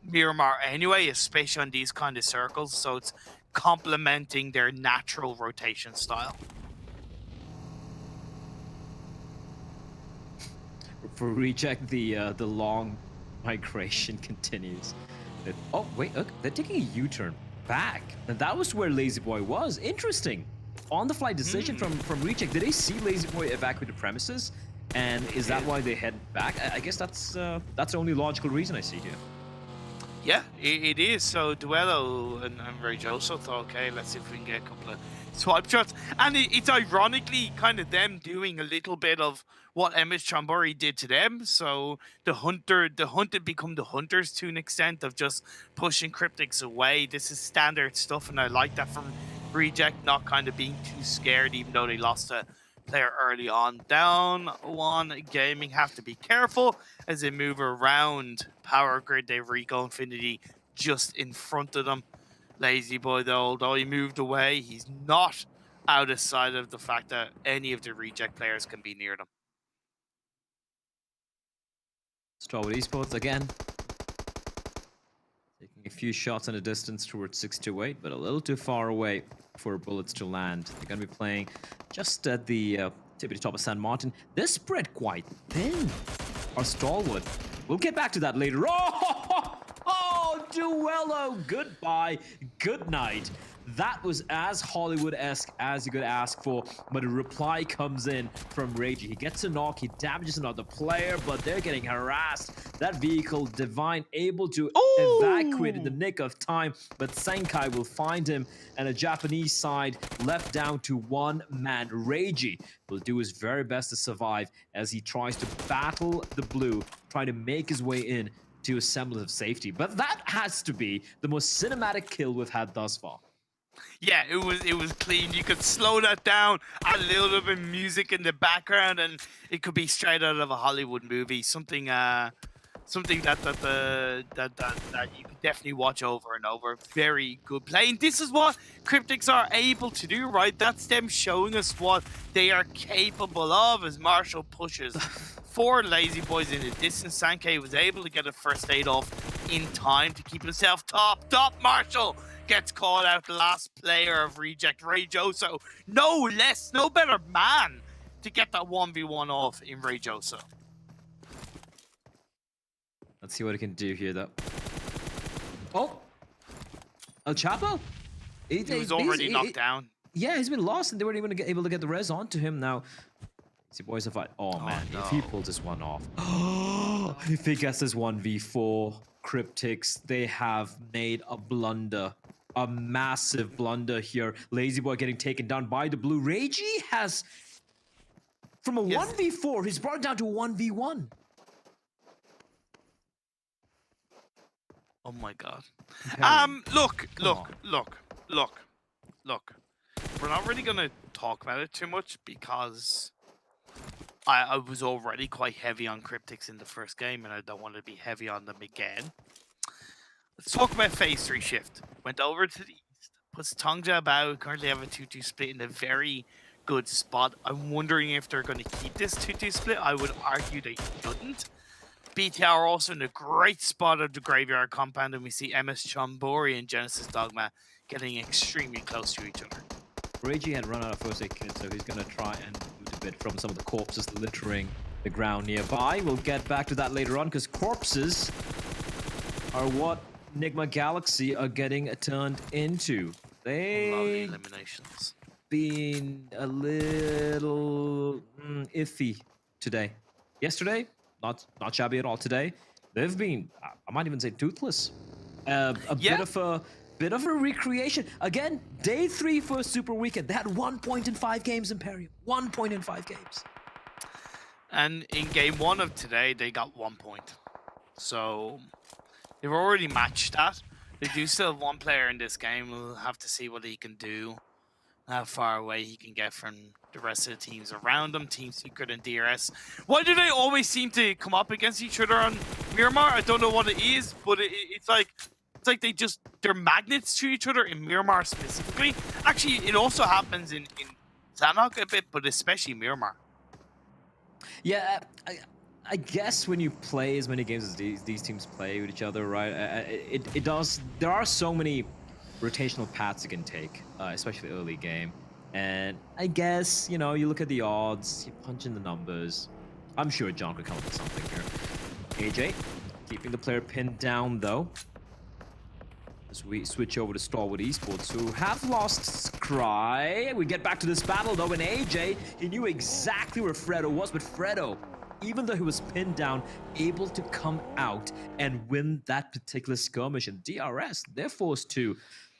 Miramar anyway, especially on these kind of circles. So it's complementing their natural rotation style. For Reject, the long migration continues. Oh, wait, look, they're taking a U-turn back. And that was where Lazy Boy was. Interesting. On-the-fly decision from Recheck. Did they see Lazy Boy evacuate the premises? And is that why they head back? I guess that's the only logical reason I see here. Yeah, it is. So Duello and Rajoso thought, okay, let's see if we can get a couple of swipe shots. And it's ironically kind of them doing a little bit of what MS Chambori did to them. So the hunted become the hunters to an extent of just pushing Cryptics away. This is standard stuff, and I like that from Reject, not kind of being too scared, even though they lost a player early on. Down one Gaming have to be careful as they move around Power Grid. They have Rico Infinity just in front of them. Lazy Boy, though, although he moved away, he's not out of sight of the fact that any of the Reject players can be near them. Starwood Esports again. Taking a few shots in the distance towards 628, but a little too far away for bullets to land. They're going to be playing just at the tippy top of San Martin. They're spread quite thin. Our Stalwart. We'll get back to that later. Oh, Duello. Goodbye. Good night. That was as Hollywood-esque as you could ask for, but a reply comes in from Ragey. He gets a knock, he damages another player, but they're getting harassed. That vehicle, Divine, able to evacuate in the nick of time, but Senkai will find him, and a Japanese side left down to one man. Ragey will do his very best to survive as he tries to battle the blue, trying to make his way in to a semblance of safety. But that has to be the most cinematic kill we've had thus far. Yeah, it was clean. You could slow that down, add a little bit of music in the background, and it could be straight out of a Hollywood movie. Something that you could definitely watch over and over. Very good play. And this is what Cryptics are able to do, right? That's them showing us what they are capable of as Marshall pushes four Lazy Boys in the distance. Sankei was able to get a first aid off in time to keep himself top. Marshall gets called out, the last player of Reject. Rajoso, no better man to get that 1v1 off in Rajoso. Let's see what he can do here, though. Oh! El Chapo? He was already knocked down. Yeah, he's been lost, and they weren't even able to get the res onto him. Now, see, boys are fight. Oh, man, no. If he pulls this one off. If he gets this 1v4, Cryptics, they have made a blunder. A massive blunder here. Lazy Boy getting taken down by the blue. Ragey has, from a 1v4, he's brought it down to a 1v1. Oh my god. Look. We're not really gonna talk about it too much because I was already quite heavy on Cryptics in the first game, and I don't want to be heavy on them again. Let's talk about Phase 3 shift. Went over to the east, puts Tongja about, currently have a 2-2 split in a very good spot. I'm wondering if they're going to keep this 2-2 split. I would argue they shouldn't. BTR are also in a great spot of the graveyard compound, and we see MS Chambori and Genesis Dogma getting extremely close to each other. Reggie had run out of first aid kit, so he's going to try and loot a bit from some of the corpses littering the ground nearby. We'll get back to that later on, because corpses are what Enigma Galaxy are getting turned into. They eliminations been a little iffy today. Yesterday, not shabby at all. Today, they've been, I might even say, toothless. A bit of a recreation. Again, day 3 for a super weekend. They had 1 point in 5 games, Imperium. 1 point in 5 games. And in game 1 of today, they got 1 point. So they've already matched that. They do still have one player in this game. We'll have to see what he can do, how far away he can get from the rest of the teams around him, Team Secret and DRS. Why do they always seem to come up against each other on Miramar? I don't know what it is, but it's like they're magnets to each other in Miramar specifically. Actually, it also happens in Sanhok a bit, but especially Miramar. Yeah, I guess when you play as many games as these teams play with each other, right? It does. There are so many rotational paths you can take, especially early game. And I guess, you know, you look at the odds, you punch in the numbers. I'm sure John could come up with something here. AJ keeping the player pinned down though. As we switch over to Stalwart Esports, who have lost Scry. We get back to this battle though, and AJ, he knew exactly where Fredo was, but Fredo, even though he was pinned down, able to come out and win that particular skirmish. And DRS, they're forced to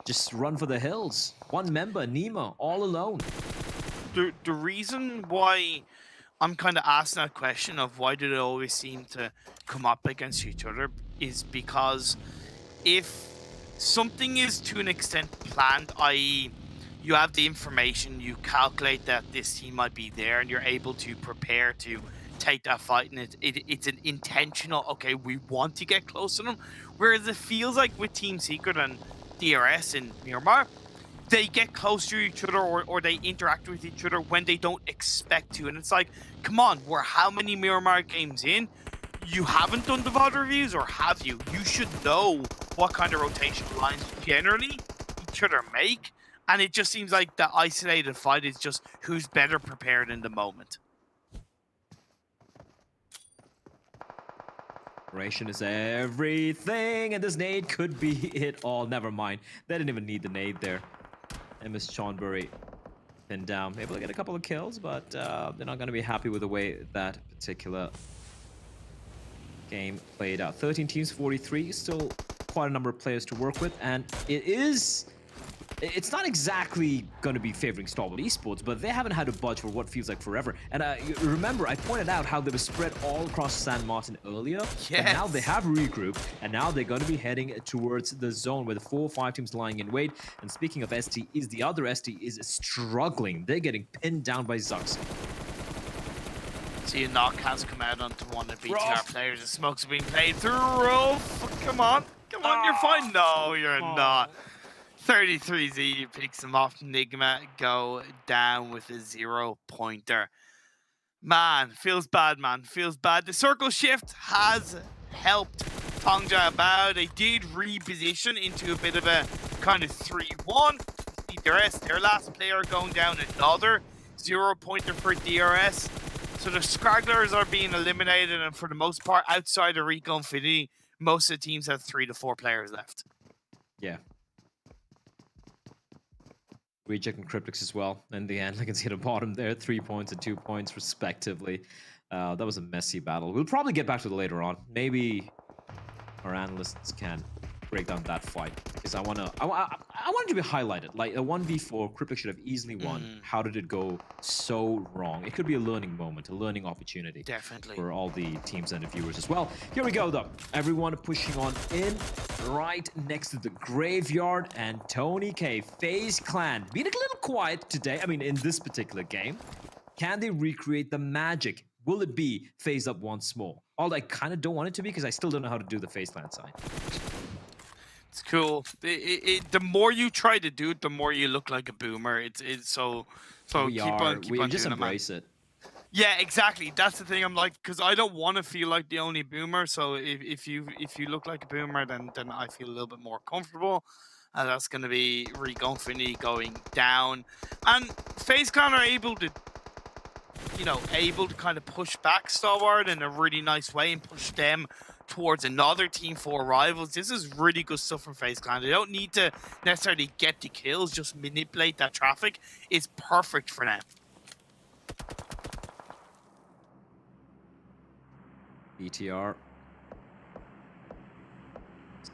just run for the hills. One member, Nemo, all alone. The reason why I'm kind of asking that question of why do they always seem to come up against each other is because if something is to an extent planned, i.e. you have the information, you calculate that this team might be there, and you're able to prepare to take that fight, and it's an intentional, okay, we want to get close to them. Whereas it feels like with Team Secret and DRS and Miramar, they get close to each other or they interact with each other when they don't expect to. And it's like, come on, we're how many Miramar games in? You haven't done the VOD reviews, or have you? You should know what kind of rotation lines generally each other make. And it just seems like the isolated fight is just who's better prepared in the moment. Ration is everything, and this nade could be it all. Never mind. They didn't even need the nade there. MS Chonbury pinned down. Able to get a couple of kills, but they're not going to be happy with the way that particular game played out. 13 teams, 43. Still quite a number of players to work with, and it's not exactly going to be favoring Stalwart Esports, but they haven't had to budge for what feels like forever. And remember, I pointed out how they were spread all across San Martin earlier. Yes. And now they have regrouped, and now they're going to be heading towards the zone where the 4 or 5 teams lying in wait. And speaking of ST, the other ST is struggling. They're getting pinned down by Zux. See, a knock has come out onto one of the BTR players. The smokes are being played through. Rolf, come on, you're fine. No, you're not. 33Z picks him off. Nigma go down with a 0-pointer. Man, feels bad, man. Feels bad. The circle shift has helped Tongja Bao. They did reposition into a bit of a kind of 3-1. DRS, their last player going down, another 0-pointer for DRS. So the Scragglers are being eliminated, and for the most part, outside of Rico Infinity, most of the teams have 3 to 4 players left. Yeah. Reject and Cryptix as well. In the end, I can see at the bottom there, 3 points and 2 points respectively. That was a messy battle. We'll probably get back to it later on. Maybe our analysts can break down that fight, because I want it to be highlighted. Like a 1v4, Cryptix should have easily won. How did it go so wrong? It could be a learning moment, a learning opportunity. Definitely. For all the teams and the viewers as well. Here we go though. Everyone pushing on in right next to the graveyard, and Tony K, FaZe Clan, being a little quiet today. I mean, in this particular game. Can they recreate the magic? Will it be FaZe up once more? Although I kind of don't want it to be, because I still don't know how to do the FaZe Clan side. It's cool. The more you try to do it, the more you look like a boomer. It's so keep on just doing embrace it. Yeah, exactly. That's the thing. I'm like, because I don't want to feel like the only boomer. So if you look like a boomer, then I feel a little bit more comfortable. And that's going to be Rico Infinity going down, and FaZe Clan are able to kind of push back Stalwart in a really nice way and push them towards another Team 4 rivals. This is really good stuff from FaZe Clan. They don't need to necessarily get the kills, just manipulate that traffic. It's perfect for them. BTR.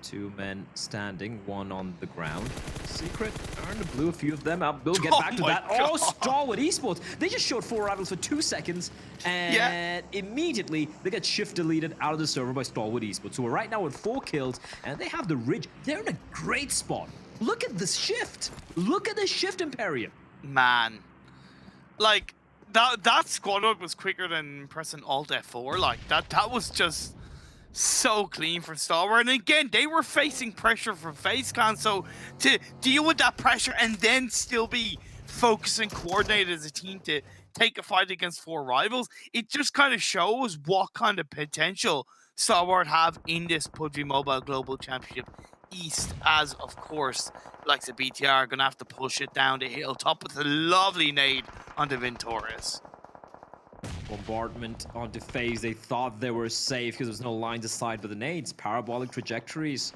2 men standing, 1 on the ground. Secret earned the blue, a few of them out. We'll get back to that. God. Oh, Stalwart Esports. They just showed 4 rivals for 2 seconds, and immediately they get shift deleted out of the server by Stalwart Esports. So we're right now with 4 kills, and they have the ridge. They're in a great spot. Look at this shift. Look at this shift, Imperium. Man, like that squad up was quicker than pressing Alt F4. Like that was just so clean for Stalwart. And again, they were facing pressure from FaZe Clan, so to deal with that pressure and then still be focused and coordinated as a team to take a fight against 4 rivals, it just kind of shows what kind of potential Stalwart have in this PUBG Mobile Global Championship East, as of course likes of BTR are gonna have to push it down the hilltop with a lovely nade onto Ventoris. Bombardment onto FaZe. They thought they were safe because there's no lines aside for the nades. Parabolic trajectories.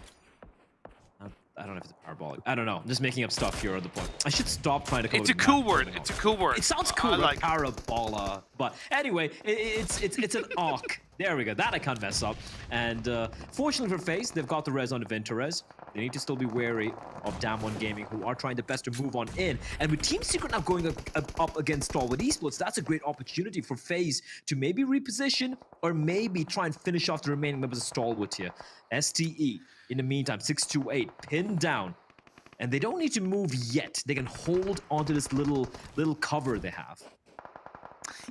I don't know if it's parabolic. I don't know. I'm just making up stuff here on the point. I should stop trying to come up It's a with cool math word. building It's a on. cool word. It sounds cool, I like parabola. But anyway, it's an arc. There we go. That I can't mess up. And fortunately for FaZe, they've got the res on Venturez. They need to still be wary of Damwon Gaming, who are trying their best to move on in. And with Team Secret now going up against Stalwart Esports, that's a great opportunity for FaZe to maybe reposition or maybe try and finish off the remaining members of Stalwart here. STE, in the meantime, 628, pinned down. And they don't need to move yet. They can hold onto this little cover they have.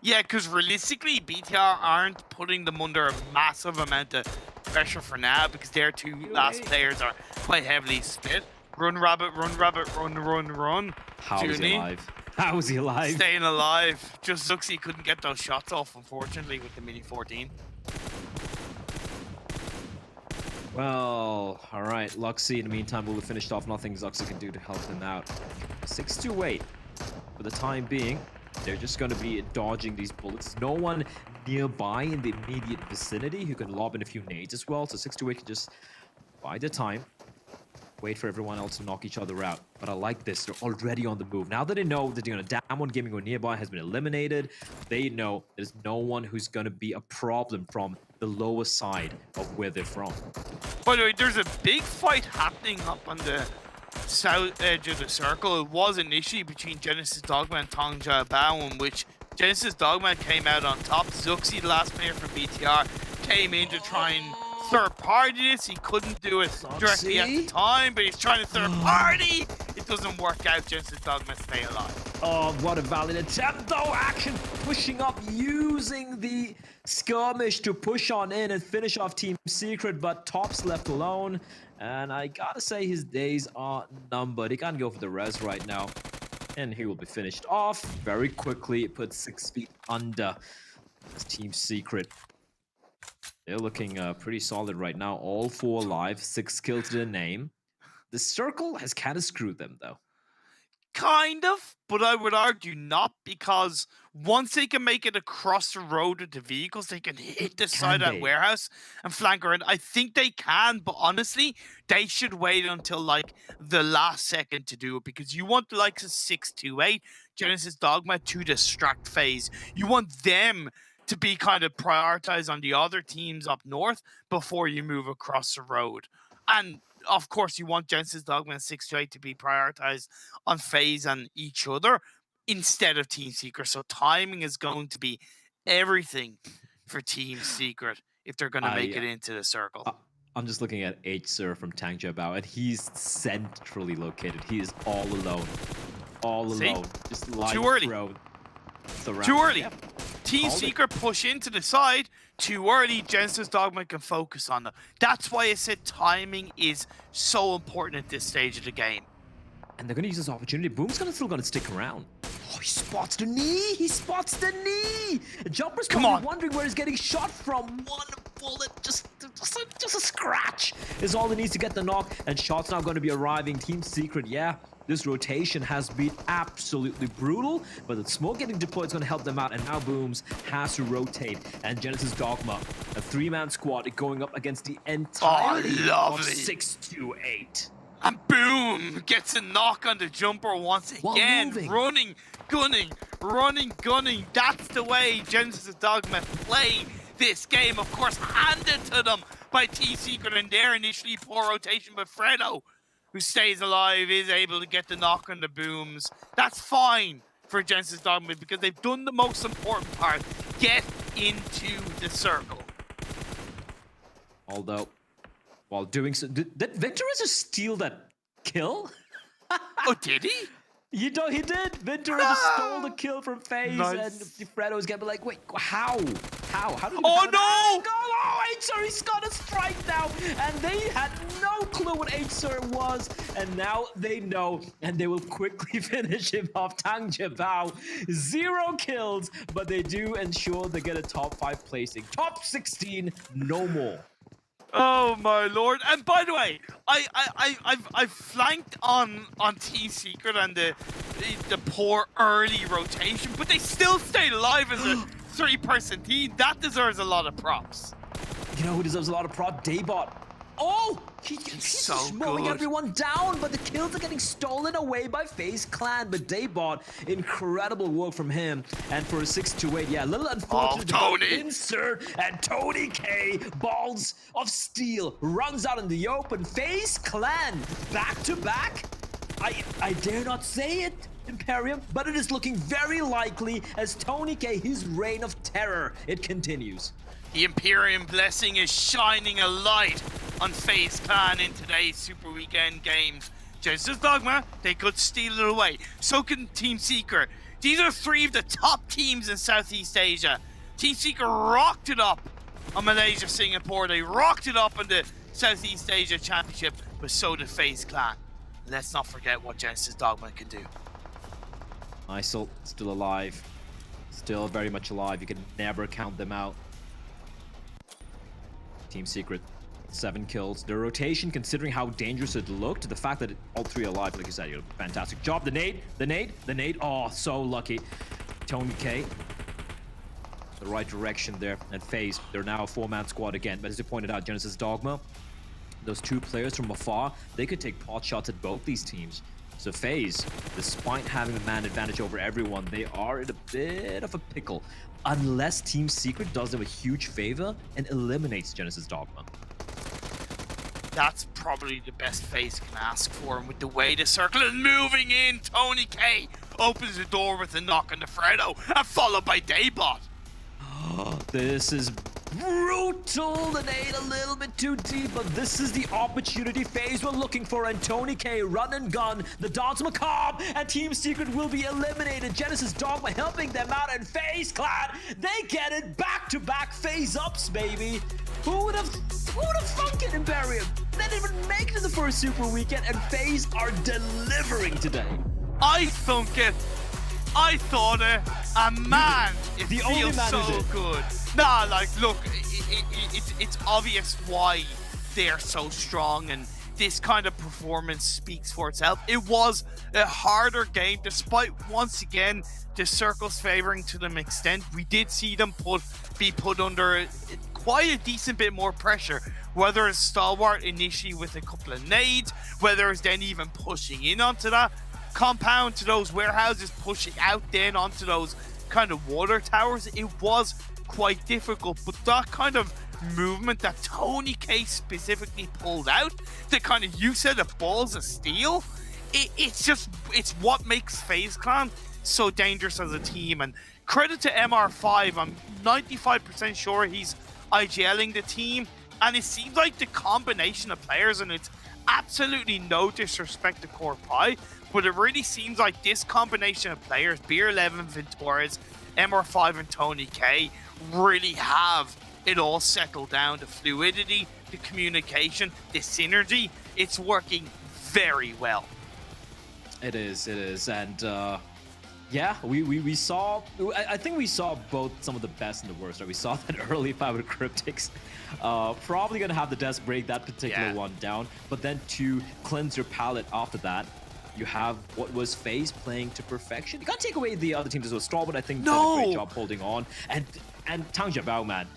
Yeah, because realistically, BTR aren't putting them under a massive amount of pressure for now because their two last players are quite heavily split. Run, rabbit, run, rabbit, run, run, run. How is he alive? How is he alive? Staying alive. Just sucks he couldn't get those shots off, unfortunately, with the Mini 14. Well, all right. Luxy, in the meantime, will have finished off. Nothing Zuxi can do to help them out. 628. For the time being, they're just going to be dodging these bullets. No one nearby in the immediate vicinity who can lob in a few nades as well. So 628 can just bide their time. Wait for everyone else to knock each other out. But I like this. They're already on the move. Now that they know that Damwon Gaming or nearby has been eliminated, they know there's no one who's going to be a problem from the lower side of where they're from. By the way, there's a big fight happening up on the south edge of the circle. It was initially between Genesis Dogma and Tong Jia Bao, in which Genesis Dogma came out on top. Zuxi, the last player from BTR, came in to try and third party this. He couldn't do it directly at the time, but he's trying to third party. It doesn't work out. Genesis Dogma stay alive. Oh, what a valid attempt though. Action pushing up, using the skirmish to push on in and finish off Team Secret, but Top's left alone. And I gotta say his days are numbered. He can't go for the res right now. And he will be finished off very quickly. It puts 6 feet under this Team Secret. They're looking pretty solid right now. All 4 alive, 6 kills to their name. The circle has kind of screwed them though. Kind of, but I would argue not, because once they can make it across the road with the vehicles, they can hit the side of that warehouse and flank around. I think they can, but honestly, they should wait until like the last second to do it, because you want the likes of 628, Genesis Dogma to distract FaZe. You want them to be kind of prioritized on the other teams up north before you move across the road. And of course, you want Genesis Dogma and 628 to be prioritized on FaZe and each other instead of Team Secret. So timing is going to be everything for Team Secret if they're going to make it into the circle. I'm just looking at H-Sir from Tang Jiabao, and he's centrally located. He is all alone. All alone. Just lying Too early. Too early. Yep. Team Secret push into the side. Too early. Genesis Dogma can focus on them. That's why I said timing is so important at this stage of the game. And they're going to use this opportunity. Boom's still going to stick around. Oh, he spots the knee. He spots the knee. Jumper's probably wondering where he's getting shot from. One bullet, just a scratch is all he needs to get the knock. And shots now going to be arriving. Team Secret, yeah. This rotation has been absolutely brutal, but the smoke getting deployed is going to help them out, and now Booms has to rotate, and Genesis Dogma, a 3-man squad going up against the entirety of 628. And boom! Gets a knock on the jumper once again. Running, gunning, running, gunning. That's the way Genesis Dogma play this game. Of course, handed to them by Team Secret in their initially poor rotation, but Fredo, who stays alive, is able to get the knock on the Booms. That's fine for Genesis Dogma because they've done the most important part. Get into the circle. Although, while doing so, did Venturez just steal that kill? Oh, did he? You know, he did. Venturez just stole the kill from FaZe, Nice. and Fredo's gonna be like, wait, how? How did he Oh, get no! that goal? Oh, H-Sir, he's got a strike now, and they had no clue what H-Sir was, and now they know, and they will quickly finish him off. Tang Jiabao, 0 kills, but they do ensure they get a top 5 placing. Top 16, no more. Oh my lord! And by the way, I've flanked on Team Secret and the poor early rotation, but they still stayed alive as a 3-person team. That deserves a lot of props. You know who deserves a lot of prop? Daybot. Oh! He's so just mowing good. everyone down, but the kills are getting stolen away by FaZe Clan. But Daybot, incredible work from him. And for a 6-8, yeah, a little unfortunate. Tony! Insert, and Tony K, balls of steel, runs out in the open. FaZe Clan, back to back. I dare not say it, Imperium, but it is looking very likely as Tony K, his reign of terror, it continues. The Imperium blessing is shining a light on FaZe Clan in today's Super Weekend games. Genesis Dogma, they could steal it away. So can Team Seeker. These are three of the top teams in Southeast Asia. Team Seeker rocked it up on Malaysia, Singapore. They rocked it up in the Southeast Asia Championship, but so did FaZe Clan. Let's not forget what Genesis Dogma can do. ISIL still alive. Still very much alive. You can never count them out. Team Secret, 7 kills. The rotation, considering how dangerous it looked, the fact that all three are alive, like you said, fantastic job. The nade. Oh, so lucky. Tony K, the right direction there. And FaZe, they're now a 4-man squad again. But as you pointed out, Genesis Dogma, those 2 players from afar, they could take pot shots at both these teams. So FaZe, despite having the man advantage over everyone, they are in a bit of a pickle. Unless Team Secret does them a huge favor and eliminates Genesis Dogma. That's probably the best FaZe can ask for, and with the way the circle is moving in, Tony K opens the door with a knock on the Fredo, and followed by Daybot. This is brutal. The nade a little bit too deep, but this is the opportunity FaZe were looking for, and Tony K, run and gun, the Dance Macabre, and Team Secret will be eliminated. Genesis Dogma helping them out, and FaZe Clan, they get it back-to-back FaZe ups, baby. Who would have thunk it, Imperium? They didn't even make it to the first Super Weekend, and FaZe are delivering today. I thunk it. I thought it, and man, it feels so good. Nah, like, look, it's obvious why they're so strong, and this kind of performance speaks for itself. It was a harder game, despite, once again, the circles favoring to them extent. We did see them be put under quite a decent bit more pressure, whether it's Stalwart initially with a couple of nades, whether it's then even pushing in onto that compound to those warehouses, pushing out then onto those kind of water towers. It was quite difficult, but that kind of movement that Tony K specifically pulled out, the kind of use of the balls of steel, it's what makes FaZe Clan so dangerous as a team. And credit to MR5, I'm 95% sure he's IGLing the team, and it seems like the combination of players, and it's absolutely no disrespect to Core Pi, but it really seems like this combination of players, Beer 11, Ventores, MR5 and Tony K, really have it all settled down. The fluidity, the communication, the synergy, it's working very well. It is, and yeah, we saw, I think we saw both some of the best and the worst. Right? We saw that early fight with Cryptics. Probably gonna have the desk break that particular one down, but then to cleanse your palate after that, you have what was FaZe playing to perfection. You can't take away the other teams as well. Straw, but I think did a great job holding on. And Tang Jiabao, man,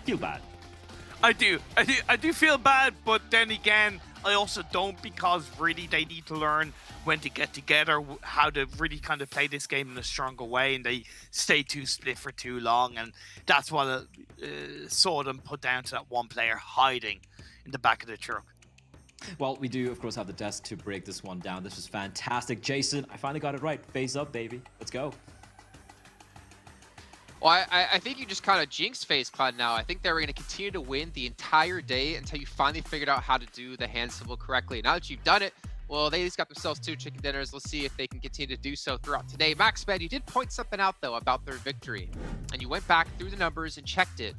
feel bad. I do feel bad, but then again, I also don't, because really they need to learn when to get together, how to really kind of play this game in a stronger way, and they stay too split for too long, and that's what saw them put down to that one player hiding in the back of the truck. Well, we do, of course, have the desk to break this one down. This was fantastic. Jason, I finally got it right. FaZe up, baby. Let's go. Well, I think you just kind of jinxed FaZe Clan now. I think they were going to continue to win the entire day until you finally figured out how to do the hand symbol correctly. Now that you've done it, well, they at least got themselves 2 chicken dinners. Let's see if they can continue to do so throughout today. MaxBed, you did point something out, though, about their victory. And you went back through the numbers and checked it.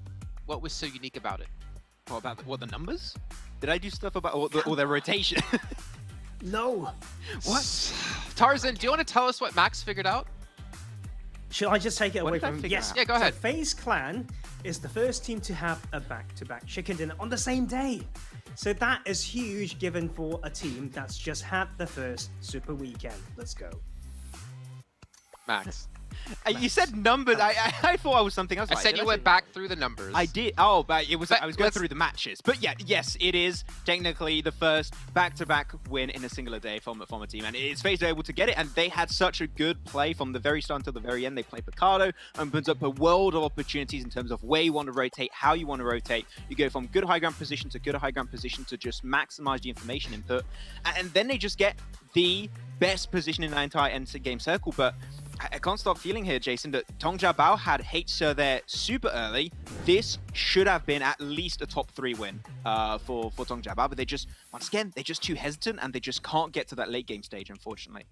What was so unique about it? What about the numbers? Did I do stuff about or their rotation? No. What? Tarzan, do you want to tell us what Max figured out? Should I just take it away from him? Yes. Yeah, go ahead. So FaZe Clan is the first team to have a back-to-back chicken dinner on the same day. So that is huge given for a team that's just had the first Super Weekend. Let's go. Max. You said numbers. I thought I was something else. I said you went back through the numbers. I did. Oh, but it was. But I was going through the matches. But yeah, yes, it is technically the first back-to-back win in a singular day from a team, and it's FaZe able to get it. And they had such a good play from the very start until the very end. They played Picardo, opens up a world of opportunities in terms of where you want to rotate, how you want to rotate. You go from good high ground position to good high ground position to just maximize the information input, and then they just get the best position in the entire end game circle. But I can't stop feeling here, Jason, that Tong Jiabao had H-Sir there super early. This should have been at least a top 3 win for Tong Jiabao, but they just, once again, they're just too hesitant and they just can't get to that late game stage, unfortunately.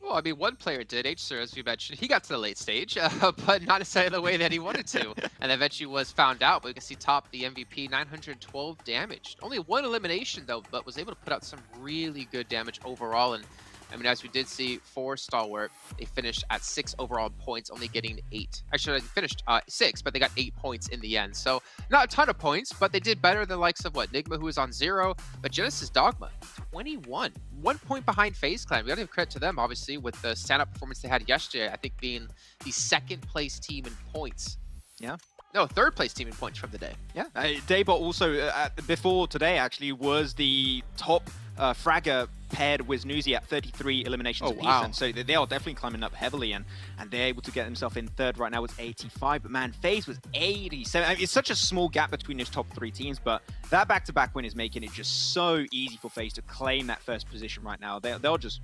Well, I mean, one player did, H-Sir, as we mentioned. He got to the late stage, but not necessarily the way that he wanted to. And eventually was found out, but you can see top the MVP, 912 damage. Only one elimination, though, but was able to put out some really good damage overall. And I mean, as we did see for Stalwart, they finished at 6 overall points, only getting 8. Actually, they finished 6, but they got 8 points in the end. So not a ton of points, but they did better than the likes of Nigma, who was on 0, but Genesis Dogma, 21. 1 point behind FaZe Clan. We got to give credit to them, obviously, with the stand-up performance they had yesterday. I think being the 2nd place team in points. Yeah. No, 3rd place team in points from the day. Yeah. Daybot also, before today, actually, was the top fragger paired with Nuzi at 33 eliminations apiece. Wow. And so they are definitely climbing up heavily, and they're able to get themselves in 3rd right now with 85. But man, FaZe was 87. I mean, it's such a small gap between those top 3 teams, but that back-to-back win is making it just so easy for FaZe to claim that 1st position right now. They'll just...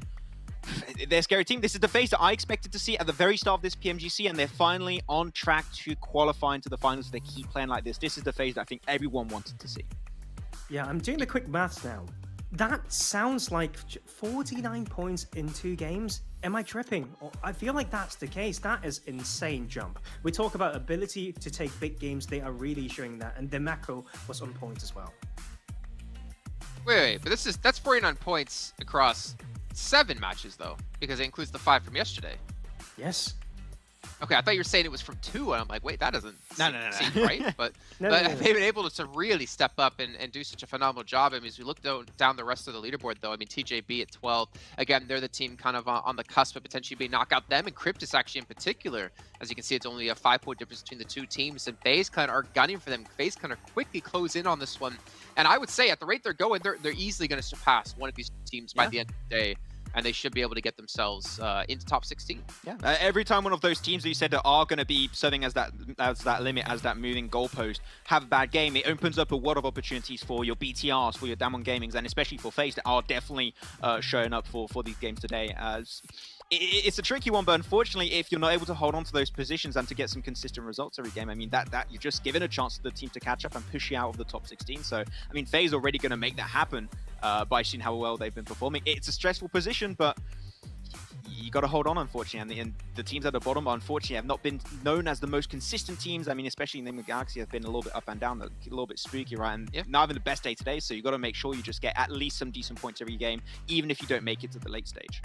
They're a scary team. This is the FaZe that I expected to see at the very start of this PMGC, and they're finally on track to qualify into the finals if they keep playing like this. This is the FaZe that I think everyone wanted to see. Yeah, I'm doing the quick maths now. That sounds like 49 points in 2 games. Am I tripping? I feel like that's the case. That is insane jump. We talk about ability to take big games. They are really showing that, and the macro was on point as well. Wait, but that's 49 points across 7 matches, though, because it includes the 5 from yesterday. Yes. Okay, I thought you were saying it was from 2, and I'm like, wait, that doesn't seem right. But, No. they've been able to really step up and do such a phenomenal job. I mean, as we look down the rest of the leaderboard, though, I mean, TJB at 12. Again, they're the team kind of on the cusp of potentially being knockout. Them and Cryptus actually in particular. As you can see, it's only a 5-point difference between the 2 teams, and FaZe Clan are gunning for them. FaZe Clan are quickly close in on this one. And I would say at the rate they're going, they're easily going to surpass one of these teams by the end of the day. And they should be able to get themselves into top 16. Yeah. Every time one of those teams that you said that are going to be serving as that limit, as that moving goalpost, have a bad game, it opens up a lot of opportunities for your BTRs, for your Damwon Gamings, and especially for FaZe that are definitely showing up for these games today. It's a tricky one, but unfortunately, if you're not able to hold on to those positions and to get some consistent results every game, I mean, that you're just giving a chance to the team to catch up and push you out of the top 16. So, I mean, FaZe already going to make that happen by seeing how well they've been performing. It's a stressful position, but you got to hold on, unfortunately. And the teams at the bottom, unfortunately, have not been known as the most consistent teams. I mean, especially in the Galaxy, have been a little bit up and down, a little bit spooky, right? And not having the best day today, so you got to make sure you just get at least some decent points every game, even if you don't make it to the late stage.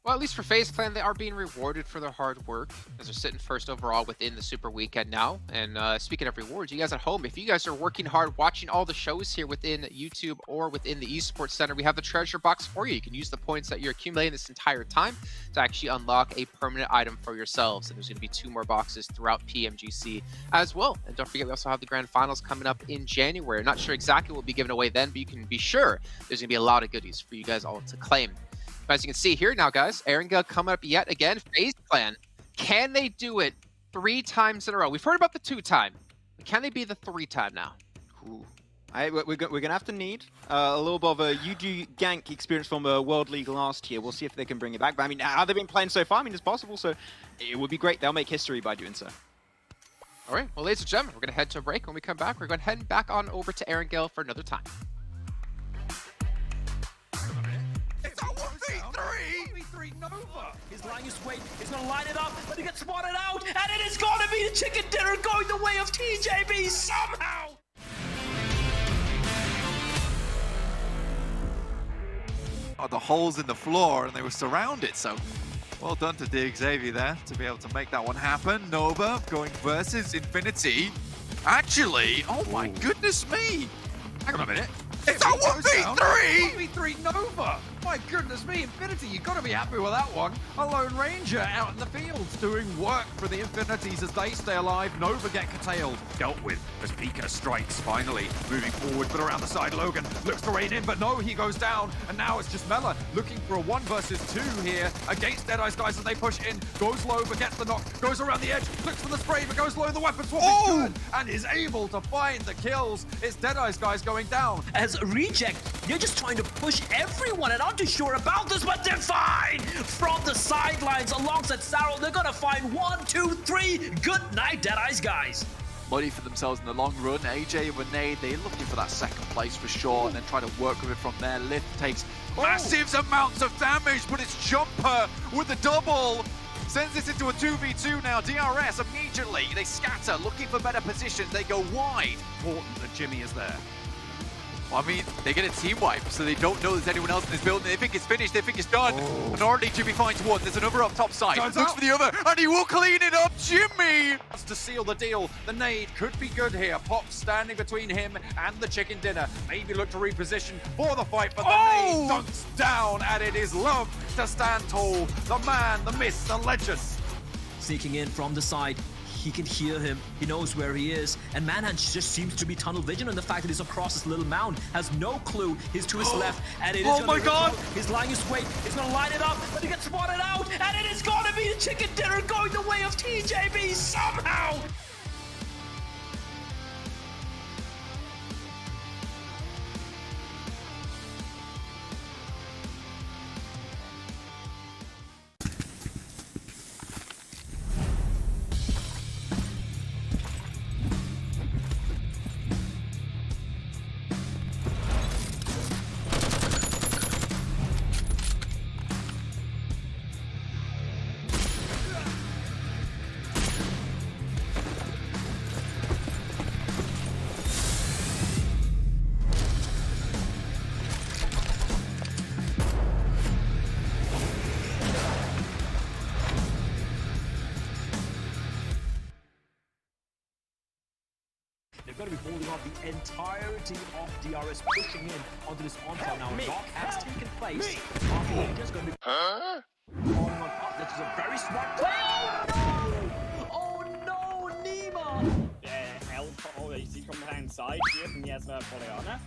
Well, at least for FaZe Clan, they are being rewarded for their hard work, as they're sitting 1st overall within the Super Weekend now. And speaking of rewards, you guys at home, if you guys are working hard, watching all the shows here within YouTube or within the Esports Center, we have the treasure box for you. You can use the points that you're accumulating this entire time to actually unlock a permanent item for yourselves. And there's going to be 2 more boxes throughout PMGC as well. And don't forget, we also have the Grand Finals coming up in January. I'm not sure exactly what will be given away then, but you can be sure there's going to be a lot of goodies for you guys all to claim. But as you can see here now, guys, Erangel coming up yet again. FaZe Clan, can they do it 3 times in a row? We've heard about the 2-time. Can they be the 3-time now? Ooh. We're going to have to need a little bit of a UG gank experience from World League last year. We'll see if they can bring it back. But I mean, how they've been playing so far, I mean, it's possible. So it would be great. They'll make history by doing so. All right. Well, ladies and gentlemen, we're going to head to a break. When we come back, we're going to head back on over to Erangel for another time. It's a 1v3 Nova. He's lying his way. He's going to line it up, but he gets spotted out, and it is going to be the chicken dinner going the way of TJB somehow. The holes in the floor, and they were surrounded. So, well done to DXavier there to be able to make that one happen. Nova going versus Infinity. Actually, oh my goodness me! Hang on a minute. It's a 1v3! 1v3 Nova. My goodness me, Infinity, you've got to be happy with that one. A Lone Ranger out in the fields doing work for the Infinities as they stay alive. Nova get curtailed. Dealt with as Pika strikes finally. Moving forward, but around the side, Logan looks to rain in, but no, he goes down. And now it's just Mela looking for a 1 versus 2 here against Deadeye's guys as they push in. Goes low, but gets the knock. Goes around the edge, looks for the spray, but goes low. The weapon swap is good and is able to find the kills. It's Deadeye's guys going down. As Reject, they're just trying to push everyone, and I'm too sure about this, but they're fine! From the sidelines, alongside Sarrel, they're gonna find 1, 2, 3. Good night, Deadeye's guys. Money for themselves in the long run. AJ and Renee, they're looking for that second place for sure, and then try to work with it from there. Lift takes massive amounts of damage, but it's Jumper with the double. Sends this into a 2v2 now. DRS immediately, they scatter, looking for better positions. They go wide. Important that Jimmy is there. I mean, they get a team wipe, so they don't know there's anyone else in this building. They think it's finished, they think it's done. And already Jimmy finds one. There's another up top side. Looks for the other, and he will clean it up. Jimmy! That's to seal the deal. The nade could be good here. Pop standing between him and the chicken dinner. Maybe look to reposition for the fight, but the nade dunks down, and it is Love to stand tall. The man, the myth, the legend. Sneaking in from the side. He can hear him, he knows where he is, and Manhunt just seems to be tunnel vision on the fact that he's across this little mound, has no clue, he's to his left, and it is Oh my God! He's lying his weight, he's gonna line it up, but he gets spotted out, and it is gonna be the chicken dinner going the way of TJB somehow! They're going to be holding off the entirety of DRS, pushing in onto this onslaught now. Knock has taken place. Just going to be falling on top. This is a very smart play. Oh no! Oh no, Nima! Help always come inside here from Yasna Poliana.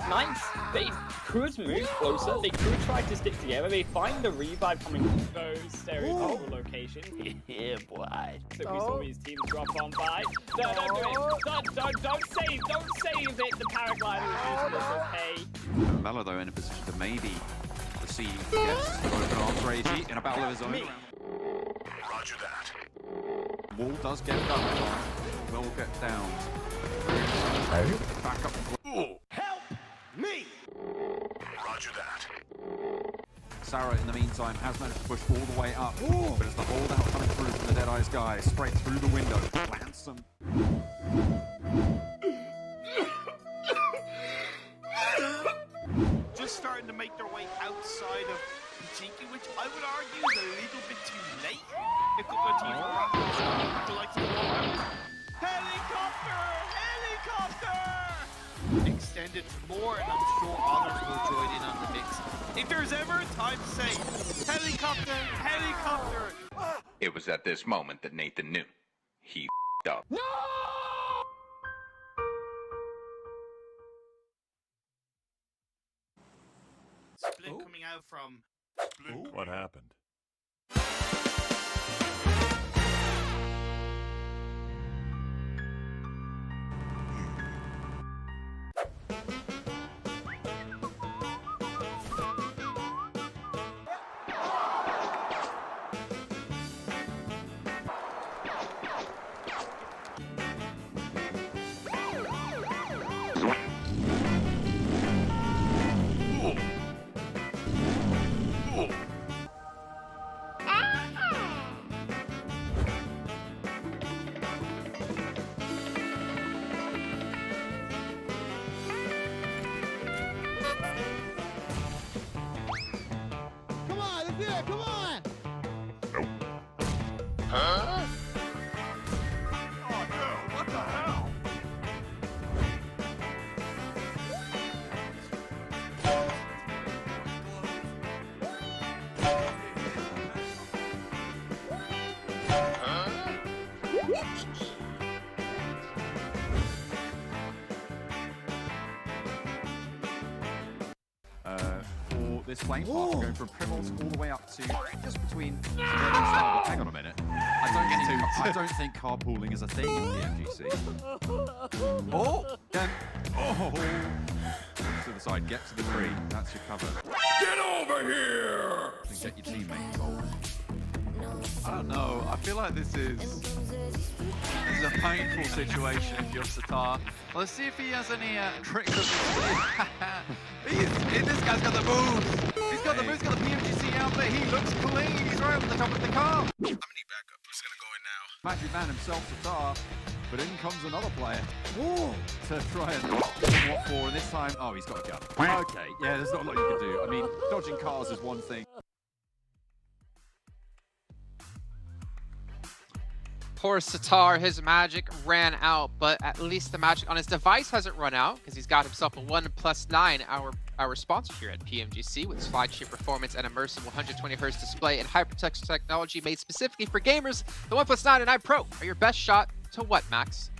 Nice. They could move closer. They could try to stick together. They find the revive coming from those stereotypical locations. Yeah, boy. So we saw these teams drop on by. Don't do it. Don't save it. The paraglider is useless. Okay. Mela though in a position to maybe receive open arms Reggie in a battle of his own. Roger that. Wall does get done. Will get down. Back up. Help me! Roger that. Sarah, in the meantime, has managed to push all the way up. But it's the holdout coming through from the Deadeye's guys. Straight through the window. Lands some. Just starting to make their way outside of Pachinki, which I would argue is a little bit too late. A couple of teams were up the likes of Helicopter! Extended more, and I'm sure others will join in on the mix. If there's ever a time to say, helicopter, helicopter! It was at this moment that Nathan knew. He up. No! Split coming out from Split. What happened? Come on! Huh? Oh no, what the hell? this flame path, going from Primals all the way up to just between Red and Star. Hang on a minute. I don't think carpooling is a thing in PMGC. Oh! To the side, get to the tree. That's your cover. Get over here! And get your teammate involved. I don't know. I feel like this is a painful situation if you're Satar. Let's see if he has any tricks up his sleeve. This guy's got the moves. He's got the moves. Got the PMGC outfit. He looks clean. He's right over the top of the car. I'm gonna need backup. Who's gonna go in now? Magic Man himself, Satar. But in comes another player to try and what for, and this time, oh, he's got a gun. Okay, yeah, there's not a lot you can do. I mean, dodging cars is one thing. Poor Satar, his magic ran out, but at least the magic on his device hasn't run out because he's got himself a 1+9, our sponsor here at PMGC, with its flagship performance and immersive 120Hz display and hypertext technology made specifically for gamers. The 1+9 and iPro are your best shot to what, Max?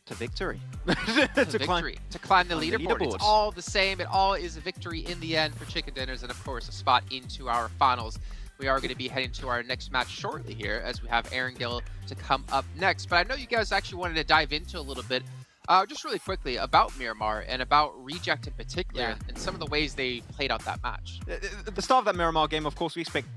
To victory. to climb the leaderboard. It's all the same. It all is a victory in the end for Chicken Dinners and, of course, a spot into our finals. We are going to be heading to our next match shortly here as we have Erangel to come up next. But I know you guys actually wanted to dive into a little bit, just really quickly, about Miramar and about Reject in particular and some of the ways they played out that match. At the start of that Miramar game, of course, we expect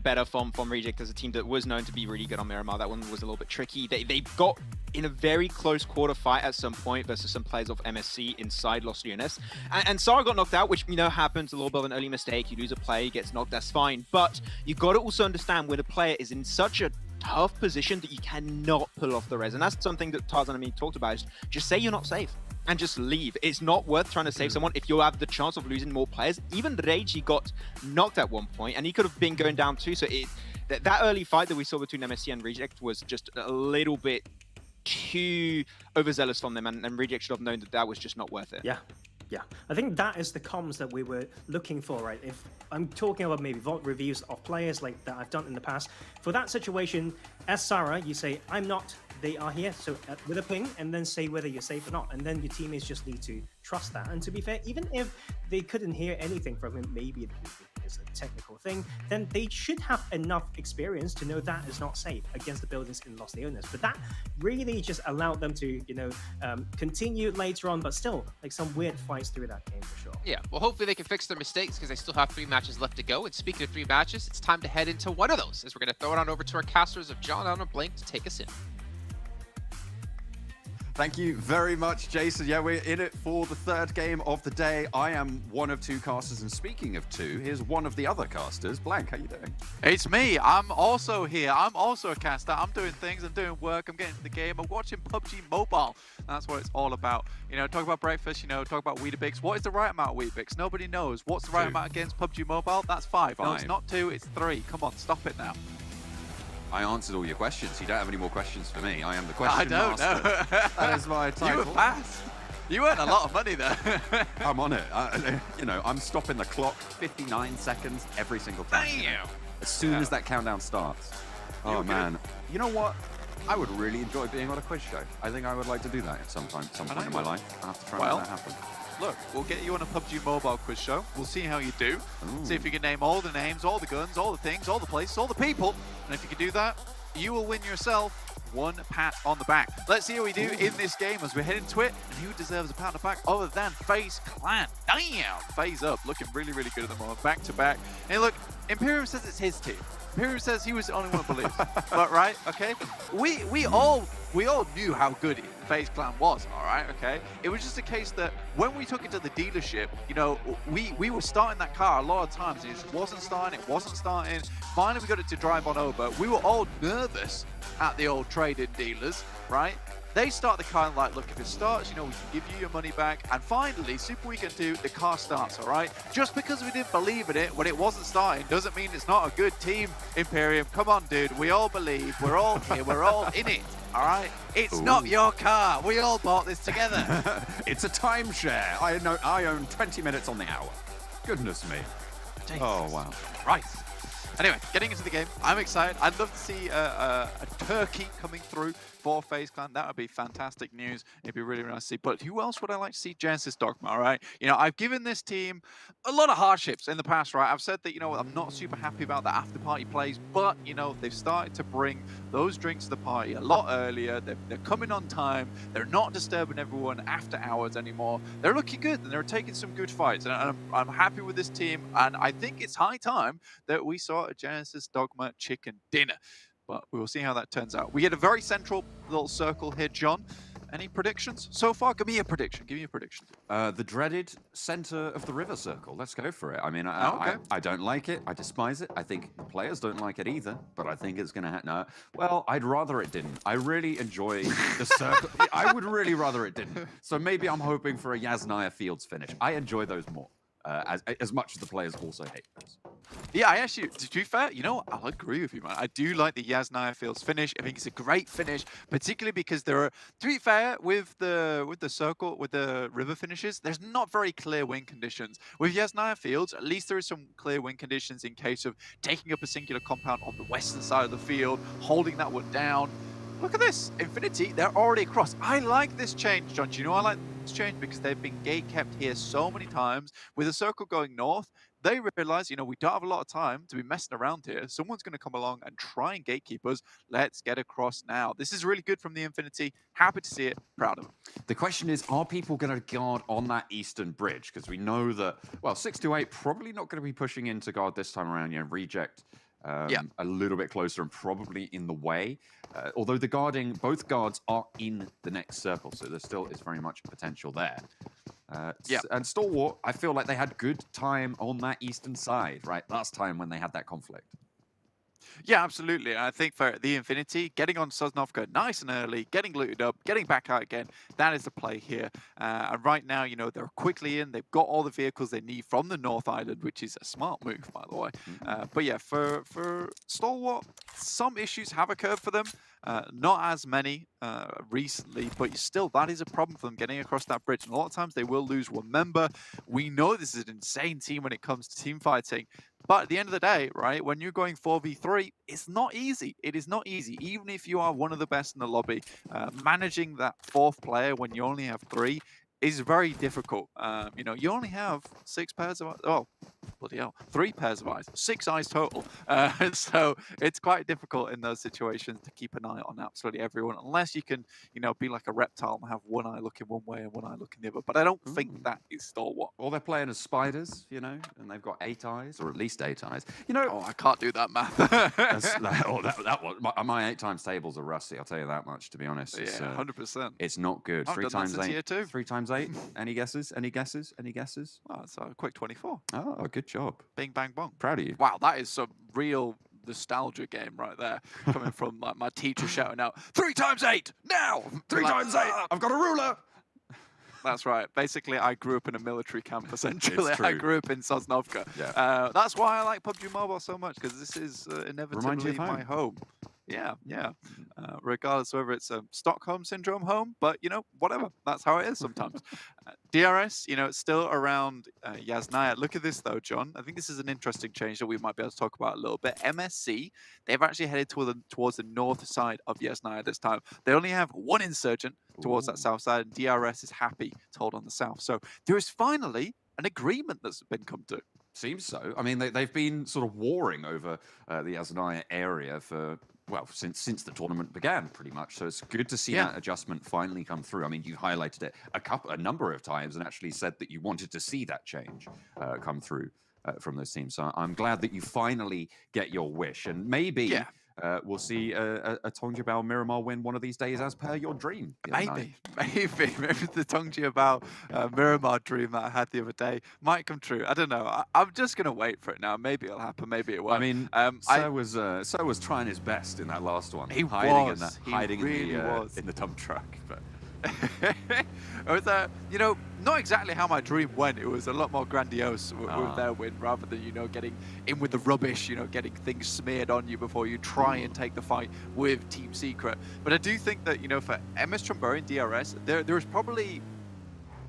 better from Reject as a team that was known to be really good on Miramar. That one was a little bit tricky. They got in a very close quarter fight at some point versus some players of MSC inside Los Leones. And Sarah got knocked out, which, you know, happens, a little bit of an early mistake. You lose a play, he gets knocked, that's fine. But you got to also understand when a player is in such a tough position that you cannot pull off the res. And that's something that Tarzan and me talked about, is just say you're not safe and just leave. It's not worth trying to save someone if you have the chance of losing more players. Even Rage, he got knocked at one point and he could have been going down too. So that early fight that we saw between MSC and Reject was just a little bit too overzealous from them, and Reject should have known that that was just not worth it. Yeah. I think that is the comms that we were looking for, right? If I'm talking about maybe vault reviews of players like that I've done in the past, for that situation, as Sarah, you say, I'm not, they are here, so with a ping, and then say whether you're safe or not, and then your teammates just need to trust that. And to be fair, even if they couldn't hear anything from him, maybe it's a technical thing, then they should have enough experience to know that is not safe against the buildings in Los Leones. But that really just allowed them to, continue later on, but still, like, some weird fights through that game for sure. Yeah, well, hopefully they can fix their mistakes because they still have 3 matches left to go. And speaking of 3 matches, it's time to head into one of those, as we're going to throw it on over to our casters of John and Blink to take us in. Thank you very much, Jason. Yeah, we're in it for the 3rd game of the day. I am one of 2 casters, and speaking of 2, here's one of the other casters. Blank, how you doing? It's me. I'm also here. I'm also a caster. I'm doing things. I'm doing work. I'm getting to the game. I'm watching PUBG Mobile. That's what it's all about. Talk about breakfast, talk about Weetabix. What is the right amount of Weetabix? Nobody knows. What's the right amount against PUBG Mobile? That's 5. No, it's not 2, it's 3. Come on, stop it now. I answered all your questions. You don't have any more questions for me. I am the question master. I don't know. That is my title. You were fast. You earned a lot of money there. I'm on it. I'm stopping the clock 59 seconds every single time. Damn. As soon as that countdown starts. Oh, man. You know what? I would really enjoy being on a quiz show. I think I would like to do that at some point in my life. I'll have to try and make that happen. Look, we'll get you on a PUBG Mobile quiz show. We'll see how you do. See if you can name all the names, all the guns, all the things, all the places, all the people. And if you can do that, you will win yourself 1 pat on the back. Let's see how we do in this game as we're heading to it. And who deserves a pat on the back other than FaZe Clan? Damn! FaZe up, looking really, really good at the moment. Back to back. And look, Imperium says it's his team. Imperium says he was the only one who believes. But right, okay? We all knew how good FaZe Clan was, all right, okay? It was just a case that when we took it to the dealership, we were starting that car a lot of times. It just wasn't starting, Finally, we got it to drive on over. We were all nervous at the old trading dealers, right? They start the car and like, look, if it starts, we can give you your money back. And finally, Super Weekend 2, the car starts, all right? Just because we didn't believe in it when it wasn't starting doesn't mean it's not a good team, Imperium. Come on, dude. We all believe. We're all here. We're all in it, all right? It's not your car. We all bought this together. It's a timeshare. I own 20 minutes on the hour. Goodness me. Jesus. Oh, wow. Right. Anyway, getting into the game, I'm excited. I'd love to see a turkey coming through for FaZe Clan. That would be fantastic news. It'd be really, really nice to see. But who else would I like to see? Genesis Dogma, all right? You know, I've given this team a lot of hardships in the past, right? I've said that, you know, I'm not super happy about the after party plays, but, you know, they've started to bring those drinks to the party a lot earlier. They're coming on time. They're not disturbing everyone after hours anymore. They're looking good, and they're taking some good fights. And I'm happy with this team, and I think it's high time that we saw a Genesis Dogma chicken dinner. But we will see how that turns out. We get a very central little circle here, John. Any predictions so far? Give me a prediction. Give me a prediction. The dreaded center of the river circle. Let's go for it. I mean, I don't like it. I despise it. I think the players don't like it either, but I think it's going to no. Well, I'd rather it didn't. I really enjoy the circle. I would really rather it didn't. So maybe I'm hoping for a Yasnaya Fields finish. I enjoy those more. As much as the players also hate those. Yeah, I actually, to be fair, you know, I'll agree with you, man. I do like the Yasnaya Fields finish. I think it's a great finish, particularly because there are, to be fair, with the circle, with the river finishes, there's not very clear win conditions. With Yasnaya Fields, at least there is some clear win conditions in case of taking up a singular compound on the western side of the field, holding that one down. Look at this, Infinity, they're already across. I like this change, John. Do you know I like this change? Because they've been gate kept here so many times. With the circle going north, they realize, you know, we don't have a lot of time to be messing around here. Someone's going to come along and try and gatekeep us. Let's get across now. This is really good from the Infinity. Happy to see it. Proud of them. The question is, are people going to guard on that eastern bridge? Because we know that, well, 628 probably not going to be pushing in to guard this time around. You know, reject a little bit closer and probably in the way. Although both guards are in the next circle, so there still is very much potential there. And Stalwart, I feel like they had good time on that eastern side, right? Last time when they had that conflict. Yeah, absolutely. I think for the Infinity, getting on Sosnovka nice and early, getting looted up, getting back out again, that is the play here. And right now, you know, they're quickly in. They've got all the vehicles they need from the North Island, which is a smart move, by the way. But yeah, for Stalwart, some issues have occurred for them. Not as many recently, but still, that is a problem for them getting across that bridge. And a lot of times they will lose one member. We know this is an insane team when it comes to team fighting. But at the end of the day, right, when you're going 4v3, it's not easy. It is not easy. Even if you are one of the best in the lobby, managing that fourth player when you only have 3 is very difficult. You know, you only have 6 pairs of eyes. Oh, bloody hell. 3 pairs of eyes. 6 eyes total. So it's quite difficult in those situations to keep an eye on absolutely everyone, unless you can, you know, be like a reptile and have one eye looking one way and one eye looking the other. But I don't think that is Stalwart. Well, they're playing as spiders, you know, and they've got 8 eyes, or at least 8 eyes. You know, oh, I can't do that math. My 8 times tables are rusty. I'll tell you that much. To be honest, yeah, 100%. It's not good. I've 3 done times that since 8. year 2. 3 times 8. Any guesses? Any guesses? Any guesses? Oh, it's a quick 24. Oh, good job. Bing, bang, bong. Proud of you. Wow, that is some real nostalgia game right there. Coming from like my teacher shouting out, 3 times 8, now! 3 times 8, I've got a ruler! That's right. Basically, I grew up in a military camp, essentially. It's true. I grew up in Sosnovka. Yeah. That's why I like PUBG Mobile so much, because this is inevitably my home. Yeah. Regardless whether it's a Stockholm Syndrome home, but, you know, whatever. That's how it is sometimes. DRS, you know, it's still around Yasnaya. Look at this, though, John. I think this is an interesting change that we might be able to talk about a little bit. MSC, they've actually headed towards the north side of Yasnaya this time. They only have 1 insurgent towards that south side, and DRS is happy to hold on the south. So there is finally an agreement that's been come to. Seems so. I mean, they've been sort of warring over the Yasnaya area for, well, since the tournament began, pretty much. So it's good to see that adjustment finally come through. I mean, you highlighted it a number of times and actually said that you wanted to see that change come through from those teams. So I'm glad that you finally get your wish. And maybe we'll see a Tongjabao Miramar win one of these days as per your dream. Maybe the Tongjabao Miramar dream that I had the other day might come true. I don't know. I'm just going to wait for it now. Maybe it'll happen. Maybe it won't. I mean, Sir was trying his best in that last one. He hiding really in the dump truck. But it was, you know, not exactly how my dream went. It was a lot more grandiose with their win, rather than, you know, getting in with the rubbish, you know, getting things smeared on you before you try and take the fight with Team Secret. But I do think that, you know, for MS Trombone and DRS, there is probably,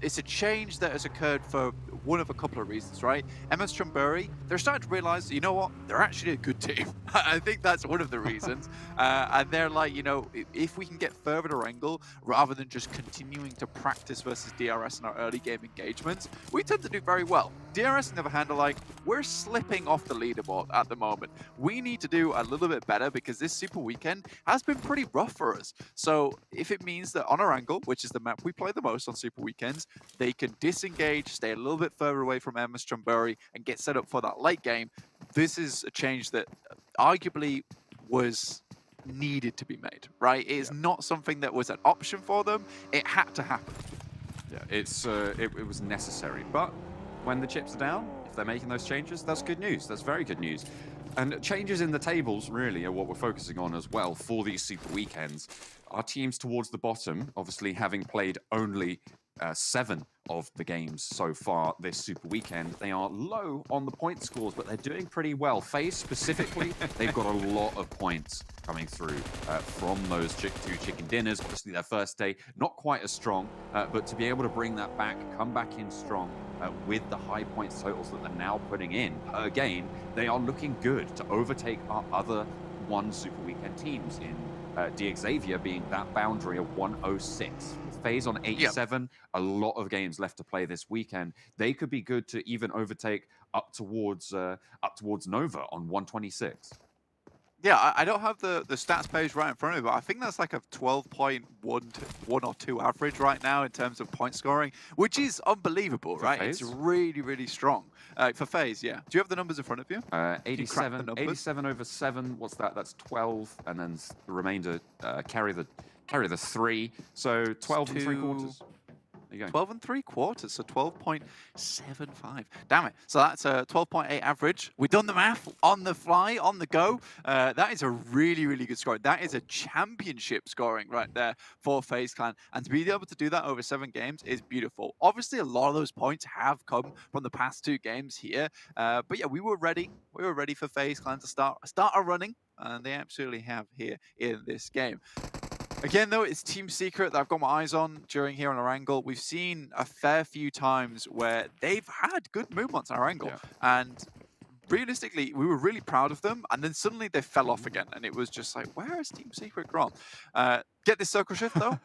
it's a change that has occurred for one of a couple of reasons, right? MS Chumbury, they're starting to realize, you know what, they're actually a good team. I think that's one of the reasons. And they're like, you know, if we can get further to Erangel, rather than just continuing to practice versus DRS in our early game engagements, we tend to do very well. DRS, on the other hand, are like, we're slipping off the leaderboard at the moment. We need to do a little bit better because this Super Weekend has been pretty rough for us. So if it means that on Erangel, which is the map we play the most on Super Weekends, they can disengage, stay a little bit further away from MS Chumbury and get set up for that late game, this is a change that arguably was needed to be made, right? It is not something that was an option for them. It had to happen. Yeah, it was necessary. But when the chips are down, if they're making those changes, that's good news. That's very good news. And changes in the tables really are what we're focusing on as well for these Super Weekends. Our teams towards the bottom, obviously having played only 7 of the games so far this Super Weekend, they are low on the point scores, but they're doing pretty well. FaZe specifically, they've got a lot of points coming through from those 2 chicken dinners. Obviously their first day, not quite as strong, but to be able to bring that back, come back in strong with the high points totals that they're now putting in per game, they are looking good to overtake our other 1 Super Weekend teams in Xavier being that boundary of 106. With FaZe on 87, a lot of games left to play this weekend. They could be good to even overtake up towards Nova on 126. Yeah, I don't have the stats page right in front of me, but I think that's like a 12.1 or 2 average right now in terms of point scoring, which is unbelievable, right? FaZe? It's really, really strong. For FaZe, yeah. Do you have the numbers in front of you? 87 over 7, what's that? That's 12, and then the remainder carry the 3, so 12 and 3 quarters. There you go. 12 and 3 quarters, so 12.75. Damn it. So that's a 12.8 average. We've done the math on the fly, on the go. That is a really, really good score. That is a championship scoring right there for FaZe Clan. And to be able to do that over 7 games is beautiful. Obviously, a lot of those points have come from the past 2 games here. But yeah, we were ready. We were ready for FaZe Clan to start a running. And they absolutely have here in this game. Again, though, it's Team Secret that I've got my eyes on during here on Erangel. We've seen a fair few times where they've had good movements on Erangel. And realistically, we were really proud of them. And then suddenly they fell off again. And it was just like, where has Team Secret gone? Get this circle shift, though.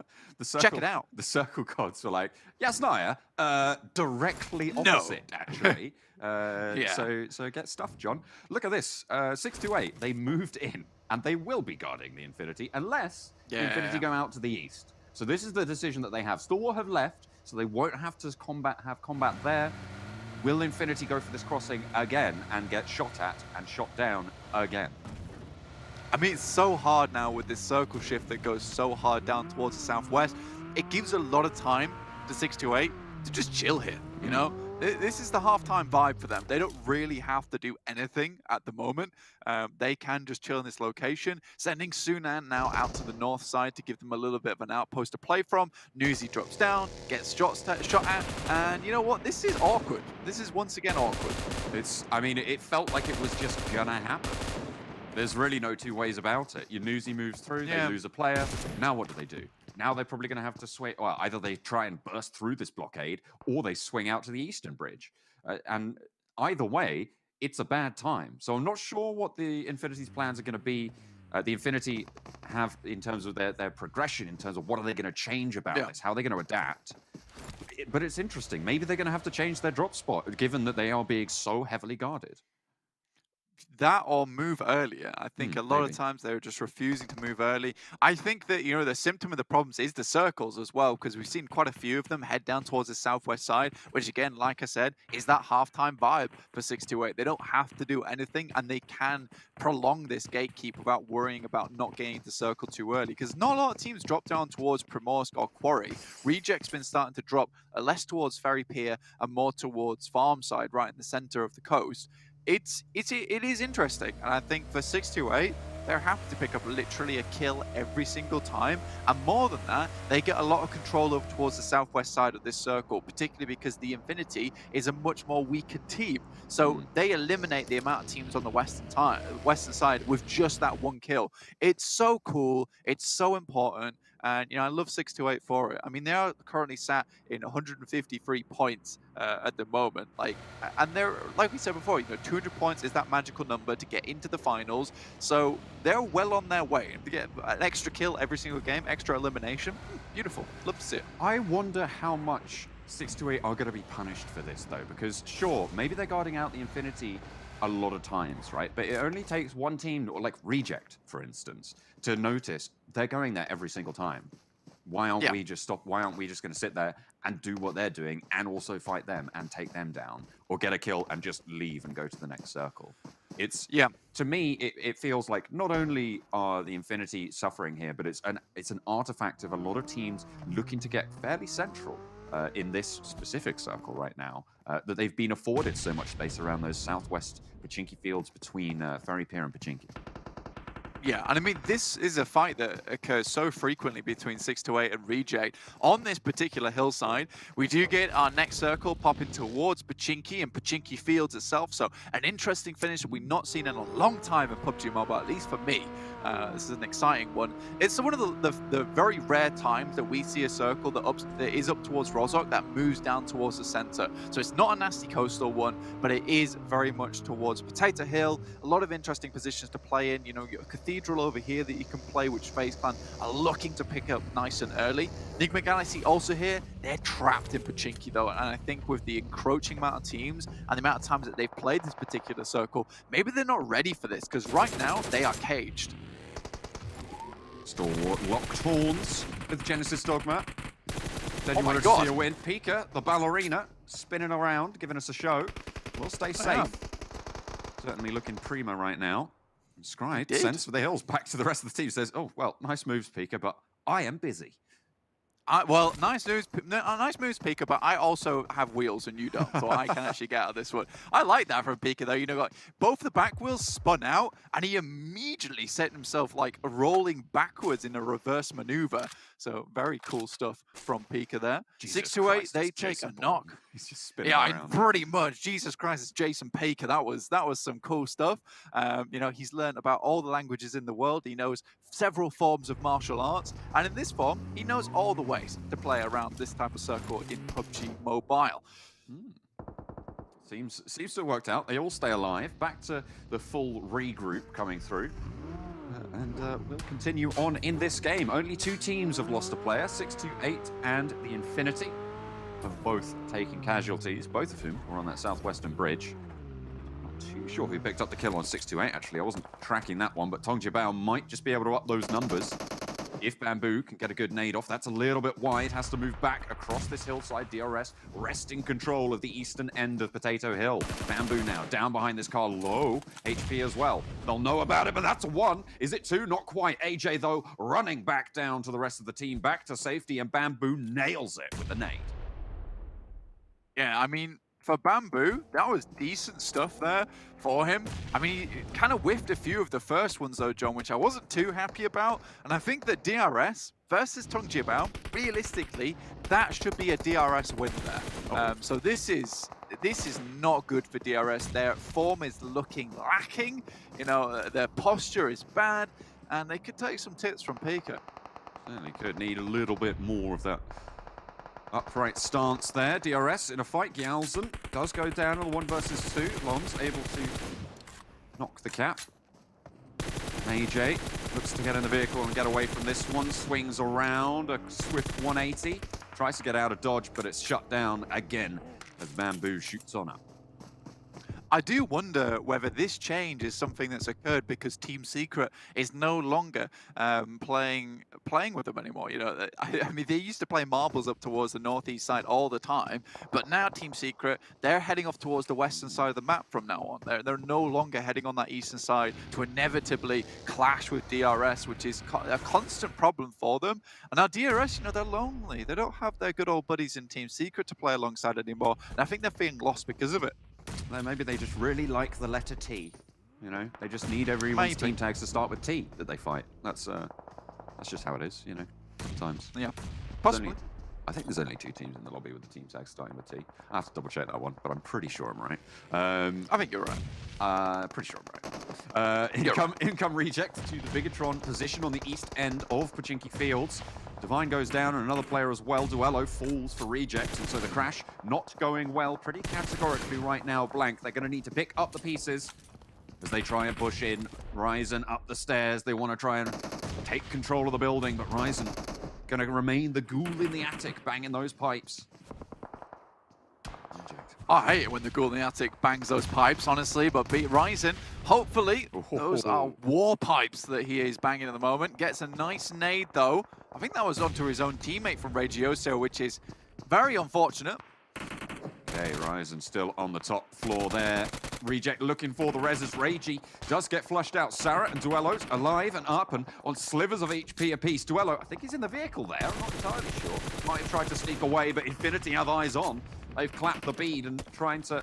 Check it out. The circle gods were like, Yasnaya, directly opposite, actually. So get stuffed, John. Look at this. 628, they moved in. And they will be guarding the Infinity unless the Infinity go out to the east. So this is the decision that they have. Stalwart have left, so they won't have to have combat there. Will Infinity go for this crossing again and get shot at and shot down again? I mean, it's so hard now with this circle shift that goes so hard down towards the southwest. It gives a lot of time to 628 to just chill here, you know? This is the halftime vibe for them. They don't really have to do anything at the moment. They can just chill in this location. Sending Sunan now out to the north side to give them a little bit of an outpost to play from. Newsy drops down, gets shot at, and you know what? This is awkward. This is once again awkward. I mean, it felt like it was just gonna happen. There's really no 2 ways about it. Your Newsy moves through, they lose a player. Now what do? Now they're probably going to have to swing. Well, either they try and burst through this blockade, or they swing out to the eastern bridge. And either way, it's a bad time. So I'm not sure what the Infinity's plans are going to be. The Infinity have in terms of their progression, in terms of what are they going to change about this, how are they going to adapt. But it's interesting. Maybe they're going to have to change their drop spot, given that they are being so heavily guarded. That or move earlier. I think a lot of times they're just refusing to move early. I think that, you know, the symptom of the problems is the circles as well, because we've seen quite a few of them head down towards the southwest side, which again, like I said, is that halftime vibe for 628. They don't have to do anything, and they can prolong this gatekeep without worrying about not getting the circle too early, because not a lot of teams drop down towards Primorsk or Quarry. Reject's been starting to drop less towards Ferry Pier and more towards Farm side, right in the center of the coast. It is interesting, and I think for 628, they're happy to pick up literally a kill every single time, and more than that, they get a lot of control over towards the southwest side of this circle, particularly because the Infinity is a much more weaker team. So they eliminate the amount of teams on the western side with just that 1 kill. It's so cool, it's so important, And, I love 628 for it. I mean, they are currently sat in 153 points at the moment. And they're, like we said before, 200 points is that magical number to get into the finals. So they're well on their way. And to get an extra kill every single game, extra elimination, beautiful. Love to see it. I wonder how much 628 are going to be punished for this, though, because sure, maybe they're guarding out the Infinity a lot of times, right? But it only takes one team, or like Reject, for instance, to notice they're going there every single time. Why aren't we just Why aren't we just going to sit there and do what they're doing and also fight them and take them down, or get a kill and just leave and go to the next circle? It's to me, it feels like not only are the Infinity suffering here, but it's an artifact of a lot of teams looking to get fairly central in this specific circle right now, that they've been afforded so much space around those southwest Pachinki fields between Ferry Pier and Pachinki. Yeah, and I mean, this is a fight that occurs so frequently between 628 and Reject. On this particular hillside, we do get our next circle popping towards Pachinki and Pachinki Fields itself. So an interesting finish that we've not seen in a long time in PUBG Mobile, at least for me. This is an exciting one. It's one of the very rare times that we see a circle that is up towards Rozhok that moves down towards the center. So it's not a nasty coastal one, but it is very much towards Potato Hill. A lot of interesting positions to play in. Your Cathedral over here that you can play, which FaZe Clan are looking to pick up nice and early. Enigma Galaxy also here. They're trapped in Pachinki though, and I think with the encroaching amount of teams and the amount of times that they've played this particular circle, maybe they're not ready for this, because right now they are caged. Stalwart locked horns with Genesis Dogma. Then you my wanted God. to see a win. Pika, the ballerina, spinning around, giving us a show. We'll stay safe. Certainly looking prima right now. Scribe sends for the hills back to the rest of the team. Says, "Oh well, nice moves, Pika, but I am busy." Well, nice moves, Pika, but I also have wheels and you don't, so I can actually get out of this one. I like that from Pika, though. Like, both the back wheels spun out, and he immediately set himself like rolling backwards in a reverse maneuver. So very cool stuff from Pika there. 628, they take a knock. He's just spinning Yeah, around. pretty much. Jesus Christ, it's Jason Pika. That was some cool stuff. He's learned about all the languages in the world. He knows several forms of martial arts, and in this form, he knows all the ways to play around this type of circle in PUBG Mobile. Seems to have worked out. They all stay alive. Back to the full regroup coming through. We'll continue on in this game. Only two teams have lost a player, 628 and the Infinity, have both taken casualties, both of whom were on that southwestern bridge. Not too sure who picked up the kill on 628, actually. I wasn't tracking that one, but Tong Jiabao might just be able to up those numbers. If Bamboo can get a good nade off, that's a little bit wide, has to move back across this hillside. DRS wresting control of the eastern end of Potato Hill. Bamboo now down behind this car, low HP as well. They'll know about it, but that's a one. Is it two? Not quite. AJ, though, running back down to the rest of the team, back to safety, and Bamboo nails it with the nade. Yeah, I mean, for Bamboo, that was decent stuff there for him. I mean, he kind of whiffed a few of the first ones though, John, which I wasn't too happy about. And I think that DRS versus Tong Jiabao, realistically, that should be a DRS win there. So this is not good for DRS. Their form is looking lacking. Their posture is bad, and they could take some tips from Pika. Certainly could need a little bit more of that upright stance there. DRS in a fight. Gyalzen does go down on the 1 versus 2. Lons able to knock the cap. AJ looks to get in the vehicle and get away from this one. Swings around a swift 180. Tries to get out of dodge, but it's shut down again as Bamboo shoots on up. I do wonder whether this change is something that's occurred because Team Secret is no longer playing with them anymore. I mean, they used to play marbles up towards the northeast side all the time, but now Team Secret, they're heading off towards the western side of the map from now on. They're no longer heading on that eastern side to inevitably clash with DRS, which is a constant problem for them. And now DRS, they're lonely. They don't have their good old buddies in Team Secret to play alongside anymore, and I think they're feeling lost because of it. Maybe they just really like the letter T. They just need everyone's team tags to start with T that they fight. That's just how it is, sometimes. Yeah, possibly. I think there's only 2 teams in the lobby with the team tags starting with T. I have to double check that one, but I'm pretty sure I'm right. I think you're right. Pretty sure I'm right. In come Reject to the Bigatron position on the east end of Pachinki Fields. Divine goes down and another player as well. Duello falls for reject, and so the crash not going well pretty categorically right now. Blank, they're going to need to pick up the pieces as they try and push in. Ryzen up the stairs. They want to try and take control of the building, but Ryzen going to remain the ghoul in the attic, banging those pipes. I hate it when the ghoul in the attic bangs those pipes, honestly, but beat Ryzen. Hopefully, those are war pipes that he is banging at the moment. Gets a nice nade, though. I think that was onto his own teammate from Regioso, which is very unfortunate. Okay, Ryzen still on the top floor there. Reject looking for the res as Ragey does get flushed out. Sarah and Duello's alive and up and on slivers of HP apiece. Duello, I think he's in the vehicle there. I'm not entirely sure. Might have tried to sneak away, but Infinity have eyes on. They've clapped the bead and trying to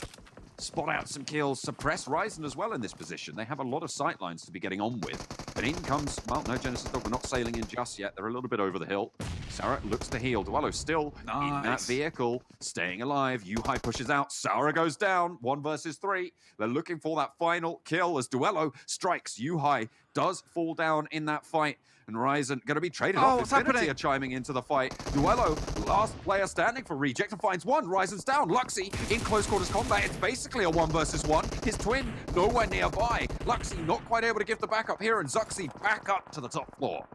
spot out some kills, suppress Ryzen as well in this position. They have a lot of sight lines to be getting on with. And in comes, well, no, Genesis Dog, we're not sailing in just yet. They're a little bit over the hill. Sarah looks to heal. Duello still in that vehicle, staying alive. Yuhai pushes out. Sarah goes down. 1 versus 3. They're looking for that final kill as Duello strikes. Yuhai does fall down in that fight. And Ryzen going to be traded off. Infinity are chiming into the fight. Duello, last player standing for reject and finds one. Ryzen's down. Luxy in close quarters combat. It's basically a 1 versus 1. His twin nowhere nearby. Luxy not quite able to give the backup here, and Zuxi back up to the top floor.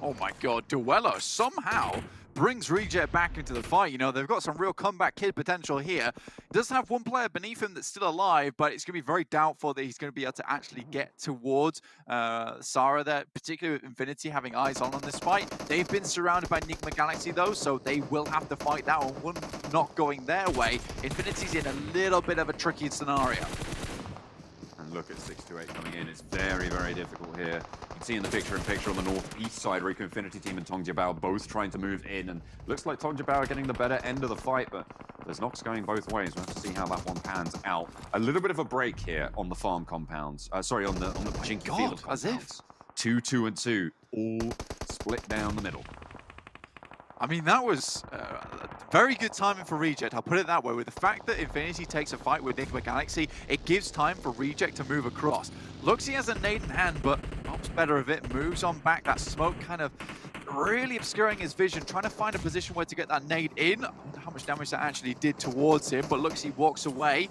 Oh my god, Duello somehow brings Reject back into the fight. You know, they've got some real comeback kid potential here. He does have one player beneath him that's still alive, but it's going to be very doubtful that he's going to be able to actually get towards Sarah there, particularly with Infinity having eyes on this fight. They've been surrounded by Enigma Galaxy though, so they will have to fight that one not going their way. Infinity's in a little bit of a tricky scenario. And look at 628 coming in. It's very, very difficult here. You can see in the picture-in-picture on the northeast side, Rico Infinity team and Tong Jiabao both trying to move in, and looks like Tong Jiabao are getting the better end of the fight, but there's knocks going both ways. We'll have to see how that one pans out. A little bit of a break here on the farm compounds. Sorry, on the Pachinki field compounds. 2, 2, and 2, all split down the middle. I mean, that was very good timing for Reject. I'll put it that way. With the fact that Infinity takes a fight with Enigma Galaxy, it gives time for Reject to move across. Luxy has a nade in hand, but opts better of it. Moves on back. That smoke kind of really obscuring his vision, trying to find a position where to get that nade in. I wonder how much damage that actually did towards him, but Luxy walks away.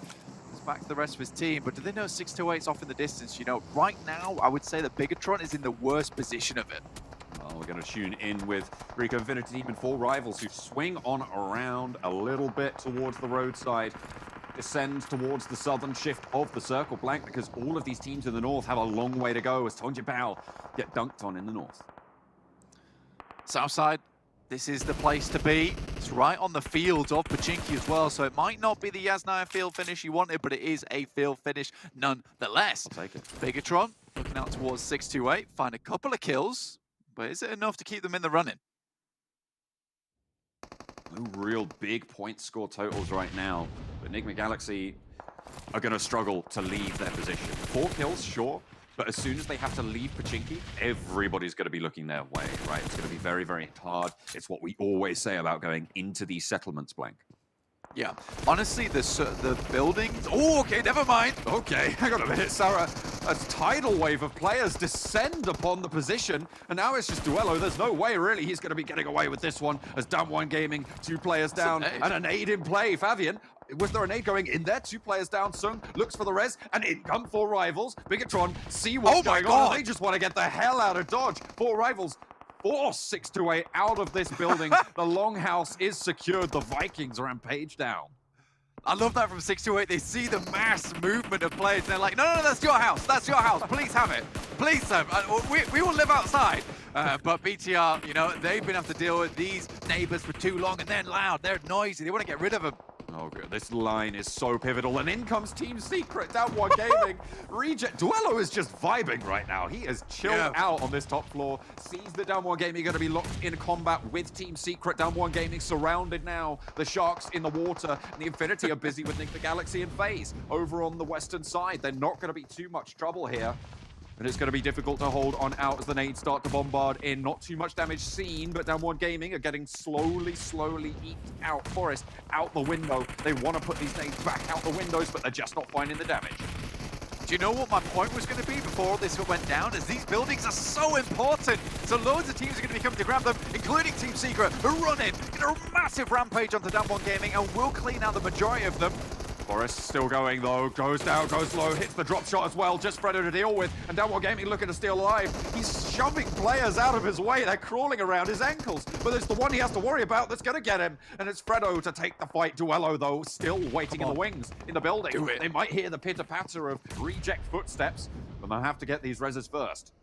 It's back to the rest of his team, but do they know 628's off in the distance? You know, right now, I would say that Bigatron is in the worst position of it. Well, we're going to tune in with Rico Infinity team and 4 rivals who swing on around a little bit towards the roadside. Descends towards the southern shift of the circle blank because all of these teams in the north have a long way to go as Tong Jiabao get dunked on in the north. Southside, this is the place to be. It's right on the field of Pachinki as well, so it might not be the Yasnaya field finish you wanted, but it is a field finish nonetheless. I'll take it. Bigatron looking out towards 628, find a couple of kills, but is it enough to keep them in the running? No real big point score totals right now, but Enigma Galaxy are going to struggle to leave their position. 4 kills, sure, but as soon as they have to leave Pachinki, everybody's going to be looking their way, right? It's going to be very, very hard. It's what we always say about going into these settlements, Blank. Yeah, honestly, the buildings... Oh, okay, never mind. Okay, hang on a minute, Sarah. A tidal wave of players descend upon the position, and now it's just Duello. There's no way, really, he's going to be getting away with this one as Damwon Gaming, 2 players down, and a nade in play. Fabian, was there a nade going in there? 2 players down. Sung looks for the res, and in come 4 rivals. Bigatron see what's going on. They just want to get the hell out of Dodge. 4 rivals. Force 628 out of this building. The longhouse is secured. The Vikings rampage down. I love that from 628. They see the mass movement of players, and they're like, no, that's your house. That's your house. Please have it. Please, sir. We will live outside. But BTR, you know, they've been having to deal with these neighbors for too long, and they're loud. They're noisy. They want to get rid of them. Oh, good. This line is so pivotal. And in comes Team Secret, Damwon Gaming. Reject. Duello is just vibing right now. He is chilled out on this top floor. Sees the Damwon Gaming going to be locked in combat with Team Secret. Damwon Gaming surrounded now. The Sharks in the water. And the Infinity are busy with Enigma Galaxy and FaZe. Over on the western side, they're not going to be too much trouble here. And it's going to be difficult to hold on out as the nades start to bombard in. Not too much damage seen, but Damwon Gaming are getting slowly eked out. Forest out the window. They want to put these nades back out the windows, but they're just not finding the damage. Do you know what my point was going to be before all this went down? Is these buildings are so important. So loads of teams are going to be coming to grab them, including Team Secret, who run in a massive rampage onto Damwon Gaming and will clean out the majority of them. Forrest still going though, goes down, goes low, hits the drop shot as well, just Fredo to deal with, and Damwon Gaming looking to stay alive. He's shoving players out of his way, they're crawling around his ankles, but it's the one he has to worry about that's gonna get him, and it's Fredo to take the fight. Duello though, still waiting in the wings, in the building. Do it. They might hear the pitter-patter of reject footsteps, but they'll have to get these reses first.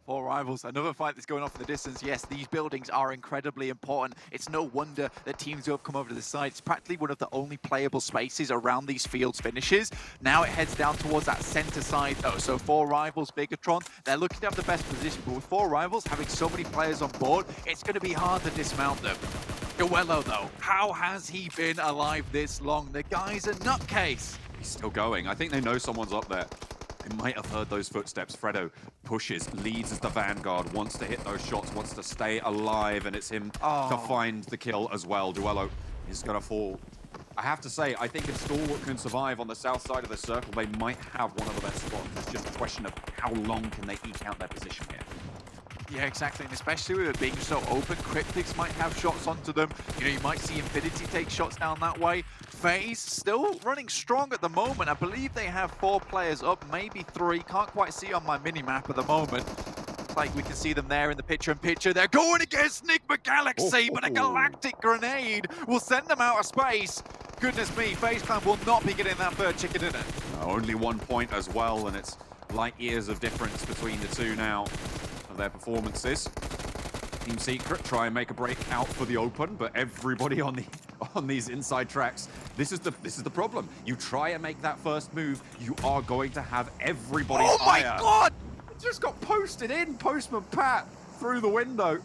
4 Rivals, another fight that's going off in the distance. Yes, these buildings are incredibly important. It's no wonder that teams who have come over to this side, it's practically one of the only playable spaces around these fields finishes. Now it heads down towards that center side though. So 4 Rivals, Bigatron, they're looking to have the best position, but with 4 Rivals having so many players on board, it's going to be hard to dismount them. Duello though, how has he been alive this long? The guy's a nutcase. He's still going. I think they know someone's up there. They might have heard those footsteps. Fredo pushes, leads as the vanguard, wants to hit those shots, wants to stay alive, and it's him to find the kill as well. Duello is going to fall. I have to say, I think if Stalwart can survive on the south side of the circle, they might have one of the best spots. It's just a question of how long can they eke out their position here. Yeah, exactly, and especially with it being so open, Cryptics might have shots onto them. You know, you might see Infinity take shots down that way. FaZe still running strong at the moment. I believe they have 4 players up, maybe 3. Can't quite see on my mini-map at the moment. Like we can see them there in the picture-in-picture. They're going against Enigma Galaxy, but a Galactic Grenade will send them out of space. Goodness me, FaZe Clan will not be getting that third chicken dinner. Only 1 point as well, and it's light years of difference between the two now. Their performances. Team Secret try and make a break out for the open, but everybody on these inside tracks, this is the problem. You try and make that first move, you are going to have everybody's Oh my eye out. god! It just got posted in, Postman Pat through the window.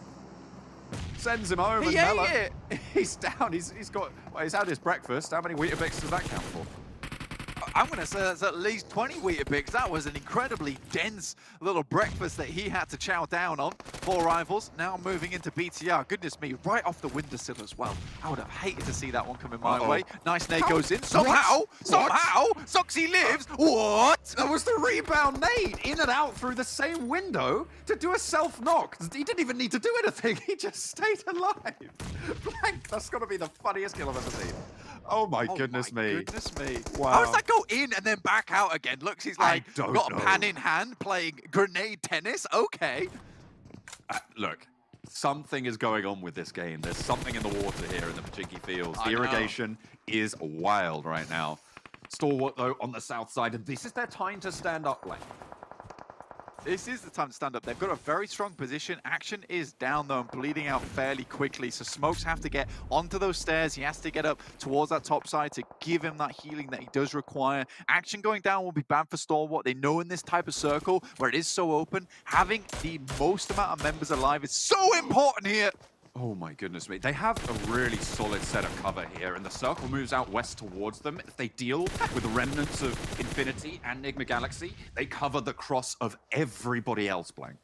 Sends him home. He and ate Mella, it! he's down. He's had his breakfast. How many Weetabix does that count for? I'm going to say that's at least 20 Weetabix. That was an incredibly dense little breakfast that he had to chow down on. 4 Rivals now moving into BTR. Goodness me, right off the windowsill as well. I would have hated to see that one coming my way. Nice nade goes in. Somehow, Soxy lives. What? That was the rebound nade in and out through the same window to do a self-knock. He didn't even need to do anything. He just stayed alive. Blank, that's got to be the funniest kill I've ever seen. Oh my goodness me. Goodness me. Wow. How does that go in and then back out again? Looks, he's like, don't got know. a pan in hand playing grenade tennis. Okay. Look, something is going on with this game. There's something in the water here in the Pachinki Fields. I The know. irrigation is wild right now. Stalwart, though, on the south side, and this is their time to stand up lane. This is the time to stand up. They've got a very strong position. Action is down, though, and bleeding out fairly quickly. So Smokes have to get onto those stairs. He has to get up towards that top side to give him that healing that he does require. Action going down will be bad for Stalwart. They know in this type of circle, where it is so open, having the most amount of members alive is so important here. Oh my goodness me. They have a really solid set of cover here, and the circle moves out west towards them. If they deal with the remnants of Infinity and Enigma Galaxy, they cover the cross of everybody else, Blank.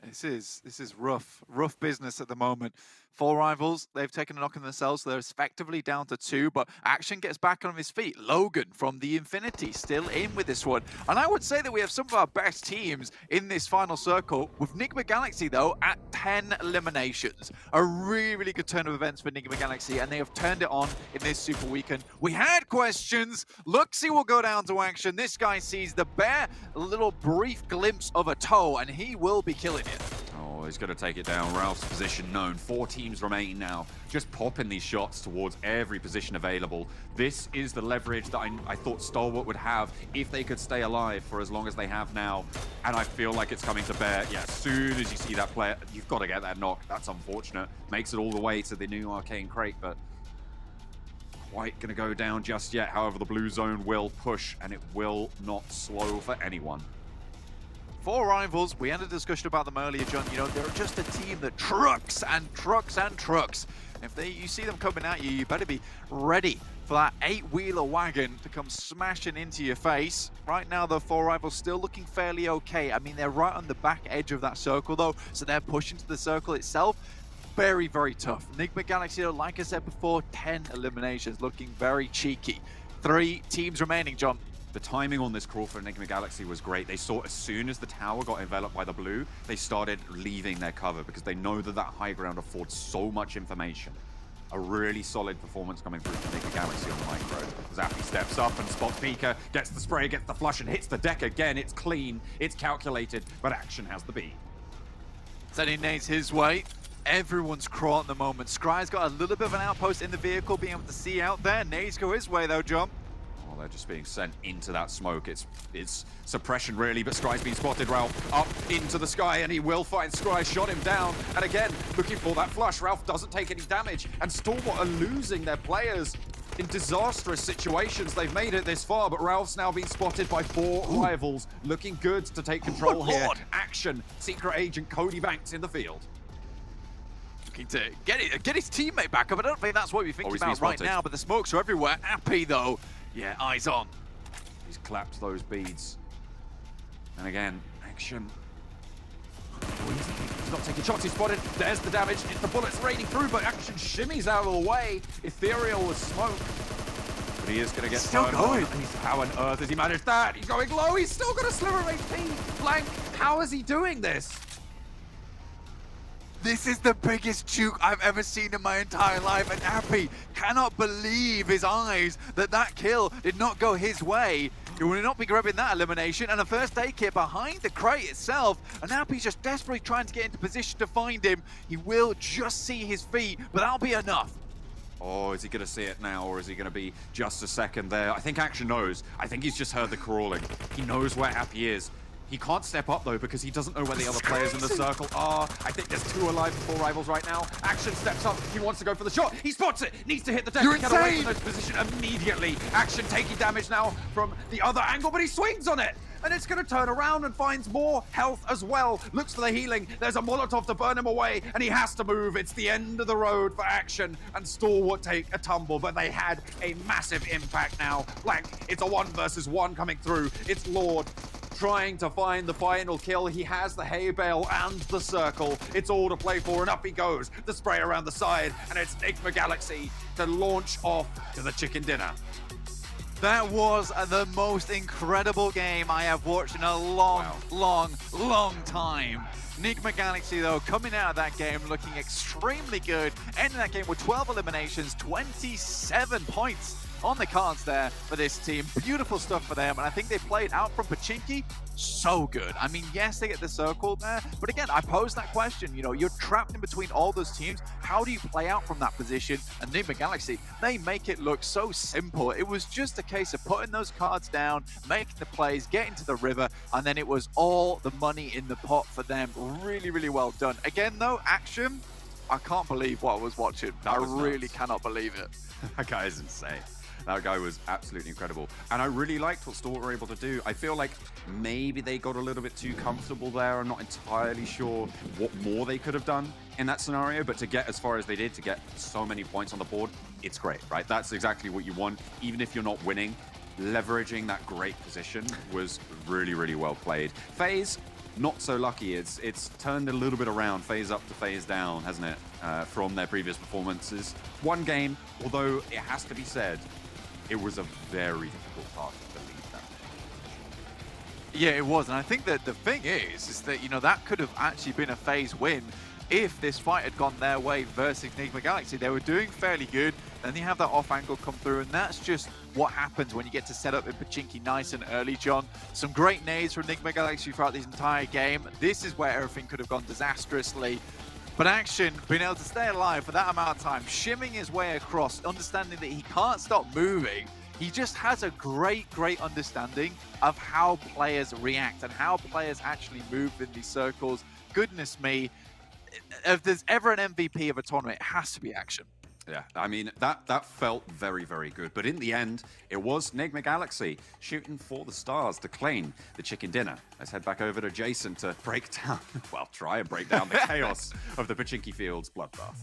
This is rough business at the moment. 4 Rivals, they've taken a knock on themselves, so they're effectively down to 2, but Action gets back on his feet. Logan from the Infinity still in with this one. And I would say that we have some of our best teams in this final circle, with Enigma Galaxy, though, at 10 eliminations. A really, really good turn of events for Enigma Galaxy, and they have turned it on in this Super Weekend. We had questions. Luxy will go down to Action. This guy sees the bare little brief glimpse of a toe, and he will be killing it. Oh, he's going to take it down. Ralph's position known. 4 teams remain now. Just popping these shots towards every position available. This is the leverage that I thought Stalwart would have if they could stay alive for as long as they have now. And I feel like it's coming to bear. Yeah, as soon as you see that player, you've got to get that knock. That's unfortunate. Makes it all the way to the new Arcane Crate, but quite going to go down just yet. However, the blue zone will push, and it will not slow for anyone. 4 Rivals, we had a discussion about them earlier, John. You know, they're just a team that trucks and trucks and trucks. If you see them coming at you, you better be ready for that 8-wheeler wagon to come smashing into your face. Right now, the 4 Rivals still looking fairly okay. I mean, they're right on the back edge of that circle, though, so they're pushing to the circle itself. Very, very tough. Enigma Galaxy, like I said before, 10 eliminations, looking very cheeky. 3 teams remaining, John. The timing on this crawl for Enigma Galaxy was great. They saw as soon as the tower got enveloped by the blue, they started leaving their cover because they know that that high ground affords so much information. A really solid performance coming through from Enigma Galaxy on the micro. Zappy steps up and spots Pika, gets the spray, gets the flush, and hits the deck again. It's clean, it's calculated, but Action has the beat. Sending nades his way. Everyone's crawling at the moment. Scry's got a little bit of an outpost in the vehicle, being able to see out there. Nades go his way though, John. Oh, they're just being sent into that smoke. It's suppression really, but Scry's been spotted. Ralph up into the sky, and he will find Scry. Shot him down, and again, looking for that flush. Ralph doesn't take any damage, and Stalwart are losing their players in disastrous situations. They've made it this far, but Ralph's now been spotted by 4 rivals. Looking good to take control here. Action, Secret Agent Cody Banks in the field. Looking to get his teammate back up. I don't think that's what we're thinking he's about been right spotted. now, but the smokes are everywhere. Appy though, yeah, eyes on. He's clapped those beads. And again, Action. He's not taking shots, he's spotted. There's the damage. The bullets raining through, but Action shimmies out of the way. Ethereal with smoke. But he is going to get still turned going. on. How on earth has he managed that? He's going low. He's still got a sliver of HP. Blank, how is he doing this? This is the biggest juke I've ever seen in my entire life, and Appy cannot believe his eyes that that kill did not go his way. He will not be grabbing that elimination, and a first aid kit behind the crate itself, and Appy's just desperately trying to get into position to find him. He will just see his feet, but that'll be enough. Oh, is he going to see it now, or is he going to be just a second there? I think Action knows. I think he's just heard the crawling. He knows where Appy is. He can't step up though because he doesn't know where the other players in the circle are. I think there's 2 alive and 4 rivals right now. Action steps up. He wants to go for the shot. He spots it. Needs to hit the deck. You're Get away insane! from this position immediately. Action taking damage now from the other angle, but he swings on it. And it's going to turn around and finds more health as well. Looks for the healing. There's a Molotov to burn him away, and he has to move. It's the end of the road for Action, and Stalwart take a tumble, but they had a massive impact now. Blank, it's a 1 versus 1 coming through. It's Lord trying to find the final kill. He has the hay bale and the circle. It's all to play for, and up he goes. The spray around the side, and it's Enigma Galaxy to launch off to the chicken dinner. That was the most incredible game I have watched in a long time. Enigma Galaxy, though, coming out of that game looking extremely good. Ending that game with 12 eliminations, 27 points on the cards there for this team. Beautiful stuff for them, and I think they played out from Pachinki so good. I mean, yes, they get the circle there, but again, I posed that question, you know, you're trapped in between all those teams. How do you play out from that position? And Enigma Galaxy, they make it look so simple. It was just a case of putting those cards down, making the plays, getting to the river, and then it was all the money in the pot for them. Really, really well done. Again, though, Action, I can't believe what I was watching. I really cannot believe it. That guy is insane. That guy was absolutely incredible. And I really liked what Stalwart were able to do. I feel like maybe they got a little bit too comfortable there. I'm not entirely sure what more they could have done in that scenario, but to get as far as they did, to get so many points on the board, it's great, right? That's exactly what you want. Even if you're not winning, leveraging that great position was really, really well played. FaZe, not so lucky. It's turned a little bit around, FaZe up to FaZe down, hasn't it? From their previous performances. One game, although it has to be said, it was a very difficult task to leave that. Yeah, it was, and I think that the thing is that, you know, that could have actually been a FaZe win if this fight had gone their way versus Enigma Galaxy. They were doing fairly good, then you have that off angle come through, and that's just what happens when you get to set up in Pachinki nice and early, John. Some great nades from Enigma Galaxy throughout this entire game. This is where everything could have gone disastrously. But Action, being able to stay alive for that amount of time, shimming his way across, understanding that he can't stop moving, he just has a great understanding of how players react and how players actually move in these circles. Goodness me, if there's ever an MVP of a tournament, it has to be Action. Yeah, I mean, that felt very, very good. But in the end, it was Enigma Galaxy shooting for the stars to claim the chicken dinner. Let's head back over to Jason to break down, well, try and break down the chaos of the Pachinki Fields bloodbath.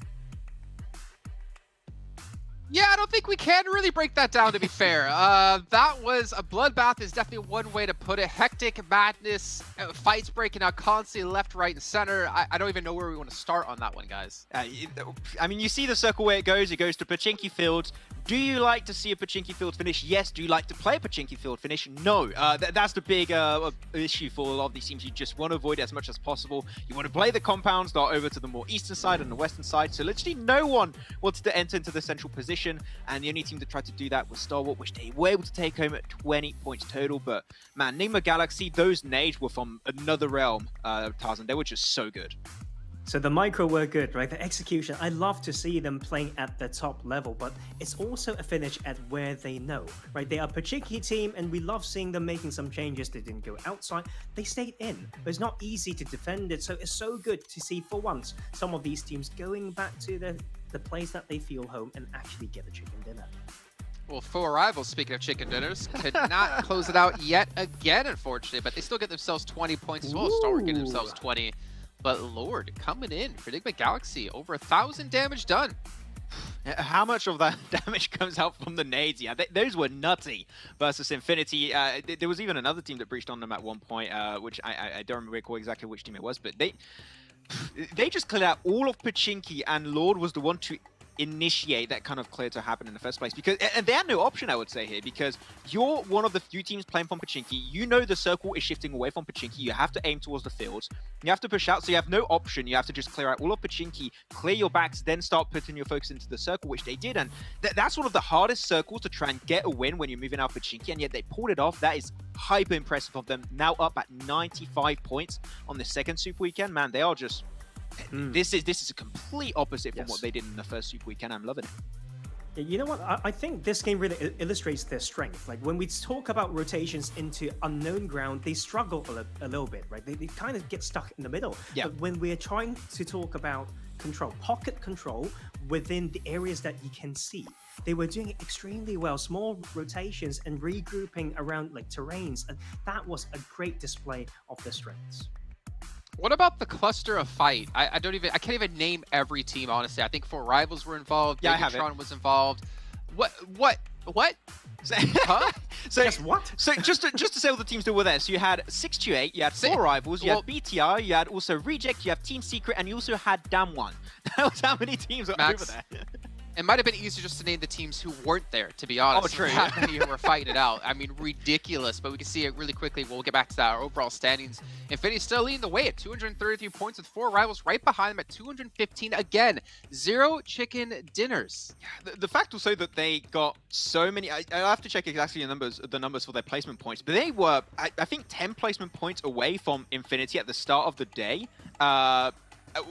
Yeah, I don't think we can really break that down, to be fair. That was a bloodbath is definitely one way to put it. Hectic madness, fights breaking out constantly left, right, and center. I don't even know where we want to start on that one, guys. I mean, you see the circle where it goes to Pachinki Fields. Do you like to see a Pachinki Field finish? Yes. Do you like to play a Pachinki Field finish? No. That's the big issue for a lot of these teams. You just want to avoid it as much as possible. You want to play the compounds that are over to the more eastern side and the western side. So literally no one wanted to enter into the central position. And the only team that tried to do that was Starwalk, which they were able to take home at 20 points total. But man, Nigma Galaxy, those nades were from another realm, Tarzan. They were just so good. So the micro were good, right? The execution, I love to see them playing at the top level, but it's also a finish at where they know, right? They are a Pachinki team, and we love seeing them making some changes. They didn't go outside, they stayed in. It's not easy to defend it, so it's so good to see, for once, some of these teams going back to the place that they feel home and actually get a chicken dinner. Well, 4 rivals, speaking of chicken dinners, could not close it out yet again, unfortunately, but they still get themselves 20 points as well. Star getting themselves 20. But Lord, coming in for Nigma Galaxy, over 1,000 damage done. How much of that damage comes out from the nades? Yeah, those were nutty versus Infinity. There was even another team that breached on them at one point, which I don't recall exactly which team it was, but they just cleared out all of Pachinki, and Lord was the one to initiate that kind of clear to happen in the first place, because and they had no option, I would say, here, because you're one of the few teams playing from Pachinki. You know the circle is shifting away from Pachinki. You have to aim towards the fields. You have to push out, so you have no option. You have to just clear out all of Pachinki, clear your backs, then start putting your focus into the circle, which they did. And that's one of the hardest circles to try and get a win when you're moving out Pachinki, and yet they pulled it off. That is hyper impressive of them. Now up at 95 points on the second Super Weekend. Man, they are just... This is a complete opposite from what they did in the first Super Weekend. I'm loving it. You know what? I think this game really illustrates their strength. Like, when we talk about rotations into unknown ground, they struggle a little bit, right? They kind of get stuck in the middle. Yeah. But when we're trying to talk about control, pocket control within the areas that you can see, they were doing it extremely well. Small rotations and regrouping around like terrains, and that was a great display of their strengths. What about the cluster of fight? I can't even name every team, honestly. I think 4 rivals were involved. Yeah, I have Megatron it. was involved. What? Huh? So just what? So just to say all the teams that were there. So you had 628, you had 4 rivals, you had BTR, you had also Reject, you have Team Secret, and you also had Damwon. That was how many teams were over there. It might have been easier just to name the teams who weren't there, to be honest. Oh, true. That many who were fighting it out. I mean, ridiculous, but we can see it really quickly. We'll get back to that. Our overall standings. Infinity still leading the way at 233 points with 4 rivals right behind them at 215. Again, 0 chicken dinners. The fact also that they got so many, I have to check exactly the numbers for their placement points, but they were, I think, 10 placement points away from Infinity at the start of the day.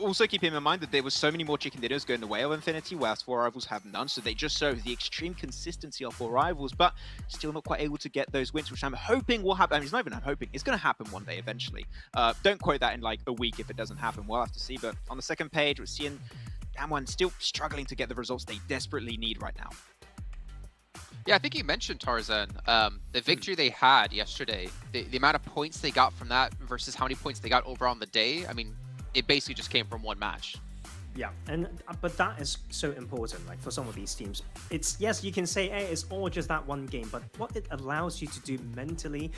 Also keeping in mind that there was so many more chicken dinners going the way of Infinity, whereas 4 rivals have none, so they just show the extreme consistency of 4 rivals, but still not quite able to get those wins, which I'm hoping will happen. I mean, it's not even I'm hoping, it's going to happen one day eventually. Don't quote that in like a week if it doesn't happen, we'll have to see, but on the second page, we're seeing Damwon still struggling to get the results they desperately need right now. Yeah, I think you mentioned, Tarzan, the victory they had yesterday, the amount of points they got from that versus how many points they got over on the day. I mean, it basically just came from one match. Yeah, but that is so important, like, for some of these teams. It's, yes, you can say, hey, it's all just that one game, but what it allows you to do mentally,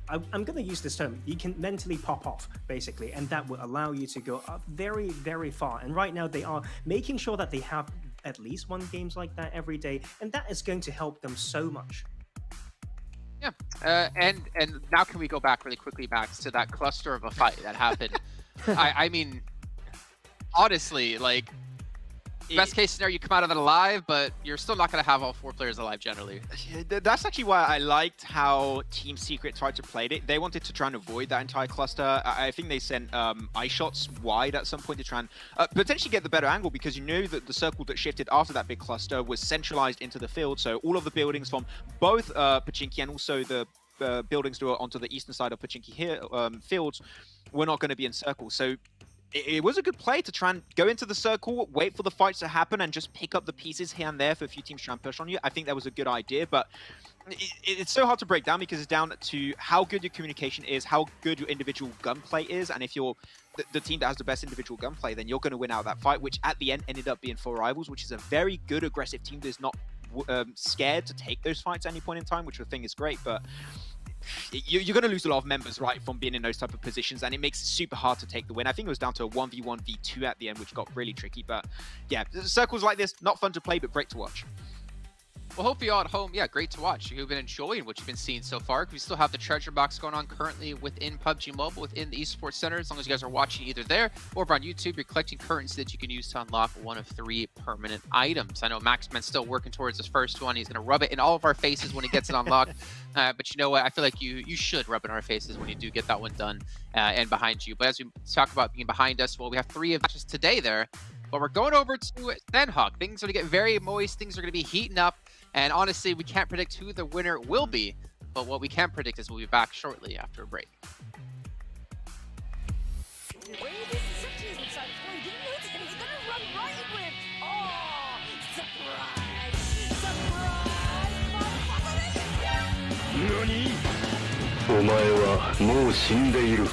I'm going to use this term, you can mentally pop off, basically, and that will allow you to go up very, very far. And right now they are making sure that they have at least 1 games like that every day, and that is going to help them so much. Yeah, and now can we go back really quickly back to that cluster of a fight that happened? I mean, honestly, like, best case scenario, you come out of it alive, but you're still not going to have all 4 players alive generally. That's actually why I liked how Team Secret tried to play it. They wanted to try and avoid that entire cluster. I think they sent ice shots wide at some point to try and potentially get the better angle, because you know that the circle that shifted after that big cluster was centralized into the field. So all of the buildings from both Pachinki and also the buildings that were onto the eastern side of Pachinki here, fields, were not going to be in circles. So it was a good play to try and go into the circle, wait for the fights to happen, and just pick up the pieces here and there for a few teams to try and push on you. I think that was a good idea, but it's so hard to break down because it's down to how good your communication is, how good your individual gunplay is, and if you're the team that has the best individual gunplay, then you're going to win out of that fight, which at the end ended up being 4 Rivals, which is a very good aggressive team that's not scared to take those fights at any point in time, which I think is great, but you're going to lose a lot of members, right, from being in those type of positions, and it makes it super hard to take the win. I think it was down to a 1v1, v2 at the end, which got really tricky, but yeah, circles like this, not fun to play, but great to watch. Well, hope you all at home, yeah, great to watch. You've been enjoying what you've been seeing so far. We still have the treasure box going on currently within PUBG Mobile, within the esports center. As long as you guys are watching either there or over on YouTube, you're collecting currency that you can use to unlock one of 3 permanent items. I know Maxman's still working towards his first one. He's going to rub it in all of our faces when he gets it unlocked. But you know what? I feel like you should rub it in our faces when you do get that one done and behind you. But as we talk about being behind us, well, we have 3 matches today there. But we're going over to Sanhok. Things are going to get very moist. Things are going to be heating up. And honestly, we can't predict who the winner will be. But what we can predict is we'll be back shortly after a break. NANI?! お前はもう死んでいる。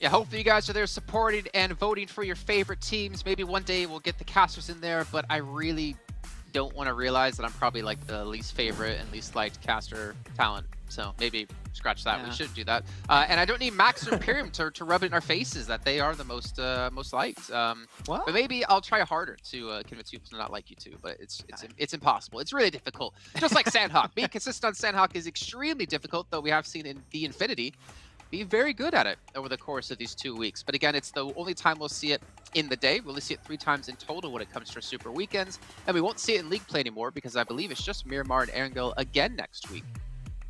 Yeah, hopefully you guys are there supporting and voting for your favorite teams. Maybe one day we'll get the casters in there, but I really don't want to realize that I'm probably like the least favorite and least liked caster talent. So maybe scratch that. Yeah. We shouldn't do that. And I don't need Max or Imperium to rub it in our faces that they are the most liked. But maybe I'll try harder to convince people to not like you too. But it's impossible. It's really difficult. Just like Sanhok. Being consistent on Sanhok is extremely difficult, though we have seen in the Infinity be very good at it over the course of these 2 weeks. But again, it's the only time we'll see it in the day. We'll only see it 3 times in total when it comes to super weekends. And we won't see it in league play anymore because I believe it's just Miramar and Erangel again next week.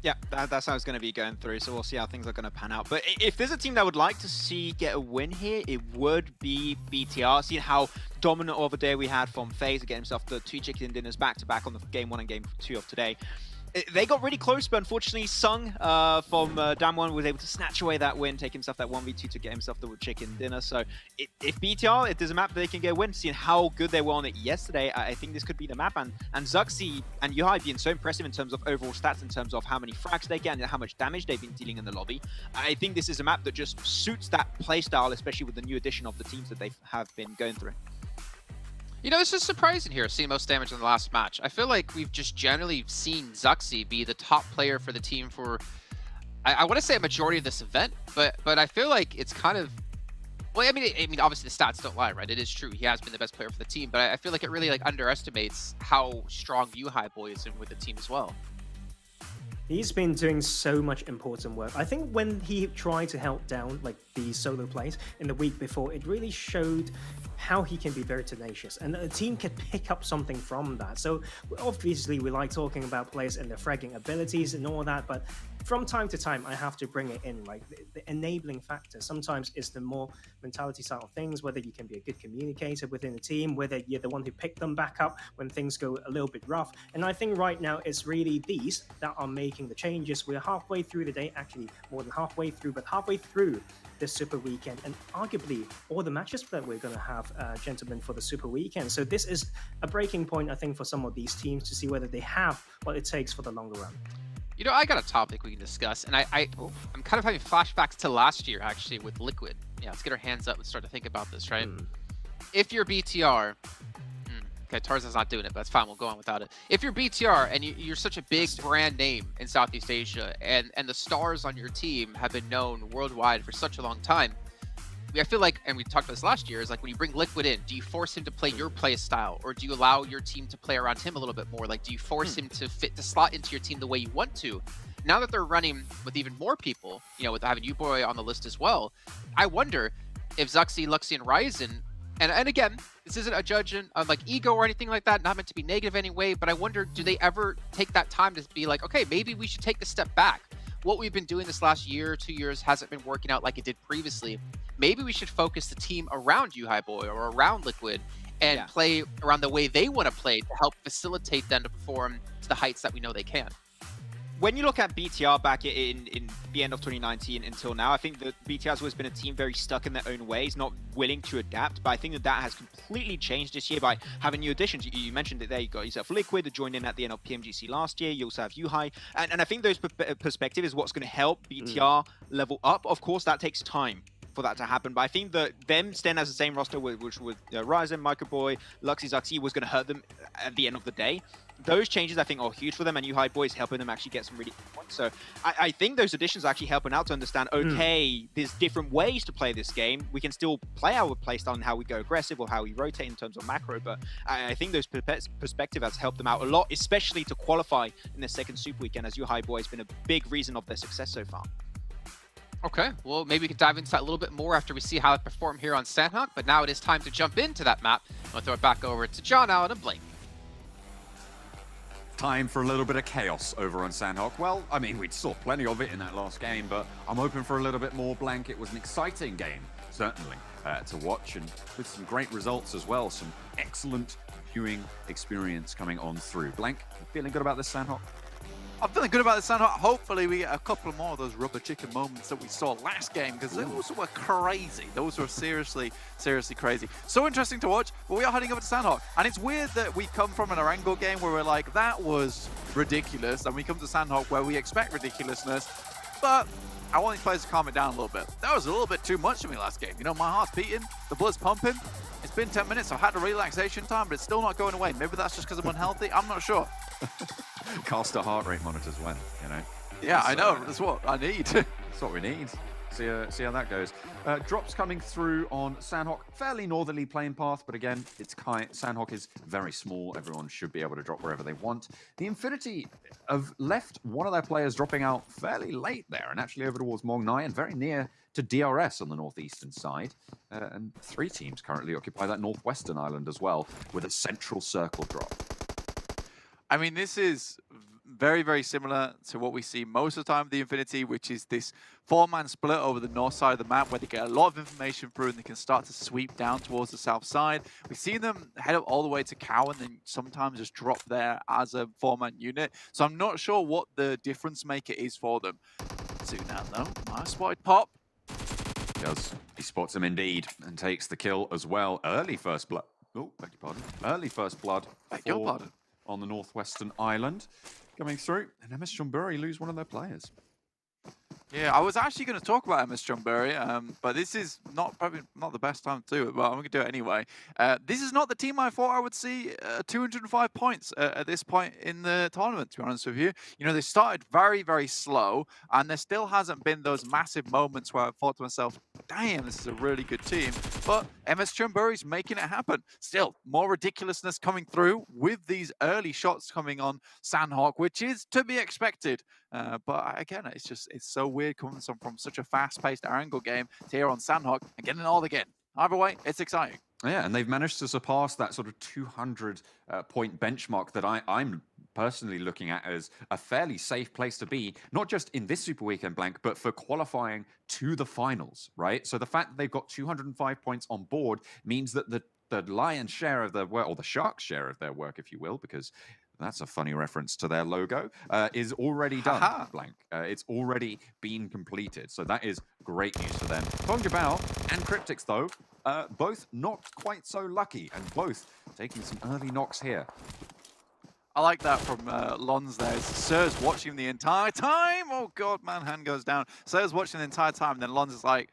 Yeah, that's how it's going to be going through, so we'll see how things are going to pan out. But if there's a team that would like to see get a win here, it would be BTR. Seeing how dominant of a day we had from FaZe to get himself the 2 chicken dinners back-to-back on the Game 1 and Game 2 of today. They got really close, but unfortunately Sung from Damwon was able to snatch away that win, take himself that 1v2 to get himself the chicken dinner. So if BTR, if there's a map that they can get a win, seeing how good they were on it yesterday, I think this could be the map. And Zuxi and Yuhai being so impressive in terms of overall stats, in terms of how many frags they get and how much damage they've been dealing in the lobby. I think this is a map that just suits that playstyle, especially with the new addition of the teams that they have been going through. You know, this is surprising here, seeing most damage in the last match. I feel like we've just generally seen Zuxi be the top player for the team for, I want to say a majority of this event, but I feel like it's kind of, well, I mean, obviously the stats don't lie, right? It is true. He has been the best player for the team, but I feel like it really like underestimates how strong Yuhai Boy is with the team as well. He's been doing so much important work. I think when he tried to help down like the solo plays in the week before, it really showed how he can be very tenacious, and the team can pick up something from that. So obviously we like talking about players and their fragging abilities and all that, but from time to time, I have to bring it in, like the enabling factor. Sometimes it's the more mentality side of things, whether you can be a good communicator within a team, whether you're the one who picked them back up when things go a little bit rough. And I think right now it's really these that are making the changes. We're halfway through the day, actually more than halfway through, but halfway through this Super Weekend, and arguably all the matches that we're going to have, gentlemen, for the Super Weekend. So this is a breaking point, I think, for some of these teams to see whether they have what it takes for the longer run. You know, I got a topic we can discuss, and I'm kind of having flashbacks to last year, actually, with Liquid. Yeah, let's get our hands up and start to think about this, right? If you're BTR, okay, Tarzan's not doing it, but that's fine, we'll go on without it. If you're BTR and you're such a big brand name in Southeast Asia, and the stars on your team have been known worldwide for such a long time, I feel like, and we talked about this last year, is like when you bring Liquid in, do you force him to play your play style, or do you allow your team to play around him a little bit more? Like, do you force him to slot into your team the way you want to? Now that they're running with even more people, you know, with having U-Boy on the list as well, I wonder if Zuxi, Luxi, and Ryzen, and again, this isn't a judgment of like ego or anything like that, not meant to be negative anyway, but I wonder, do they ever take that time to be like, okay, maybe we should take a step back. What we've been doing this last year or 2 years hasn't been working out like it did previously. Maybe we should focus the team around you, High Boy, or around Liquid, and play around the way they want to play to help facilitate them to perform to the heights that we know they can. When you look at BTR back in the end of 2019 until now, I think that BTR has always been a team very stuck in their own ways, not willing to adapt. But I think that has completely changed this year by having new additions. You mentioned it there. You got yourself Liquid, that joined in at the end of PMGC last year. You also have Yuhai. And I think those perspective is what's going to help BTR level up. Of course, that takes time for that to happen, but I think that them staying as the same roster, which with Ryzen, Microboy, Luxy, Zuxi, was going to hurt them at the end of the day. Those changes, I think, are huge for them, and Yuhai Boy is helping them actually get some really good points. So I think those additions are actually helping out to understand, okay, there's different ways to play this game. We can still play our playstyle and how we go aggressive or how we rotate in terms of macro, but I think those perspective has helped them out a lot, especially to qualify in the second Super Weekend, as Yuhai Boy has been a big reason of their success so far. Okay, well, maybe we can dive into that a little bit more after we see how it performed here on Sanhok, but now it is time to jump into that map. I'll throw it back over to John, Allen, and Blake. Time for a little bit of chaos over on Sanhok. Well, I mean, we saw plenty of it in that last game, but I'm hoping for a little bit more. Blank, it was an exciting game, certainly, to watch, and with some great results as well. Some excellent viewing experience coming on through. Blank, you feeling good about this Sanhok? I'm feeling good about this, Sanhok. Hopefully we get a couple more of those rubber chicken moments that we saw last game, because those were crazy. Those were seriously, seriously crazy. So interesting to watch, but we are heading over to Sanhok. And it's weird that we come from an Erangel game where we're like, that was ridiculous, and we come to Sanhok where we expect ridiculousness, but I want these players to calm it down a little bit. That was a little bit too much for me last game. You know, my heart's beating, the blood's pumping. It's been 10 minutes, I've had a relaxation time, but it's still not going away. Maybe that's just because I'm unhealthy, I'm not sure. Caster heart rate monitors when, you know? Yeah, I know, that's what I need. That's what we need. See how that goes. Drops coming through on Sanhok. Fairly northerly playing path, but again, Sanhok is very small. Everyone should be able to drop wherever they want. The Infinity have left one of their players dropping out fairly late there, and actually over towards Mongnai and very near to DRS on the northeastern side. And 3 teams currently occupy that northwestern island as well, with a central circle drop. I mean, this is very, very similar to what we see most of the time with the Infinity, which is this 4-man split over the north side of the map where they get a lot of information through and they can start to sweep down towards the south side. We've seen them head up all the way to Cow and then sometimes just drop there as a 4-man unit. So I'm not sure what the difference maker is for them. Zoom out though. Nice spotted pop. He spots him indeed and takes the kill as well. Early first blood. Oh, beg your pardon. Early first blood. Beg your pardon. On the northwestern island coming through, and MS Chumbury lose one of their players. Yeah, I was actually going to talk about MS Chumbury, but this is probably not the best time to do it, but I'm going to do it anyway. This is not the team I thought I would see 205 points at this point in the tournament, to be honest with you. You know, they started very, very slow, and there still hasn't been those massive moments where I thought to myself, damn, this is a really good team. But MS Chumbury's making it happen. Still, more ridiculousness coming through with these early shots coming on Sanhok, which is to be expected. But again, it's so weird coming from such a fast-paced Erangel game to here on Sanhok and getting it all again. Either way, it's exciting. Yeah, and they've managed to surpass that sort of 200 point benchmark that I'm personally looking at as a fairly safe place to be, not just in this Super Weekend blank, but for qualifying to the finals, right? So the fact that they've got 205 points on board means that the lion's share of their work, or the Sharks' share of their work, if you will, because that's a funny reference to their logo, is already done, blank. It's already been completed. So that is great news for them. Tongjabao and Cryptix, though, both not quite so lucky, and both taking some early knocks here. I like that from Lons there. Sir's watching the entire time. Oh, God, man, hand goes down. Sir's watching the entire time, and then Lons is like,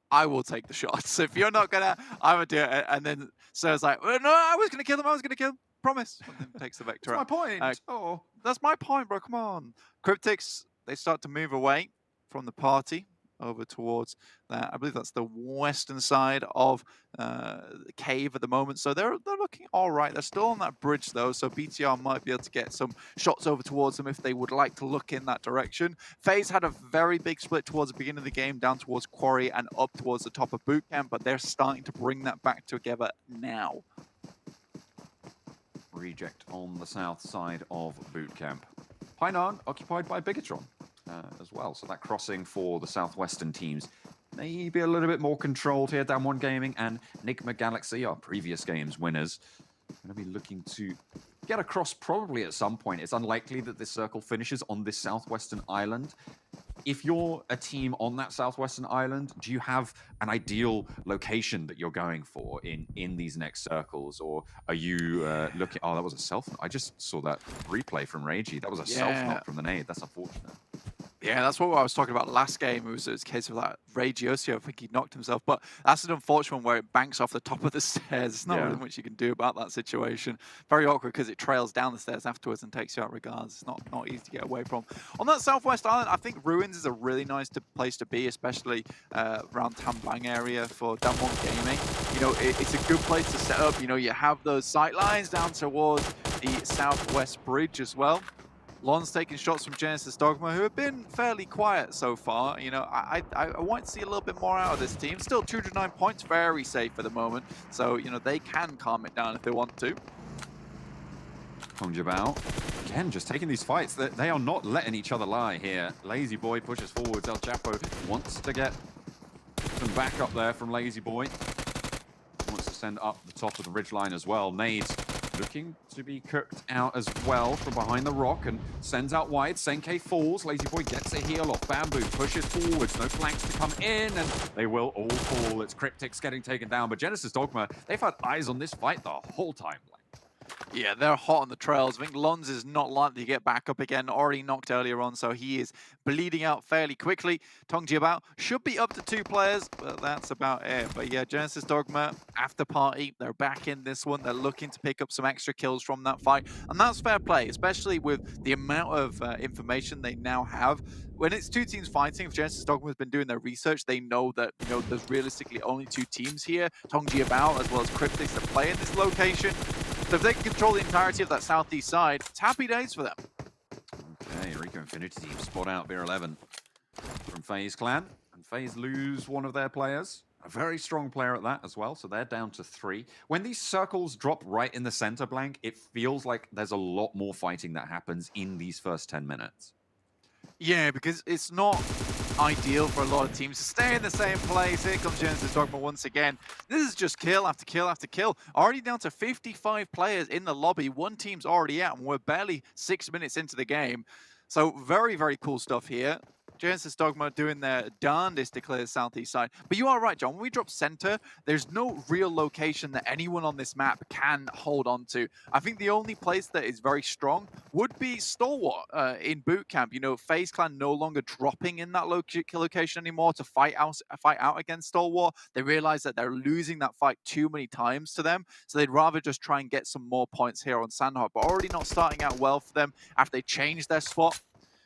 I will take the shots. If you're not going to, I would do it. And then Sir's like, well, no, I was going to kill him. I was going to kill him. Promise. And then takes the Vector That's out. my point. Oh, that's my point, bro. Come on. Cryptix, they start to move away from the party over towards that. I believe that's the western side of the cave at the moment. So they're looking all right. They're still on that bridge, though. So BTR might be able to get some shots over towards them if they would like to look in that direction. FaZe had a very big split towards the beginning of the game, down towards Quarry and up towards the top of Bootcamp, but they're starting to bring that back together now. Reject on the south side of Bootcamp. Painan occupied by Bigatron as well. So that crossing for the southwestern teams may be a little bit more controlled here. Damwon Gaming and Enigma Galaxy, our previous games winners, going to be looking to get across probably at some point. It's unlikely that this circle finishes on this southwestern island. If you're a team on that southwestern island, do you have an ideal location that you're going for in these next circles? Or are you looking... Oh, that was a self... I just saw that replay from Reiji. That was a self-knock from the nade. That's unfortunate. Yeah, that's what I was talking about last game. It was a case of that Regiosio. I think he knocked himself. But that's an unfortunate one where it banks off the top of the stairs. There's not really much you can do about that situation. Very awkward because it trails down the stairs afterwards and takes you out regardless. It's not easy to get away from. On that southwest island, I think Ruins is a really nice place to be, especially around Tambang area for Damwon Gaming. You know, it's a good place to set up. You know, you have those sight lines down towards the southwest bridge as well. Lon's taking shots from Genesis Dogma, who have been fairly quiet so far. You know, I want to see a little bit more out of this team. Still 209 points, very safe at the moment. So, you know, they can calm it down if they want to. Tongjabao, again, just taking these fights. They are not letting each other lie here. Lazy Boy pushes forwards. El Chapo wants to get some backup there from Lazy Boy. Wants to send up the top of the ridgeline as well. Nades looking to be cooked out as well from behind the rock and sends out wide. Senke falls. Lazy Boy gets a heal off. Bamboo pushes forwards. No flanks to come in, and they will all fall. It's Cryptix getting taken down, but Genesis Dogma, they've had eyes on this fight the whole time. Yeah, they're hot on the trails. I think Lons is not likely to get back up again. Already knocked earlier on, so he is bleeding out fairly quickly. Tongjabao should be up to 2 players, but that's about it. But yeah, Genesis Dogma, after party, they're back in this one. They're looking to pick up some extra kills from that fight, and that's fair play, especially with the amount of information they now have. When it's 2 teams fighting, if Genesis Dogma has been doing their research, they know that, you know, there's realistically only 2 teams here. Tongjabao as well as Cryptix that play in this location. So if they can control the entirety of that southeast side, it's happy days for them. Okay, Rico Infinity team spot out Beer 11 from FaZe Clan. And FaZe lose one of their players. A very strong player at that as well, so they're down to 3. When these circles drop right in the center blank, it feels like there's a lot more fighting that happens in these first 10 minutes. Yeah, because it's not ideal for a lot of teams to stay in the same place. Here comes Genesis Dogma once again. This is just kill after kill after kill. Already down to 55 players in the lobby. One team's already out, and we're barely 6 minutes into the game. So very, very cool stuff here. Genesis Dogma doing their darndest to clear the southeast side. But you are right, John. When we drop center, there's no real location that anyone on this map can hold on to. I think the only place that is very strong would be Stalwart in Bootcamp. You know, FaZe Clan no longer dropping in that location anymore to fight out against Stalwart. They realize that they're losing that fight too many times to them, so they'd rather just try and get some more points here on Sanhok. But already not starting out well for them after they changed their spot.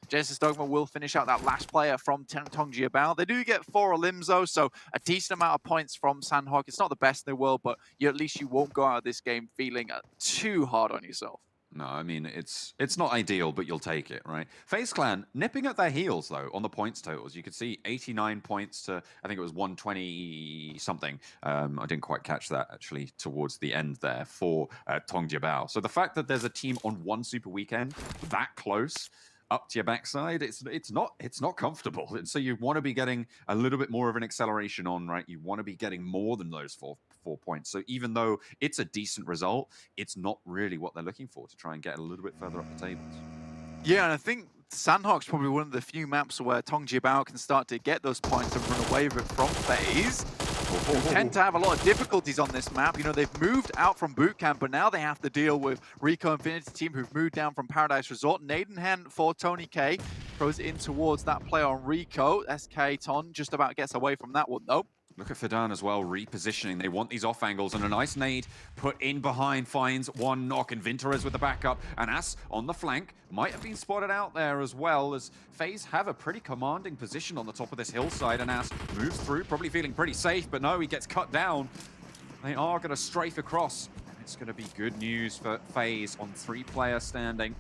Genesis Dogma will finish out that last player from Tongjabao. They do get 4 elims though, so a decent amount of points from Sanhok. It's not the best in the world, but at least you won't go out of this game feeling too hard on yourself. No, I mean, it's not ideal, but you'll take it, right? FaZe Clan nipping at their heels, though, on the points totals. You could see 89 points to, I think it was 120-something. I didn't quite catch that, actually, towards the end there for Tongjibao. So the fact that there's a team on one Super Weekend that close up to your backside, it's not comfortable. And so you want to be getting a little bit more of an acceleration on, right? You want to be getting more than those four points. So even though it's a decent result, it's not really what they're looking for to try and get a little bit further up the tables. Yeah, and I think Sanhok's probably one of the few maps where Tongjibao can start to get those points and run away with it from FaZe. Who tend to have a lot of difficulties on this map. You know, they've moved out from bootcamp, but now they have to deal with Rico Infinity Team, who've moved down from Paradise Resort. Nadenhen for Tony K throws it in towards that play on Rico. SK Ton just about gets away from that one, though. Look at Fidan as well, repositioning. They want these off angles, and a nice nade put in behind finds one knock, and Vintorez with the backup, and As on the flank might have been spotted out there as well, as FaZe have a pretty commanding position on the top of this hillside, and As moves through, probably feeling pretty safe, but no, he gets cut down. They are going to strafe across, and it's going to be good news for FaZe on 3-player standing.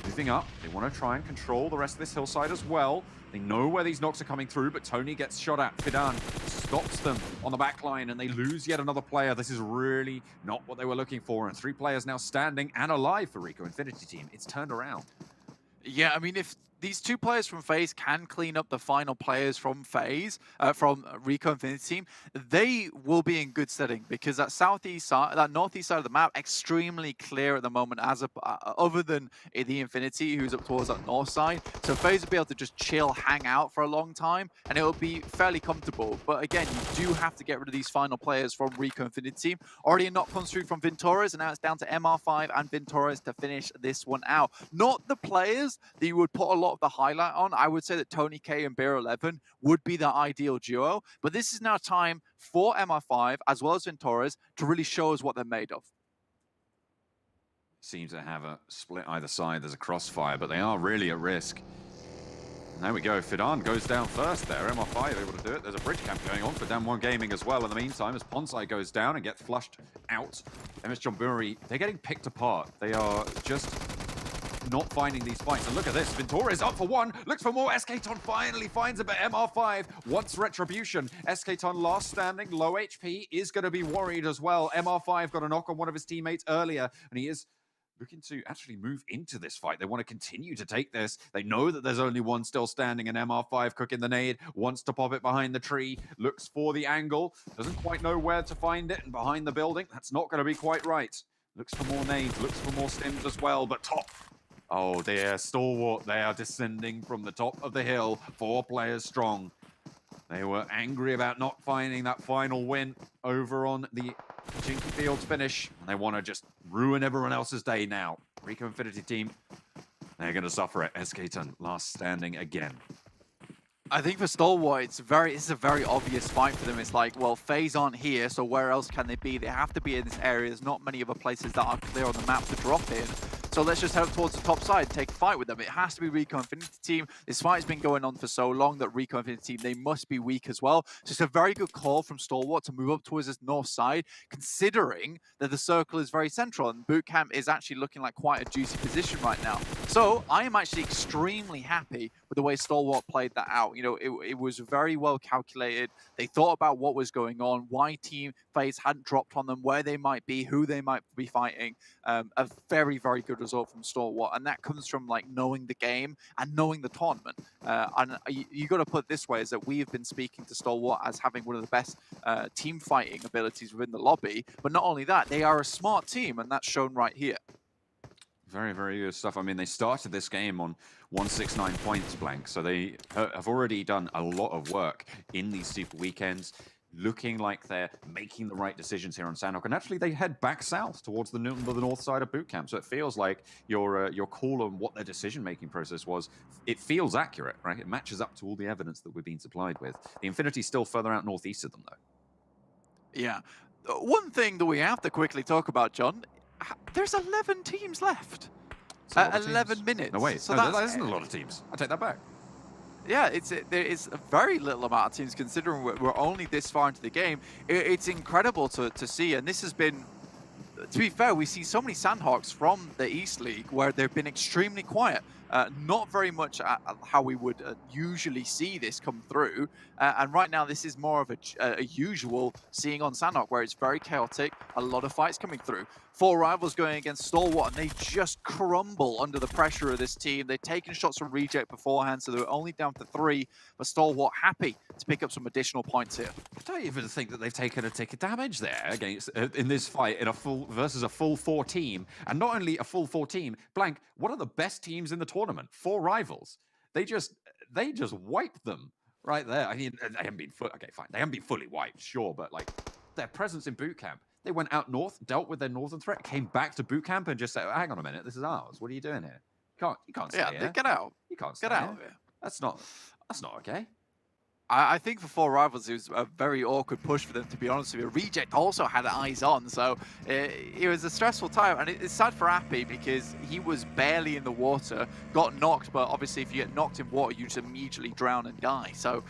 Moving up, they want to try and control the rest of this hillside as well. They know where these knocks are coming through, but Tony gets shot at. Fidan stops them on the back line, and they lose yet another player. This is really not what they were looking for, and 3 players now standing and alive for Rico Infinity Team. It's turned around. Yeah, I mean, if these 2 players from FaZe can clean up the final players from FaZe, from Rico Infinity Team, they will be in good steading, because that southeast side, that northeast side of the map, extremely clear at the moment, as other than the Infinity, who's up towards that north side. So FaZe will be able to just chill, hang out for a long time, and it will be fairly comfortable. But again, you do have to get rid of these final players from Rico Infinity Team. Already a knock comes through from Vintorez, and now it's down to MR5 and Vintorez to finish this one out. Not the players that you would put a lot of the highlight on. I would say that Tony K and Beer 11 would be the ideal duo, but this is now time for MR5 as well as Vintorez to really show us what they're made of. Seems to have a split either side. There's a crossfire, but they are really at risk. And there we go. Fidan goes down first there. MR5 able to do it. There's a bridge camp going on for Dan1 Gaming as well in the meantime, as Ponsai goes down and gets flushed out. MS Jonburi, they're getting picked apart. They are just not finding these fights. And look at this. Vintorez up for one. Looks for more. SK Ton finally finds it, but MR5 wants retribution. SK Ton last standing, low HP, is going to be worried as well. MR5 got a knock on one of his teammates earlier, and he is looking to actually move into this fight. They want to continue to take this. They know that there's only one still standing, and MR5 cooking the nade, wants to pop it behind the tree, looks for the angle, doesn't quite know where to find it, and behind the building, that's not going to be quite right. Looks for more nades, looks for more stims as well, but top. Oh dear, Stalwart, they are descending from the top of the hill, 4 players strong. They were angry about not finding that final win over on the Jinky Fields finish, and they want to just ruin everyone else's day now. Rico Infinity Team, they're going to suffer it. SK Ton last standing again. I think for Stalwart, it's a very obvious fight for them. It's like, well, FaZe aren't here, so where else can they be? They have to be in this area. There's not many other places that are clear on the map to drop in. So let's just head up towards the top side and take a fight with them. It has to be Rico Infinity Team. This fight has been going on for so long that Rico Infinity Team, they must be weak as well. So it's a very good call from Stalwart to move up towards this north side, considering that the circle is very central and bootcamp is actually looking like quite a juicy position right now. So I am actually extremely happy with the way Stalwart played that out. You know, it was very well calculated. They thought about what was going on, why Team FaZe hadn't dropped on them, where they might be, who they might be fighting. A very, very good result from Stalwart, and that comes from like knowing the game and knowing the tournament. And you got to put it this way: is that we have been speaking to Stalwart as having one of the best team fighting abilities within the lobby. But not only that, they are a smart team, and that's shown right here. Very, very good stuff. I mean, they started this game on 169 points blank, so they have already done a lot of work in these super weekends, looking like they're making the right decisions here on Sanhok. And actually, they head back south towards the north side of bootcamp. So it feels like your call on what their decision-making process was, it feels accurate, right? It matches up to all the evidence that we're being supplied with. The Infinity's still further out northeast of them, though. Yeah. One thing that we have to quickly talk about, John, there's 11 teams left. 11 minutes. No, wait. So no, that isn't a lot of teams. I take that back. Yeah, there is a very little amount of teams considering we're only this far into the game. It's incredible to see, and this has been to be fair, we've seen so many Sanhoks from the East League where they've been extremely quiet. Not very much how we would usually see this come through. And right now, this is more of a usual seeing on Sanhok, where it's very chaotic, a lot of fights coming through. 4 rivals going against Stalwart, and they just crumble under the pressure of this team. They've taken shots from Reject beforehand, so they're only down to 3, but Stalwart happy to pick up some additional points here. I don't even think that they've taken a tick of damage there against in this fight in a full versus a full 4 team, and not only a full 4 team. Blank, one of the best teams in the tournament, 4 rivals. They just wiped them right there. I mean, they haven't been okay, fine. They haven't been fully wiped, sure, but like their presence in boot camp. They went out north, dealt with their northern threat, came back to boot camp, and just said, "Hang on a minute, this is ours. What are you doing here? You can't stay here. Get out. You can't get stay out here. of here. That's not okay." I think for 4 rivals, it was a very awkward push for them, to be honest with you. Reject also had eyes on, so it was a stressful time. And it's sad for Appy because he was barely in the water, got knocked, but obviously if you get knocked in water, you just immediately drown and die. So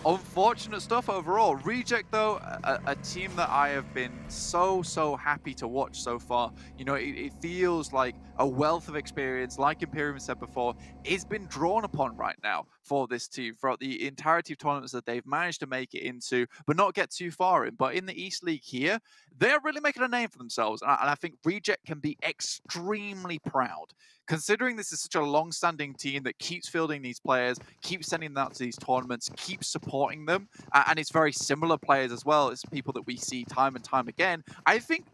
unfortunate stuff overall. Reject, though, a team that I have been so happy to watch so far. You know, it feels like a wealth of experience, like Imperium said before, is been drawn upon right now for this team throughout the entirety of tournaments that they've managed to make it into, but not get too far in. But in the East League here, they're really making a name for themselves. And I think Reject can be extremely proud, considering this is such a long-standing team that keeps fielding these players, keeps sending them out to these tournaments, keeps supporting them. And it's very similar players as well. It's people that we see time and time again. I think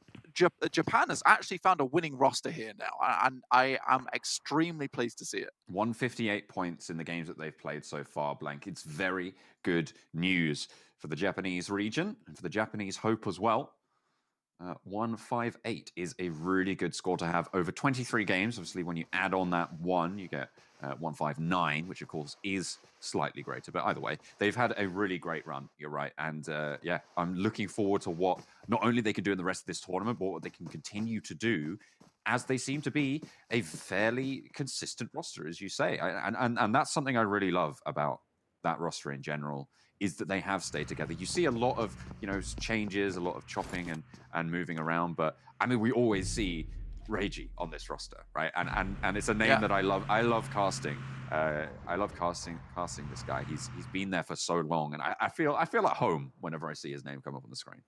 Japan has actually found a winning roster here now, and I am extremely pleased to see it. 158 points in the games that they've played so far, Blank. It's very good news for the Japanese region and for the Japanese hope as well. 158 is a really good score to have over 23 games. Obviously, when you add on that 1, you get 159, which of course is slightly greater. But either way, they've had a really great run. You're right. And yeah, I'm looking forward to what not only they can do in the rest of this tournament, but what they can continue to do, as they seem to be a fairly consistent roster, as you say. And that's something I really love about that roster in general, is that they have stayed together. You see a lot of, you know, changes, a lot of chopping and moving around, but I mean, we always see Reiji on this roster, right? And it's a name that I love. I love casting. I love casting this guy. He's been there for so long, and I feel at home whenever I see his name come up on the screen.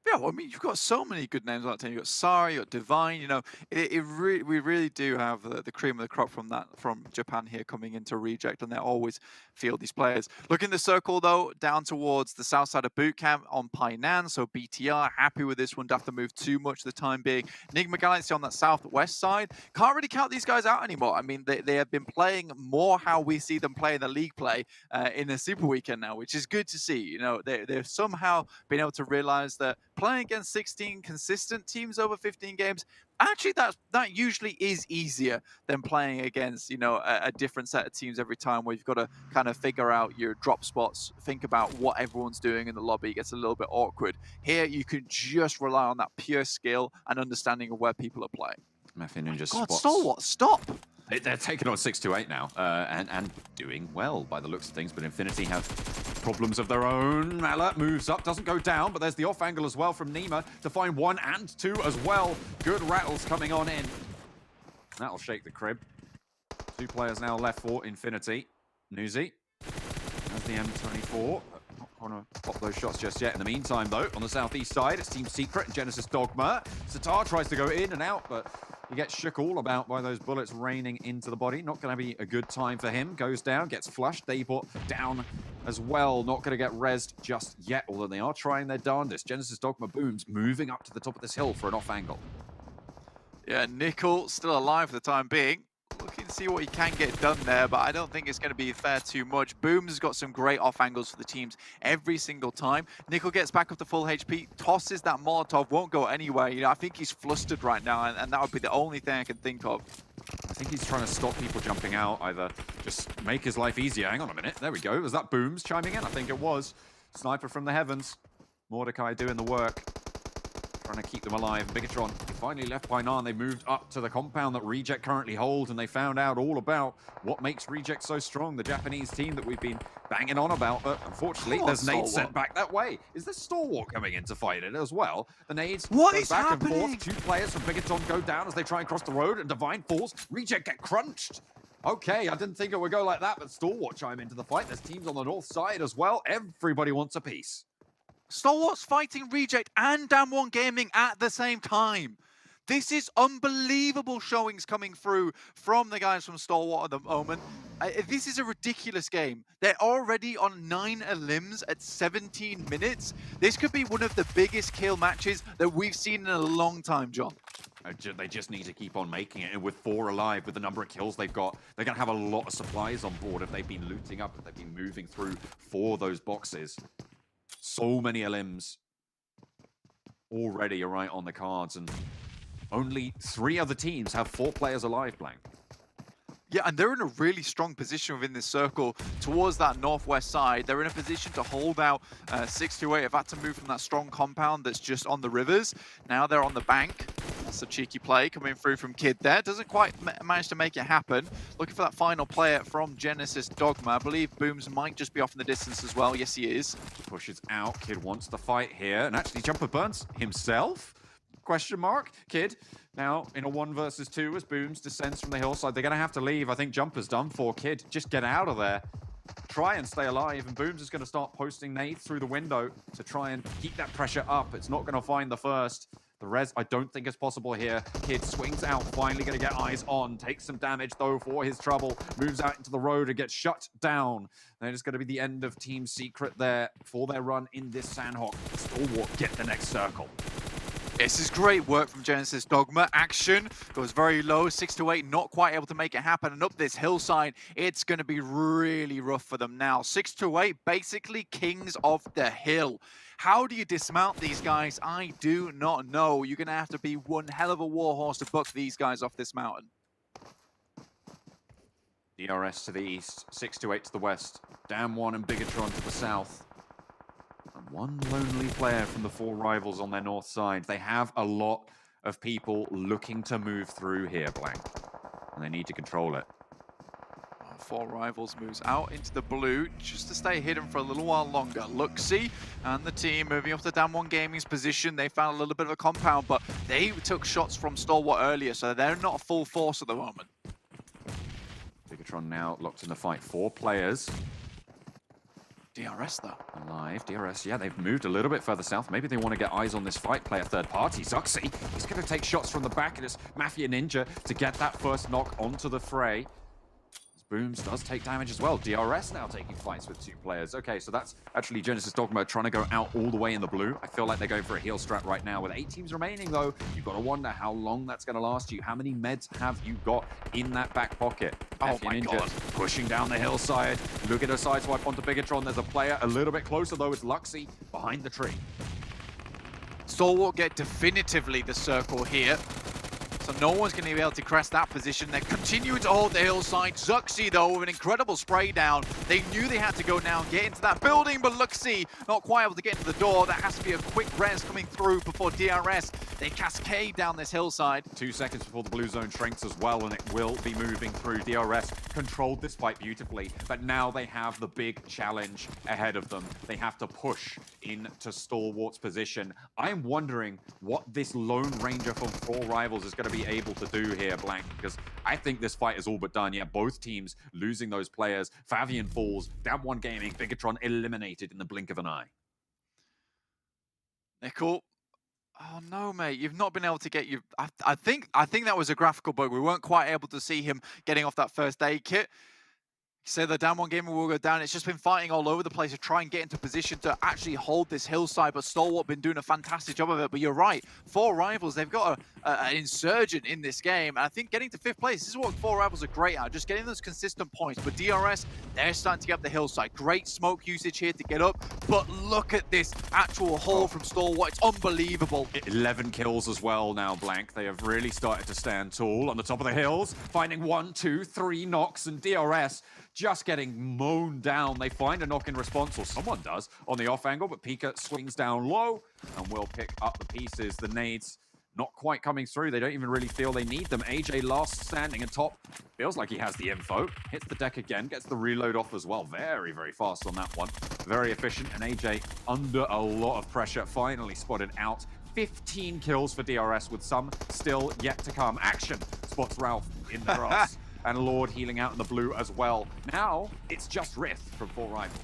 Yeah, well, I mean, you've got so many good names on that team. You've got Sari, you've got Divine. You know, we really do have the cream of the crop from Japan here coming into Reject, and they always field these players. Look in the circle, though, down towards the south side of boot camp on Painan. So BTR happy with this one. Don't have to move too much for the time being. Enigma Galaxy on that southwest side. Can't really count these guys out anymore. I mean, they have been playing more how we see them play in the league play in the Super Weekend now, which is good to see. You know, they've somehow been able to realize that playing against 16 consistent teams over 15 games, actually that usually is easier than playing against, you know, a different set of teams every time, where you've got to kind of figure out your drop spots, think about what everyone's doing in the lobby. It gets a little bit awkward. Here you can just rely on that pure skill and understanding of where people are playing. Mafia Ninja God, spots. Stalwart, stop! They're taking on 628 now, and doing well by the looks of things, but Infinity have problems of their own. Mala moves up, doesn't go down, but there's the off angle as well from Nima to find 1 and 2 as well. Good rattles coming on in. That'll shake the crib. 2 players now left for Infinity. Newsy has the M24. Not going to pop those shots just yet. In the meantime, though, on the southeast side, it's Team Secret and Genesis Dogma. Satar tries to go in and out, but he gets shook all about by those bullets raining into the body. Not going to be a good time for him. Goes down, gets flushed. Daybot down as well. Not going to get rezzed just yet, although they are trying their darndest. Genesis Dogma Booms moving up to the top of this hill for an off angle. Yeah, Nickel still alive for the time being. Looking to see what he can get done there, but I don't think it's going to be fair too much. Booms has got some great off angles for the teams every single time. Nickel gets back up to full HP, tosses that Molotov, won't go anywhere. You know, I think he's flustered right now, and that would be the only thing I can think of. I think he's trying to stop people jumping out, either just make his life easier. Hang on a minute, there we go. Was that Booms chiming in? I think it was. Sniper from the heavens. Mordecai doing the work. trying to keep them alive. Bigatron finally left by Narn. They moved up to the compound that Reject currently holds, and they found out all about what makes Reject so strong, the Japanese team that we've been banging on about. But unfortunately, there's nades sent back that way. Is this Stalwart coming in to fight it as well? The nades go back and forth. 2 players from Bigatron go down as they try and cross the road, and Divine falls. Reject get crunched. Okay, I didn't think it would go like that, but Stalwart chime into the fight. There's teams on the north side as well. Everybody wants a piece. Stalwart's fighting Reject and Damwon Gaming at the same time. This is unbelievable showings coming through from the guys from Stalwart at the moment. This is a ridiculous game. They're already on 9 elims at 17 minutes. This could be one of the biggest kill matches that we've seen in a long time, John. They just need to keep on making it, and with 4 alive, with the number of kills they've got, they're going to have a lot of supplies on board if they've been looting up, if they've been moving through for those boxes. So many elims already are right on the cards, and only 3 other teams have 4 players alive, Blank. Yeah, and they're in a really strong position within this circle towards that northwest side. They're in a position to hold out 6-8. Have had to move from that strong compound that's just on the rivers. Now they're on the bank. That's a cheeky play coming through from Kid there. Doesn't quite manage to make it happen. Looking for that final player from Genesis Dogma. I believe Booms might just be off in the distance as well. Yes, he is. Pushes out. Kid wants the fight here. And actually, Jumper burns himself? Question mark. Kid now in a 1 versus 2 as Booms descends from the hillside. They're going to have to leave. I think Jumper's done for. Kid, just get out of there. Try and stay alive. And Booms is going to start posting nades through the window to try and keep that pressure up. It's not going to find the first. The res, I don't think is possible here. Kid swings out, finally going to get eyes on. Takes some damage, though, for his trouble. Moves out into the road and gets shut down. And it's going to be the end of Team Secret there for their run in this Sanhok. Stalwart get the next circle. This is great work from Genesis Dogma. Action goes very low, 6-8, not quite able to make it happen. And up this hillside, it's going to be really rough for them now. 6-8, basically kings of the hill. How do you dismount these guys? I do not know. You're going to have to be one hell of a warhorse to buck these guys off this mountain. DRS to the east, 6-8 to the west. Damwon and Bigatron to the south. And 1 lonely player from the 4 rivals on their north side. They have a lot of people looking to move through here, Blank. And they need to control it. 4 rivals moves out into the blue just to stay hidden for a little while longer. Luxy and the team moving up to Damwon Gaming's position. They found a little bit of a compound, but they took shots from Stalwart earlier, so they're not full force at the moment. Bigatron now locked in the fight. 4 players. DRS though. Alive. DRS, yeah, they've moved a little bit further south. Maybe they want to get eyes on this fight, play a third party. Zuxi, he's going to take shots from the back, and it's Mafia Ninja to get that first knock onto the fray. Booms does take damage as well. DRS now taking fights with 2 players. Okay, so that's actually Genesis Dogma trying to go out all the way in the blue. I feel like they're going for a heal strat right now. With 8 teams remaining, though, you've got to wonder how long that's going to last you. How many meds have you got in that back pocket? Oh my God. Pushing down the hillside. Look at a sideswipe onto Bigatron. There's a player a little bit closer, though. It's Luxy behind the tree. Stalwart get definitively the circle here. So no one's going to be able to crest that position. They're continuing to hold the hillside. Zuxi, though, with an incredible spray down. They knew they had to go now and get into that building, but Luxi not quite able to get into the door. That has to be a quick res coming through before DRS. They cascade down this hillside. 2 seconds before the blue zone shrinks as well, and it will be moving through. DRS controlled this fight beautifully, but now they have the big challenge ahead of them. They have to push into Stalwart's position. I'm wondering what this Lone Ranger from 4 rivals is going to be able to do here, Blank, because I think this fight is all but done. Yeah, both teams losing those players. Favian falls, Damwon Gaming, Bigatron eliminated in the blink of an eye. Nickel. Oh no, mate! You've not been able to get you. I think that was a graphical bug. We weren't quite able to see him getting off that first aid kit. So the Damwon Gaming will go down. It's just been fighting all over the place to try and get into position to actually hold this hillside, but Stalwart been doing a fantastic job of it. But you're right, 4 rivals, they've got an insurgent in this game. And I think getting to 5th place, this is what 4 rivals are great at, just getting those consistent points. But DRS, they're starting to get up the hillside. Great smoke usage here to get up, but look at this actual haul from Stalwart. It's unbelievable. 11 kills as well now, Blank. They have really started to stand tall on the top of the hills, finding 1, 2, 3 knocks, and DRS just getting mown down. They find a knock in response, or someone does, on the off angle, but Pika swings down low and will pick up the pieces. The nades not quite coming through. They don't even really feel they need them. AJ last standing atop. Feels like he has the info. Hits the deck again. Gets the reload off as well. Very, very fast on that one. Very efficient. And AJ under a lot of pressure. Finally spotted out. 15 kills for DRS with some still yet to come. Action spots Ralph in the grass. And Lord healing out in the blue as well. Now it's just Rith from 4 Rivals.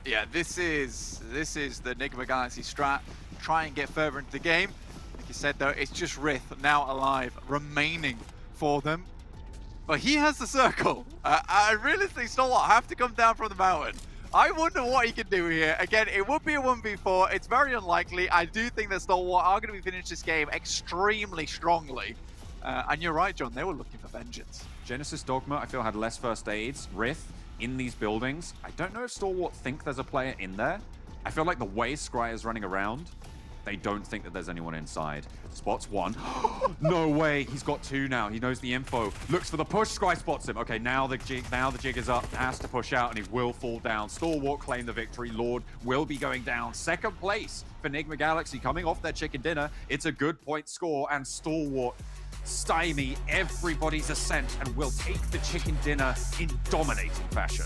Yeah, this is the Enigma Galaxy strat. Try and get further into the game. Like you said though, it's just Rith now alive, remaining for them. But he has the circle. I really think Stalwart have to come down from the mountain. I wonder what he can do here. Again, it would be a 1v4. It's very unlikely. I do think that Stalwart are going to be finished this game extremely strongly. And you're right, John, they were looking for vengeance. Genesis Dogma, I feel, had less first aids. Rith in these buildings. I don't know if Stalwart think there's a player in there. I feel like the way Scry is running around, they don't think that there's anyone inside. Spots one. No way. He's got 2 now. He knows the info. Looks for the push. Scry spots him. Okay, now the jig is up. Has to push out, and he will fall down. Stalwart claim the victory. Lord will be going down. Second place for Enigma Galaxy coming off their chicken dinner. It's a good point score, and Stalwart stymie everybody's ascent and will take the chicken dinner in dominating fashion.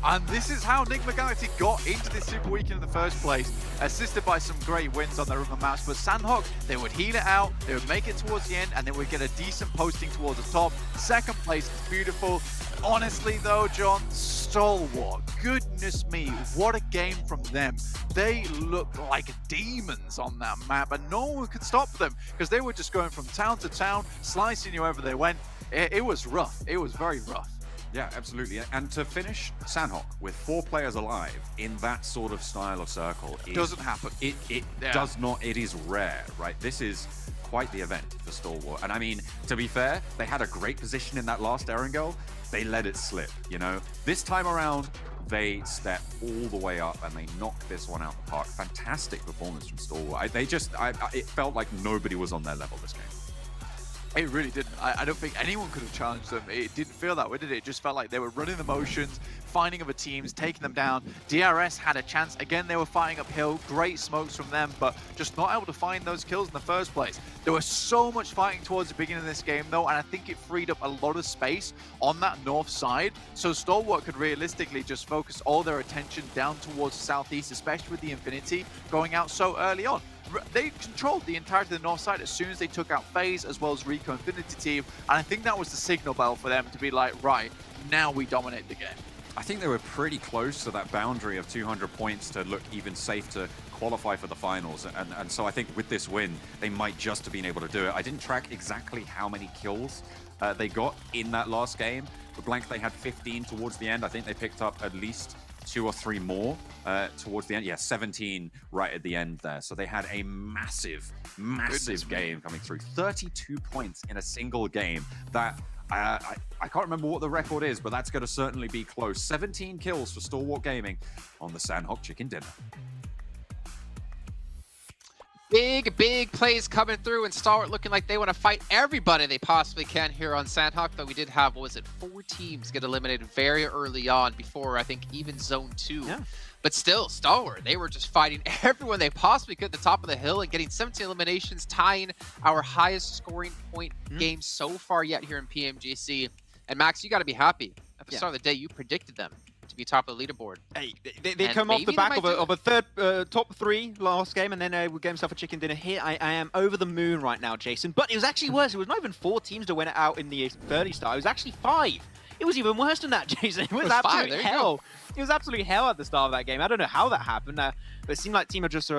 And this is how Enigma Galaxy got into this Super Weekend in the first place, assisted by some great wins on their other maps. But Sanhok, they would heal it out, they would make it towards the end, and they would get a decent posting towards the top. Second place is beautiful. Honestly though, John, Stalwart, goodness me, what a game from them. They looked like demons on that map, and no one could stop them because they were just going from town to town, slicing you wherever they went. It was rough. It was very rough. Yeah, absolutely. And to finish Sanhok with 4 players alive in that sort of style of circle doesn't happen. It does not. It is rare, right? This is quite the event for Stalwart. And I mean, to be fair, they had a great position in that last Erangel. They let it slip, you know? This time around, they step all the way up and they knock this one out the park. Fantastic performance from Stalwart. It felt like nobody was on their level this game. It really didn't. I don't think anyone could have challenged them. It didn't feel that way, did it? It just felt like they were running the motions, finding other teams, taking them down. DRS had a chance. Again, they were fighting uphill. Great smokes from them, but just not able to find those kills in the first place. There was so much fighting towards the beginning of this game, though, and I think it freed up a lot of space on that north side. So Stalwart could realistically just focus all their attention down towards the southeast, especially with the Infinity going out so early on. They controlled the entirety of the north side as soon as they took out FaZe as well as Rico Infinity team, and I think that was the signal bell for them to be like, right, now we dominate the game. I think they were pretty close to that boundary of 200 points to look even safe to qualify for the finals, and so I think with this win, they might just have been able to do it. I didn't track exactly how many kills they got in that last game. For Blank, they had 15 towards the end. I think they picked up at least 2 or 3 more towards the end. Yeah, 17 right at the end there. So they had a massive game coming through. 32 points in a single game. That I can't remember what the record is, but that's going to certainly be close. 17 kills for Stalwart Gaming on the Sanhok Chicken Dinner. Big plays coming through, and Stalwart looking like they want to fight everybody they possibly can here on Sanhok. But we did have, what was it, 4 teams get eliminated very early on before, I think, even Zone 2. Yeah. But still, Stalwart, they were just fighting everyone they possibly could at the top of the hill and getting 17 eliminations, tying our highest scoring point game so far yet here in PMGC. And Max, you got to be happy. At the start of the day, you predicted them to be top of the leaderboard. Hey, they come off the back of a third top 3 last game, and then we gave himself a chicken dinner here. I am over the moon right now, Jason. But it was actually worse. It was not even 4 teams that went out in the early start. It was actually 5. It was even worse than that, Jason. It was absolute hell. It was absolute hell at the start of that game. I don't know how that happened, but it seemed like Team are just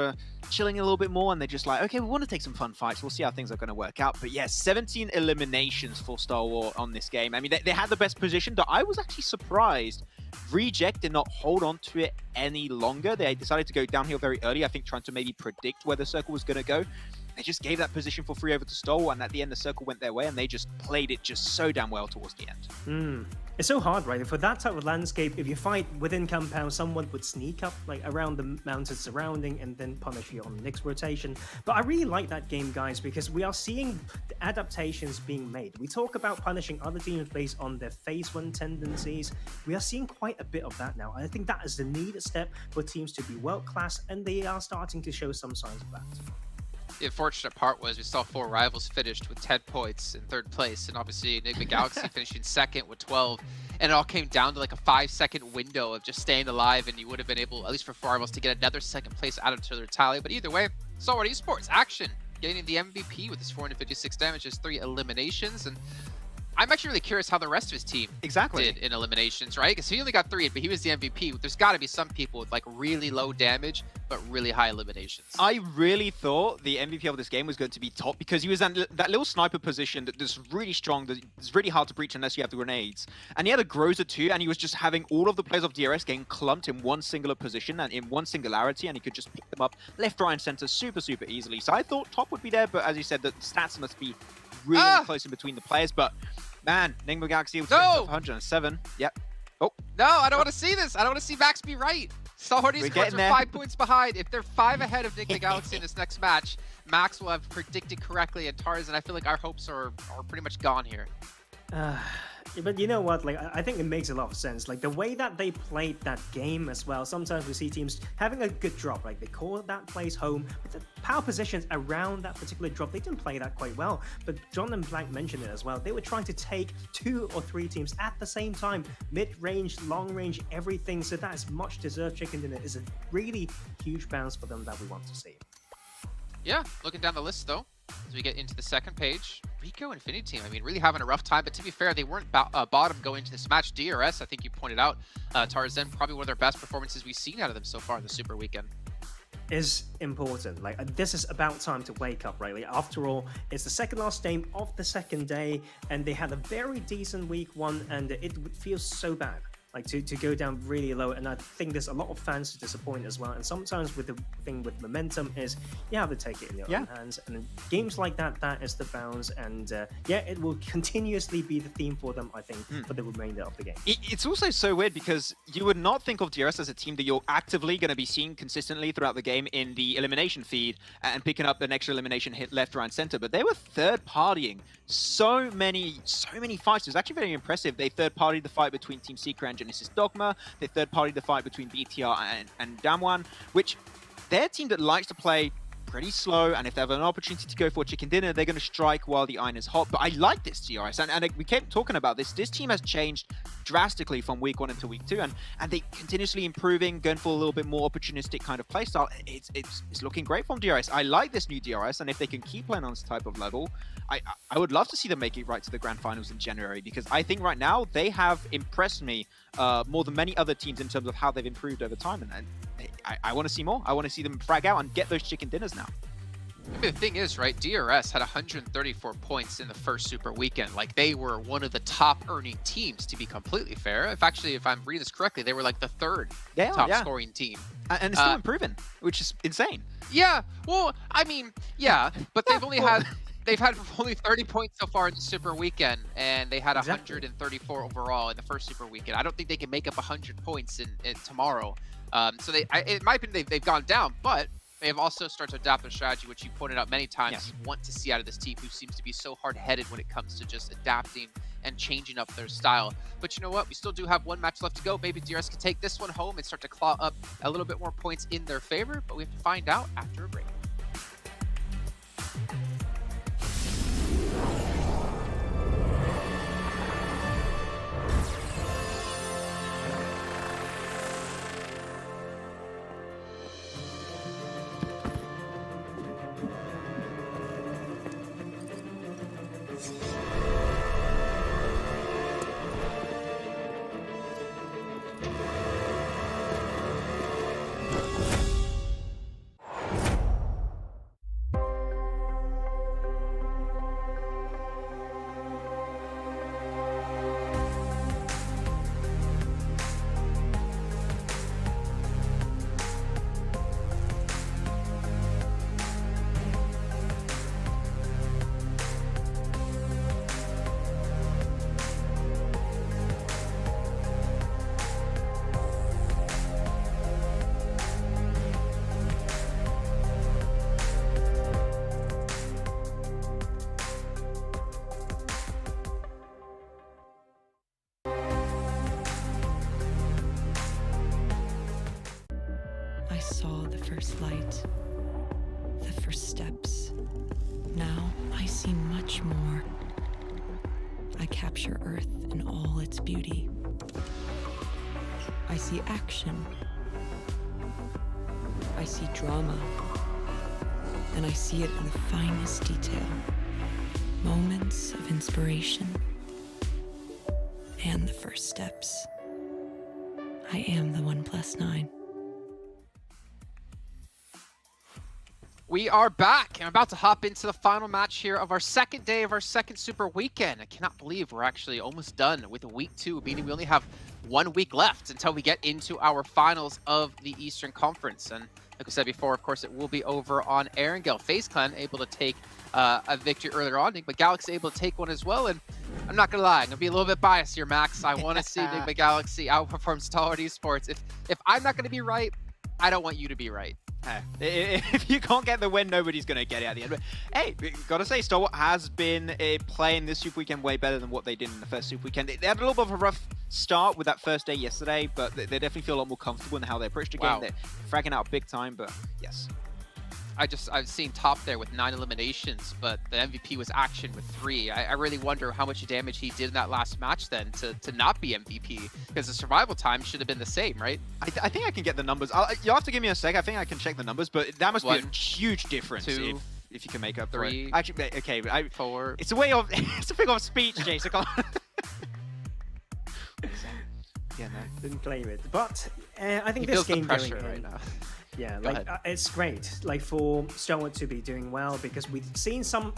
chilling a little bit more, and they're just like, okay, we want to take some fun fights. We'll see how things are going to work out. But yeah, 17 eliminations for Stalwart on this game. I mean, they had the best position, but I was actually surprised Reject did not hold on to it any longer. They decided to go downhill very early, I think trying to maybe predict where the circle was going to go. They just gave that position for free over to Stalwart, and at the end the circle went their way, and they just played it just so damn well towards the end. It's so hard, right? For that type of landscape, if you fight within compound, someone would sneak up like around the mountains surrounding and then punish you on the next rotation. But I really like that game, guys, because we are seeing the adaptations being made. We talk about punishing other teams based on their phase 1 tendencies. We are seeing quite a bit of that now. And I think that is the needed step for teams to be world-class, and they are starting to show some signs of that. The unfortunate part was we saw 4 rivals finished with 10 points in 3rd place, and obviously Enigma Galaxy finishing 2nd with 12, and it all came down to like a 5-second window of just staying alive, and you would have been able, at least for 4 rivals, to get another 2nd place added to their tally. But either way, Saltwater Esports action, getting the MVP with his 456 damage, his 3 eliminations, and I'm actually really curious how the rest of his team did in eliminations, right? Because he only got 3, but he was the MVP. There's got to be some people with like really low damage, but really high eliminations. I really thought the MVP of this game was going to be Top, because he was in that little sniper position that's really strong, that it's really hard to breach unless you have the grenades. And he had a Groza too, and he was just having all of the players of DRS getting clumped in one singular position and in one singularity, and he could just pick them up left, right, and center super easily. So I thought Top would be there, but as you said, the stats must be really close in between the players. But man, Enigma Galaxy was 107. Yep. Oh. No, I don't want to see this. I don't want to see Max be right. Saltwater Esports are 5 points behind. If they're 5 ahead of Enigma Galaxy in this next match, Max will have predicted correctly, and Tarzan, I feel like our hopes are pretty much gone here. But you know what, like, I think it makes a lot of sense. Like, the way that they played that game as well, sometimes we see teams having a good drop, like they call that place home, but the power positions around that particular drop, they didn't play that quite well. But John and Blank mentioned it as well. They were trying to take 2 or 3 teams at the same time, mid-range, long-range, everything. So that is much deserved chicken dinner. Is a really huge bounce for them that we want to see. Yeah, looking down the list though, as we get into the 2nd page, Rico Infinity Team, I mean, really having a rough time, but to be fair, they weren't bottom going into this match. DRS, I think you pointed out, Tarzan, probably one of their best performances we've seen out of them so far in the Super Weekend. Is important. Like, this is about time to wake up, right? Like, after all, it's the 2nd last game of the 2nd day, and they had a very decent week 1, and it feels so bad. Like, to go down really low, and I think there's a lot of fans to disappoint as well. And sometimes with the thing with momentum is you have to take it in your own hands, and in games like that, that is the bounce. And yeah, it will continuously be the theme for them, I think, for the remainder of the game. It's also so weird because you would not think of DRS as a team that you're actively going to be seeing consistently throughout the game in the elimination feed and picking up an extra elimination hit left, right, and center. But they were third-partying so many fights. It was actually very impressive. They third-partied the fight between Team Secret and Genesis Dogma. They third-partied the fight between BTR and Damwon, which they're a team that likes to play pretty slow, and if they have an opportunity to go for chicken dinner, they're going to strike while the iron is hot. But I like this DRS, and we kept talking about this. This team has changed drastically from week 1 into week 2, and they continuously improving, going for a little bit more opportunistic kind of playstyle. It's looking great from DRS. I like this new DRS, and if they can keep playing on this type of level, I would love to see them make it right to the grand finals in January, because I think right now they have impressed me more than many other teams in terms of how they've improved over time, and I want to see more. I want to see them frag out and get those chicken dinners now. I mean, the thing is, right, DRS had 134 points in the first Super Weekend. Like, they were one of the top earning teams, to be completely fair. If I'm reading this correctly, they were like the 3rd top scoring team. And it's still improving, which is insane. Yeah, well, I mean, yeah, but they've only had... They've had only 30 points so far in the Super Weekend, and they had 134 overall in the first Super Weekend. I don't think they can make up 100 points in tomorrow. So in my opinion, they've gone down, but they have also started to adapt their strategy, which you pointed out many times. You want to see out of this team, who seems to be so hard-headed when it comes to just adapting and changing up their style. But you know what? We still do have 1 match left to go. Maybe DRS can take this one home and start to claw up a little bit more points in their favor, but we have to find out after a break. first light, the first steps. Now I see much more. I capture Earth in all its beauty. I see action. I see drama. And I see it in the finest detail. Moments of inspiration. And the first steps. I am the 1+9. We are back. I'm about to hop into the final match here of our second day of our second Super Weekend. I cannot believe we're actually almost done with week 2, meaning we only have 1 week left until we get into our finals of the Eastern Conference. And like I said before, of course, it will be over on Erangel. FaZe Clan able to take a victory earlier on. Enigma Galaxy able to take one as well. And I'm not going to lie, I'm going to be a little bit biased here, Max. I want to see Enigma Galaxy outperform Stalwart Esports. If I'm not going to be right, I don't want you to be right. If you can't get the win, nobody's going to get it at the end. But hey, gotta say, Stalwart has been playing this Super Weekend way better than what they did in the first Super Weekend. They had a little bit of a rough start with that first day yesterday, but they definitely feel a lot more comfortable in how they approached the game. They're fragging out big time, but yes. I've seen top there with 9 eliminations, but the MVP was Action with 3. I really wonder how much damage he did in that last match then to not be MVP, because the survival time should have been the same, right? I think I can get the numbers. You'll have to give me a sec. I think I can check the numbers, but that must be a huge difference 2, if you can make up 3. Actually, okay, but 4. It's a way of it's a figure of speech, Jason. Yeah, no, didn't claim it. But I think He this feels the game pressure going right in, now. Yeah, Go like ahead. it's great, like for Stalwart to be doing well, because we've seen some,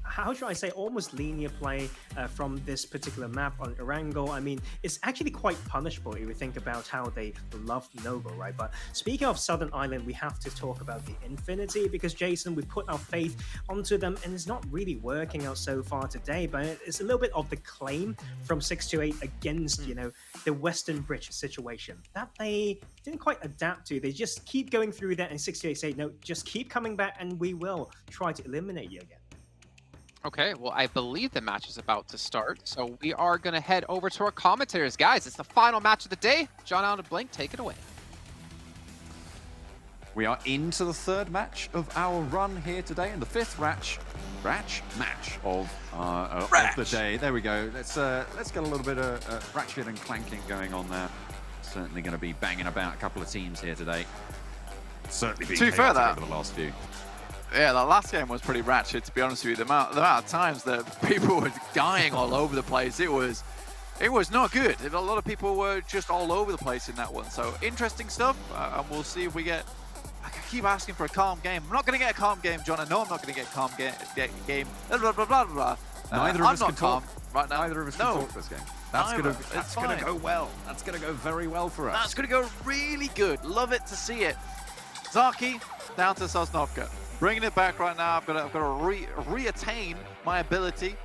how should I say, almost linear play from this particular map on Erangel. I mean, it's actually quite punishable if we think about how they love Nova, right? But speaking of Southern Island, we have to talk about the Infinity, because Jason, we put our faith onto them, and it's not really working out so far today, but it's a little bit of the claim from 628 against, you know, the Western Bridge situation that they didn't quite adapt to. They just keep going through that, and 628 say, no, just keep coming back, and we will try to eliminate you again. Okay, well, I believe the match is about to start, so we are going to head over to our commentators. Guys, it's the final match of the day. John Allen and Blink, take it away. We are into the third match of our run here today, and the fifth match of the day. There we go. Let's get a little bit of ratchet and clanking going on there. Certainly going to be banging about a couple of teams here today. Certainly being chaotic over the last few. Yeah, that last game was pretty ratchet, to be honest with you. The amount of times that people were dying all over the place, it was not good. A lot of people were just all over the place in that one. So interesting stuff, and we'll see if we get. I keep asking for a calm game. I'm not going to get a calm game, John. I know I'm not going to get a calm game. Blah blah blah blah blah. Neither of us can calm talk right now. Neither of us can talk this game. That's gonna go well. That's gonna go very well for us. That's gonna go really good. Love it to see it. Zaki down to Sosnovka. Bringing it back right now. I've got to re-attain my ability.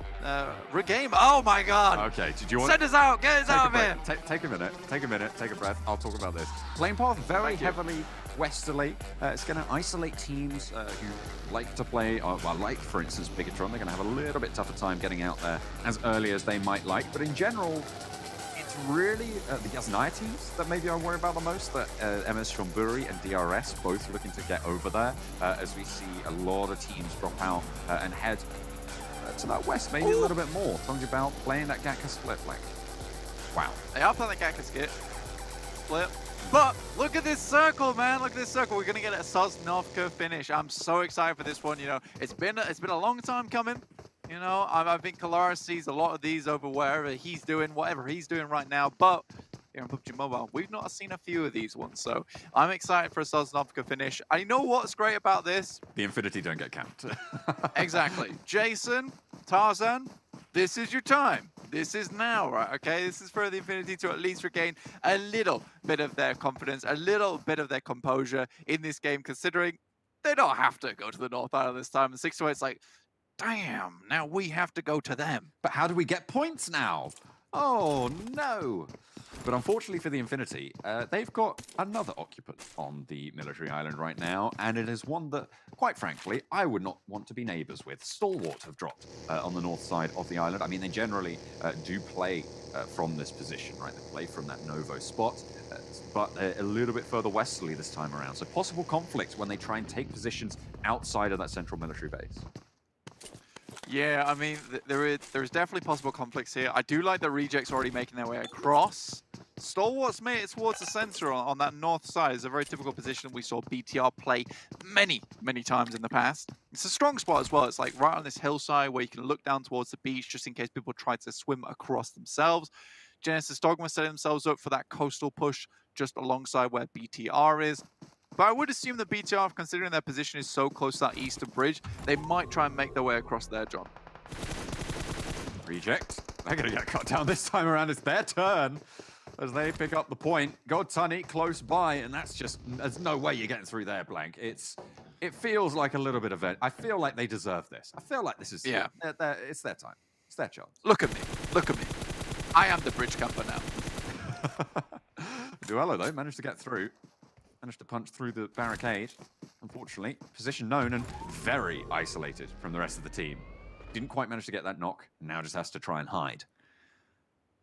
Regain. Oh my God. Okay. Did you want? Send us out. Get us out of here. Take a minute. Take a minute. Take a breath. I'll talk about this. Playing path very heavily westerly. It's going to isolate teams who like to play, like for instance Bigatron. They're going to have a little bit tougher time getting out there as early as they might like. But in general, it's really the Yasnaya teams that maybe I worry about the most. That MS Shonburi and DRS both looking to get over there, as we see a lot of teams drop out and head to that west, maybe a little bit more. Talking about playing that Gatka split. Like, wow. They are playing the Gatka split. But look at this circle, man. Look at this circle. We're going to get a Sosnovka finish. I'm so excited for this one. You know, it's been a long time coming. You know, I think Kalaris sees a lot of these over whatever he's doing right now. But here in PUBG Mobile, we've not seen a few of these ones. So I'm excited for a Sosnovka finish. I know what's great about this. The Infinity don't get capped. Exactly. Jason, Tarzan, this is your time. This is now, right? Okay, this is for the Infinity to at least regain a little bit of their confidence, a little bit of their composure in this game, considering they don't have to go to the North Island this time. And 628's like, damn, now we have to go to them. But how do we get points now? Oh, no. But unfortunately for the Infinity, they've got another occupant on the military island right now, and it is one that, quite frankly, I would not want to be neighbors with. Stalwart have dropped on the north side of the island. I mean, they generally do play from this position, right? They play from that Novo spot. southwards, but a little bit further westerly this time around. So possible conflict when they try and take positions outside of that central military base. Yeah, I mean, there is definitely possible conflicts here. I do like the rejects already making their way across. Stalwarts made it towards the center on that north side. It's a very typical position we saw BTR play many, many times in the past. It's a strong spot as well. It's like right on this hillside where you can look down towards the beach just in case people try to swim across themselves. Genesis Dogma setting themselves up for that coastal push just alongside where BTR is. But I would assume that BTR, considering their position is so close to that eastern bridge, they might try and make their way across there, John. Reject. They're going to get cut down this time around. It's their turn as they pick up the point. God Tunny close by, and that's just, there's no way you're getting through there, Blank. It feels like a little bit of it. I feel like they deserve this. I feel like this is, yeah, it's their time. It's their chance. Look at me. Look at me. I am the bridge camper now. Duello, though, managed to get through. Managed to punch through the barricade. Unfortunately, position known and very isolated from the rest of the team. Didn't quite manage to get that knock. Now just has to try and hide.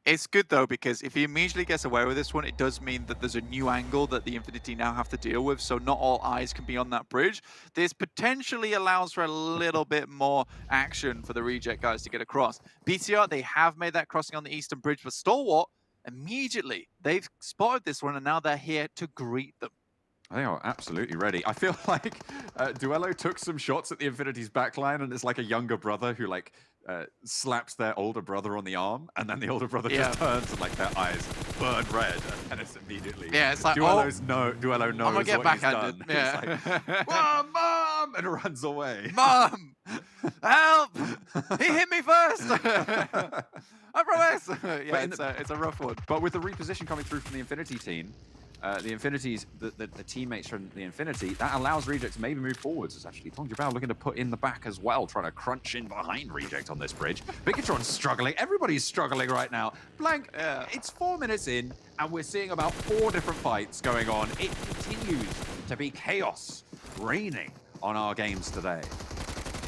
It's good, though, because if he immediately gets away with this one, it does mean that there's a new angle that the Infinity now have to deal with, so not all eyes can be on that bridge. This potentially allows for a little bit more action for the reject guys to get across. BTR, they have made that crossing on the eastern bridge, but Stalwart, immediately, they've spotted this one, and now they're here to greet them. They are absolutely ready. I feel like Duello took some shots at the Infinity's backline, and it's like a younger brother who like slaps their older brother on the arm, and then the older brother just turns and like their eyes burn red, and it's immediately it's like Duello knows I'm gonna get what he's backhanded. done. Yeah. He's like, Mom, and runs away. Mom, help! He hit me first. I promise. Yeah, it's a rough one. But with the reposition coming through from the Infinity team, the Infinities, the teammates from the Infinity, that allows Reject to maybe move forwards. It's actually Tong Jibao looking to put in the back as well, trying to crunch in behind Reject on this bridge. Bigatron's struggling. Everybody's struggling right now. Blank, it's 4 minutes in, and we're seeing about 4 different fights going on. It continues to be chaos reigning on our games today.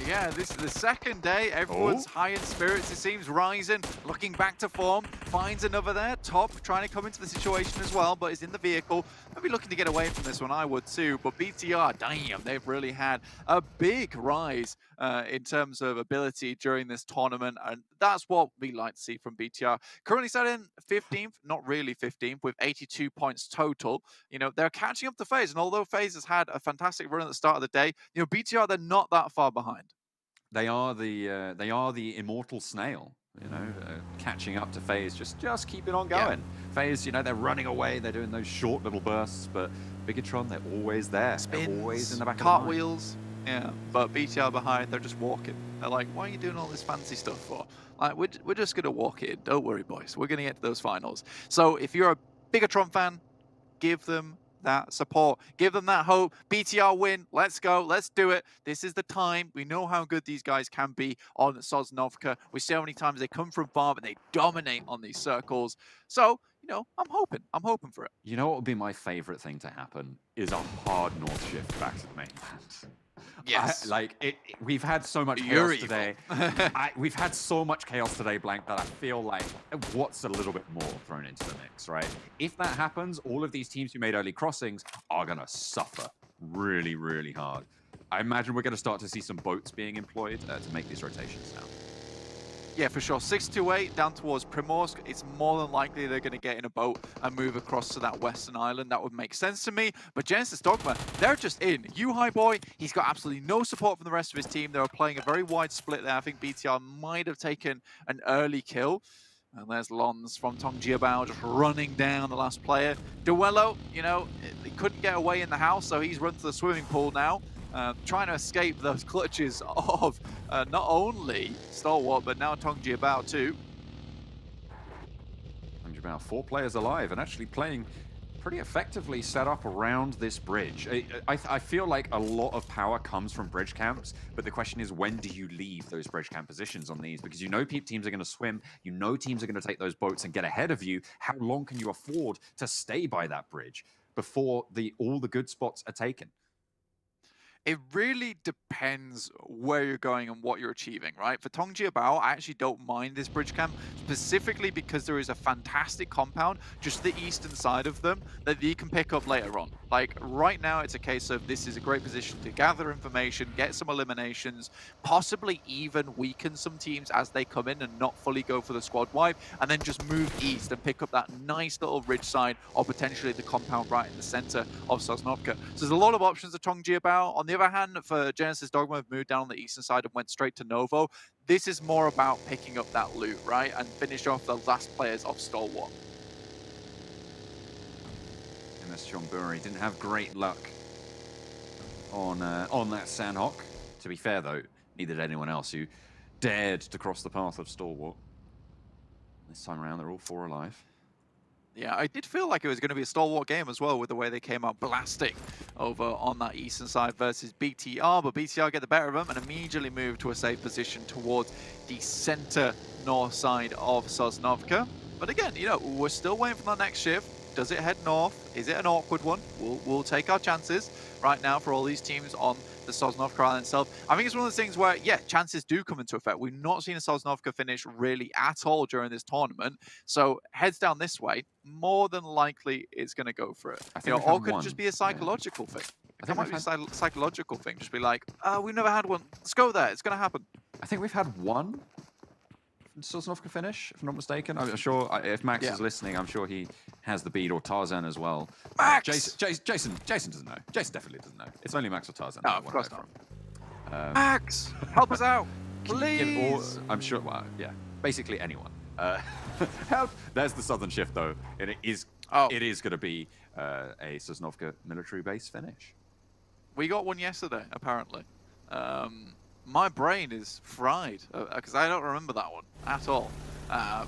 Yeah, this is the second day. Everyone's high in spirits, it seems, rising, looking back to form. Finds another there. Top trying to come into the situation as well, but is in the vehicle. Maybe looking to get away from this one, I would too. But BTR, damn, they've really had a big rise in terms of ability during this tournament. And that's what we like to see from BTR. Currently sitting 15th, not really 15th, with 82 points total. You know, they're catching up to FaZe. And although FaZe has had a fantastic run at the start of the day, you know, BTR, they're not that far behind. They are the immortal snail, you know, catching up to FaZe, just keep it on going. Yeah. FaZe, you know, they're running away, they're doing those short little bursts, but Bigatron, they're always there. Spins, they're always in the back cartwheels. Yeah, but BTR behind, they're just walking. They're like, why are you doing all this fancy stuff for? Like, we're just gonna walk in. Don't worry, boys. We're gonna get to those finals. So if you're a Bigatron fan, give them that support, give them that hope. BTR win, let's go, let's do it. This is the time. We know how good these guys can be on Sosnovka. We see how many times they come from far, but they dominate on these circles. So, you know, I'm hoping for it. You know what would be my favorite thing to happen is a hard north shift back to the mainland. Yes. We've had so much chaos today. We've had so much chaos today, Blank, that I feel like what's a little bit more thrown into the mix, right? If that happens, all of these teams who made early crossings are going to suffer really, really hard. I imagine we're going to start to see some boats being employed to make these rotations now. Yeah, for sure. 628 down towards Primorsk. It's more than likely they're going to get in a boat and move across to that western island. That would make sense to me. But Genesis Dogma, they're just in. High Boy, he's got absolutely no support from the rest of his team. They were playing a very wide split there. I think BTR might have taken an early kill. And there's Lons from Tong Jiabao just running down the last player. Duello, you know, he couldn't get away in the house, so he's run to the swimming pool now. Trying to escape those clutches of not only Stalwart, but now Tong Jiabao too. Tong Jiabao, 4 players alive and actually playing pretty effectively set up around this bridge. I feel like a lot of power comes from bridge camps, but the question is, when do you leave those bridge camp positions on these? Because you know teams are going to swim, you know teams are going to take those boats and get ahead of you. How long can you afford to stay by that bridge before all the good spots are taken? It really depends where you're going and what you're achieving, right? For Tongjiabao, I actually don't mind this bridge camp, specifically because there is a fantastic compound just the eastern side of them that you can pick up later on. Like, right now, it's a case of this is a great position to gather information, get some eliminations, possibly even weaken some teams as they come in and not fully go for the squad wipe, and then just move east and pick up that nice little ridge side or potentially the compound right in the center of Sosnovka. So there's a lot of options to Tongjiabao. On the other hand, for Genesis Dogma, have moved down on the eastern side and went straight to Novo. This is more about picking up that loot, right? And finish off the last players of Stalwart. MS Chonburi didn't have great luck on that Sanhok. To be fair, though, neither did anyone else who dared to cross the path of Stalwart. This time around, they're all 4 alive. Yeah, I did feel like it was going to be a stalwart game as well with the way they came out blasting over on that eastern side versus BTR, but BTR get the better of them and immediately move to a safe position towards the center north side of Sosnovka. But again, you know, we're still waiting for the next shift. Does it head north? Is it an awkward one? We'll take our chances right now for all these teams on the Sosnovka Island itself. I think it's one of those things where, yeah, chances do come into effect. We've not seen a Sosnovka finish really at all during this tournament. So heads down this way, more than likely it's going to go for it. You know, or could it just be a psychological thing? That might be a psychological thing. Just be like, we've never had one. Let's go there. It's going to happen. I think we've had one Sosnovka finish, if I'm not mistaken. I'm sure if Max is listening, I'm sure he has the bead, or Tarzan as well. Max! Jason doesn't know. Jason definitely doesn't know. It's only Max or Tarzan. No, of course not. Max, help us out, please. I'm sure. Well, yeah, basically anyone. Help! There's the southern shift though, and it is going to be a Sosnovka military base finish. We got one yesterday, apparently. My brain is fried because I don't remember that one at all.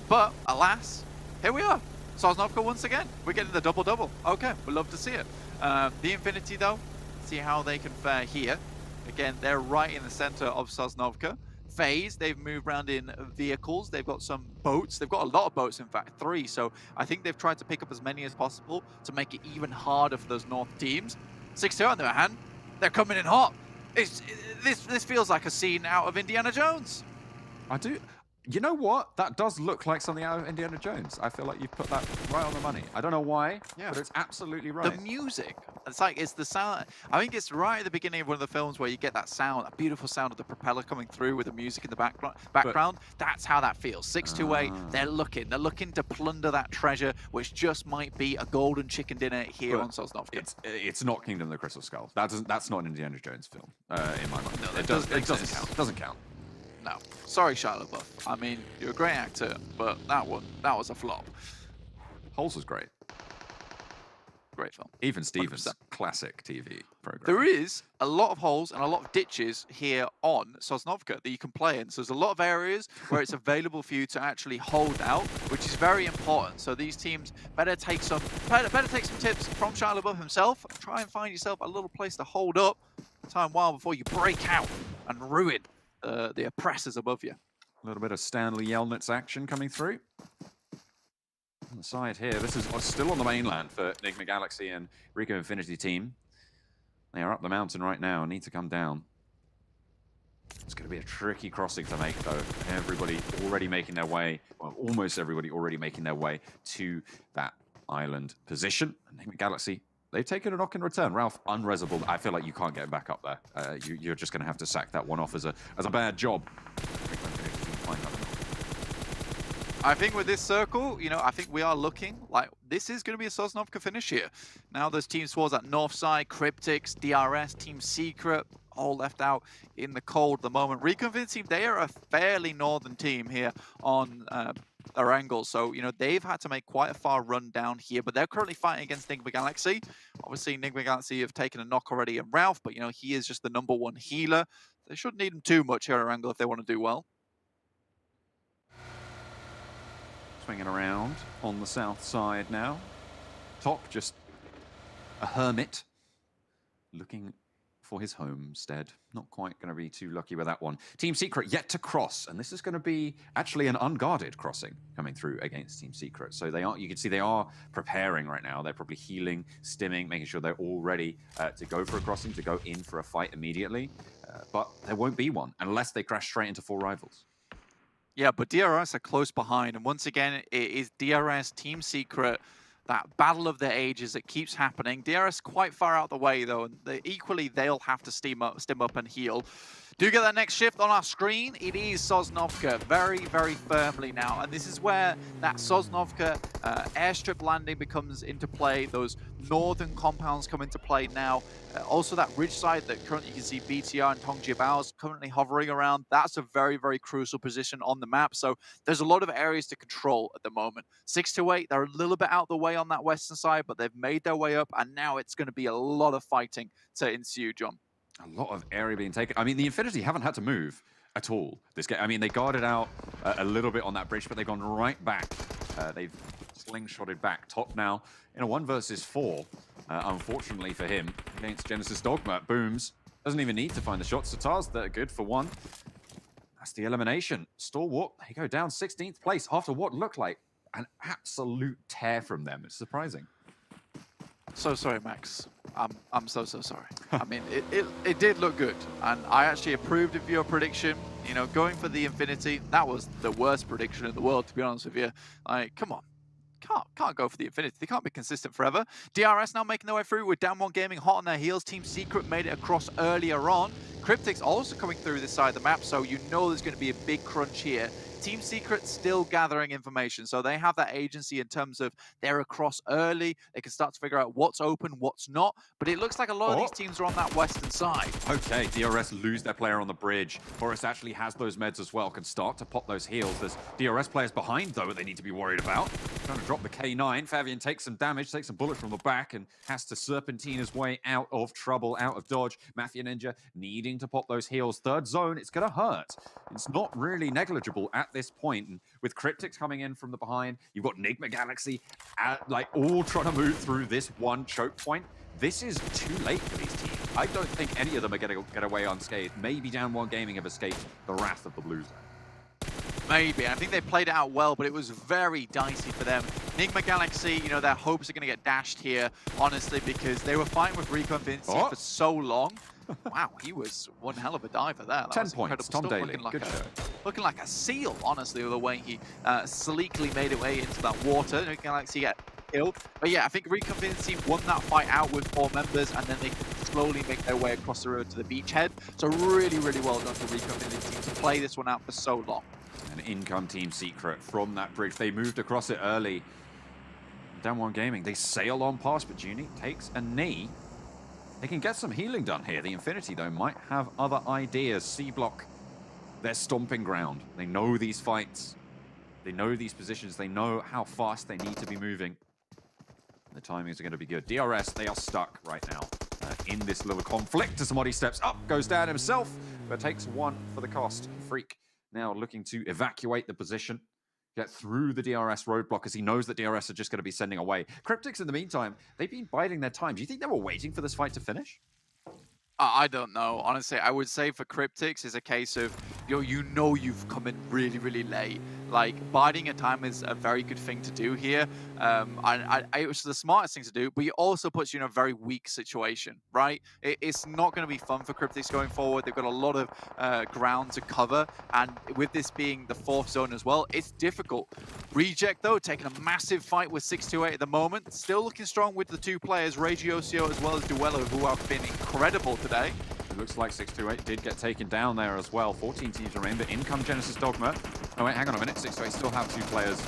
But alas, here we are. Sosnovka once again. We're getting the double-double. Okay, we'd love to see it. The Infinity, though, see how they can fare here. Again, they're right in the center of Sosnovka. FaZe, they've moved around in vehicles. They've got some boats. They've got a lot of boats, in fact, 3. So I think they've tried to pick up as many as possible to make it even harder for those North teams. 6-2 on the other hand, they're coming in hot. This feels like a scene out of Indiana Jones. I do. You know what? That does look like something out of Indiana Jones. I feel like you've put that right on the money. I don't know why, but it's absolutely right. The music. It's the sound. I think it's right at the beginning of one of the films where you get that sound, that beautiful sound of the propeller coming through with the music in the background. That's how that feels. 6-2-8, they're looking to plunder that treasure, which just might be a golden chicken dinner here on Sosnovka. It's not Kingdom of the Crystal Skull. That's not an Indiana Jones film, in my mind. No, it doesn't count. Doesn't count. No. Sorry, Shia LaBeouf. I mean, you're a great actor, but that was a flop. Holes was great. Great film. Even Stevens' classic TV program. There is a lot of holes and a lot of ditches here on Sosnovka that you can play in. So there's a lot of areas where it's available for you to actually hold out, which is very important. So these teams better take some tips from Shia LaBeouf himself. Try and find yourself a little place to hold up time while before you break out and ruin the oppressors above you. A little bit of Stanley Yelnats action coming through. On the side here, this is still on the mainland for Enigma Galaxy and Rico Infinity team. They are up the mountain right now and need to come down. It's going to be a tricky crossing to make, though. Everybody already making their way, well, almost everybody already making their way to that island position. Enigma Galaxy, they've taken a knock in return. Ralph, unresable. I feel like you can't get him back up there. You're just going to have to sack that one off as a bad job. I think with this circle, you know, I think we are looking like this is going to be a Sosnovka finish here. Now there's teams towards that north side, Cryptics, DRS, Team Secret, all left out in the cold at the moment. Reconvincing, they are a fairly northern team here on Erangel, so, you know, they've had to make quite a far run down here, but they're currently fighting against Enigma Galaxy. Obviously, Enigma Galaxy have taken a knock already in Ralph, but, you know, he is just the #1 healer. They shouldn't need him too much here at Erangel if they want to do well. Swinging around on the south side now. Top, just a hermit looking for his homestead. Not quite going to be too lucky with that one. Team Secret yet to cross, and this is going to be actually an unguarded crossing coming through against Team Secret. So they are, you can see they are preparing right now. They're probably healing, stimming, making sure they're all ready to go for a crossing, to go in for a fight immediately. But there won't be one unless they crash straight into 4 rivals. Yeah, but DRS are close behind, and once again, it is DRS, Team Secret, that battle of the ages that keeps happening. DRS quite far out the way, though, and equally they'll have to stim up and heal. Do get that next shift on our screen. It is Sosnovka very, very firmly now, and this is where that Sosnovka airstrip landing becomes into play. Those northern compounds come into play now. Also that ridge side that currently you can see BTR and Tongjiabao is currently hovering around. That's a very, very crucial position on the map. So there's a lot of areas to control at the moment. 6-8, they're a little bit out the way on that western side, but they've made their way up, and now it's going to be a lot of fighting to ensue, John. A lot of area being taken. I mean, the Infinity haven't had to move at all this game. I mean, they guarded out a little bit on that bridge, but they've gone right back. They've slingshotted back top now in a 1 versus 4. Unfortunately for him, against Genesis Dogma. Booms doesn't even need to find the shots. Tatars that are good for 1. That's the elimination. Stalwart, they go down 16th place after what looked like an absolute tear from them. It's surprising. So sorry, Max. I'm so sorry. I mean, it did look good, and I actually approved of your prediction. You know, going for the Infinity, that was the worst prediction in the world, to be honest with you. Like, come on. Can't go for the Infinity. They can't be consistent forever. DRS now making their way through with Down 1 Gaming hot on their heels. Team Secret made it across earlier on. Cryptic's also coming through this side of the map, so you know there's going to be a big crunch here. Team Secret still gathering information, so they have that agency in terms of they're across early. They can start to figure out what's open, what's not. But it looks like a lot of these teams are on that western side. Okay, DRS lose their player on the bridge. Forrest actually has those meds as well, can start to pop those heals. There's DRS players behind, though, that they need to be worried about. Trying to drop the K9. Fabian takes some damage, takes some bullets from the back, and has to serpentine his way out of trouble, out of dodge. Mafia Ninja needing to pop those heals. Third zone, it's going to hurt. It's not really negligible at this point. And with Cryptics coming in from the behind, you've got Enigma Galaxy, like all trying to move through this one choke point. This is too late for these teams. I don't think any of them are going to get away unscathed. Maybe Down 1 Gaming have escaped the wrath of the Blues. Maybe. I think they played it out well, but it was very dicey for them. Enigma Galaxy, you know, their hopes are going to get dashed here, honestly, because they were fighting with Rico Infinity for so long. Wow, he was one hell of a diver there. That 10 points, Tom Daly, good show. Looking like a seal, honestly, with the way he sleekly made it way into that water. Enigma Galaxy get killed. But yeah, I think Rico Infinity won that fight out with 4 members, and then they could slowly make their way across the road to the beachhead. So really, really well done to Rico Infinity to play this one out for so long. An income Team Secret from that bridge. They moved across it early. Down 1 Gaming, they sail on past, but Juni takes a knee. They can get some healing done here. The Infinity, though, might have other ideas. C-Block, their stomping ground. They know these fights. They know these positions. They know how fast they need to be moving. The timings are going to be good. DRS, they are stuck right now in this little conflict. Somebody steps up, goes down himself, but takes 1 for the cost. Freak now looking to evacuate the position, get through the DRS roadblock, as he knows that DRS are just going to be sending away. Cryptics, in the meantime, they've been biding their time. Do you think they were waiting for this fight to finish? I don't know. Honestly, I would say for Cryptics is a case of, you know you've come in really, really late. Like, biding your time is a very good thing to do here. It was the smartest thing to do, but it also puts you in a very weak situation, right? It's not going to be fun for Cryptics going forward. They've got a lot of ground to cover, and with this being the 4th zone as well, it's difficult. Reject, though, taking a massive fight with 628 at the moment. Still looking strong with the 2 players, Regiosio as well as Duello, who have been incredible today. It looks like 628 did get taken down there as well. 14 teams remain, but in come Genesis Dogma. Oh wait, hang on a minute. 628 still have 2 players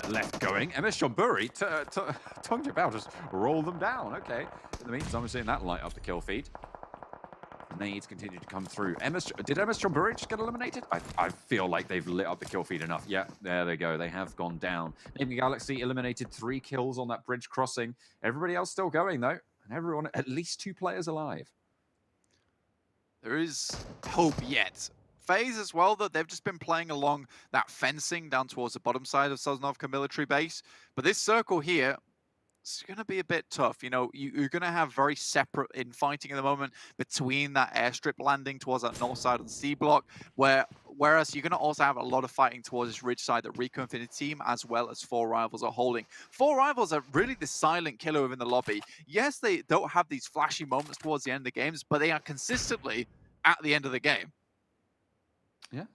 left going. MS Jonburi, Tongjiabao just roll them down. Okay. In the meantime, we're seeing that light up the kill feed. Nades continue to come through. Did MS Jonburi just get eliminated? I feel like they've lit up the kill feed enough. Yeah, there they go. They have gone down. Enigma Galaxy eliminated 3 kills on that bridge crossing. Everybody else still going, though. And everyone, at least 2 players alive. There is hope yet. FaZe as well, that they've just been playing along that fencing down towards the bottom side of Sosnovka military base. But this circle here, it's going to be a bit tough. You know, you're going to have very separate infighting at the moment between that airstrip landing towards that north side of the C block, whereas you're going to also have a lot of fighting towards this ridge side that Rico Infinity team as well as Four Rivals are holding. Four Rivals are really the silent killer within the lobby. Yes, they don't have these flashy moments towards the end of the games, but they are consistently at the end of the game. Yeah,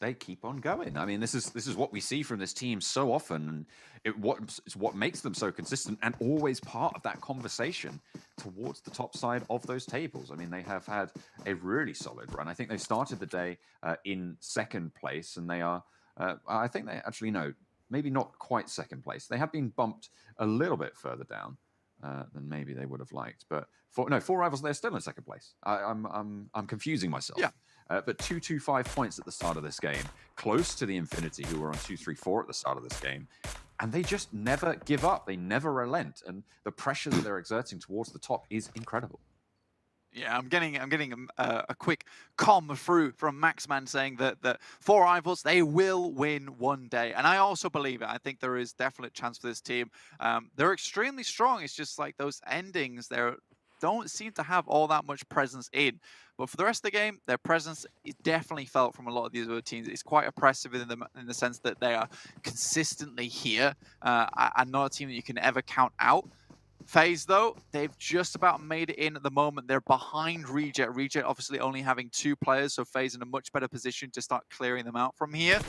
they keep on going. I mean, this is what we see from this team so often, and it's what makes them so consistent and always part of that conversation towards the top side of those tables. I mean, they have had a really solid run. I think they started the day in second place, and they are. I think they actually maybe not quite second place. They have been bumped a little bit further down than maybe they would have liked. But Four Rivals, they're still in second place. I'm confusing myself. Yeah. But 225 points at the start of this game, close to the Infinity, who were on 234 at the start of this game, and they just never give up. They never relent, and the pressure that they're exerting towards the top is incredible. Yeah, I'm getting a quick com through from Maxman saying that Four Rivals, they will win one day, and I also believe it. I think there is definite chance for this team. They're extremely strong. It's just like those endings there don't seem to have all that much presence in. But for the rest of the game, their presence is definitely felt from a lot of these other teams. It's quite oppressive in the sense that they are consistently here and not a team that you can ever count out. FaZe, though, they've just about made it in at the moment. They're behind Reject. Reject obviously only having 2 players, so FaZe in a much better position to start clearing them out from here.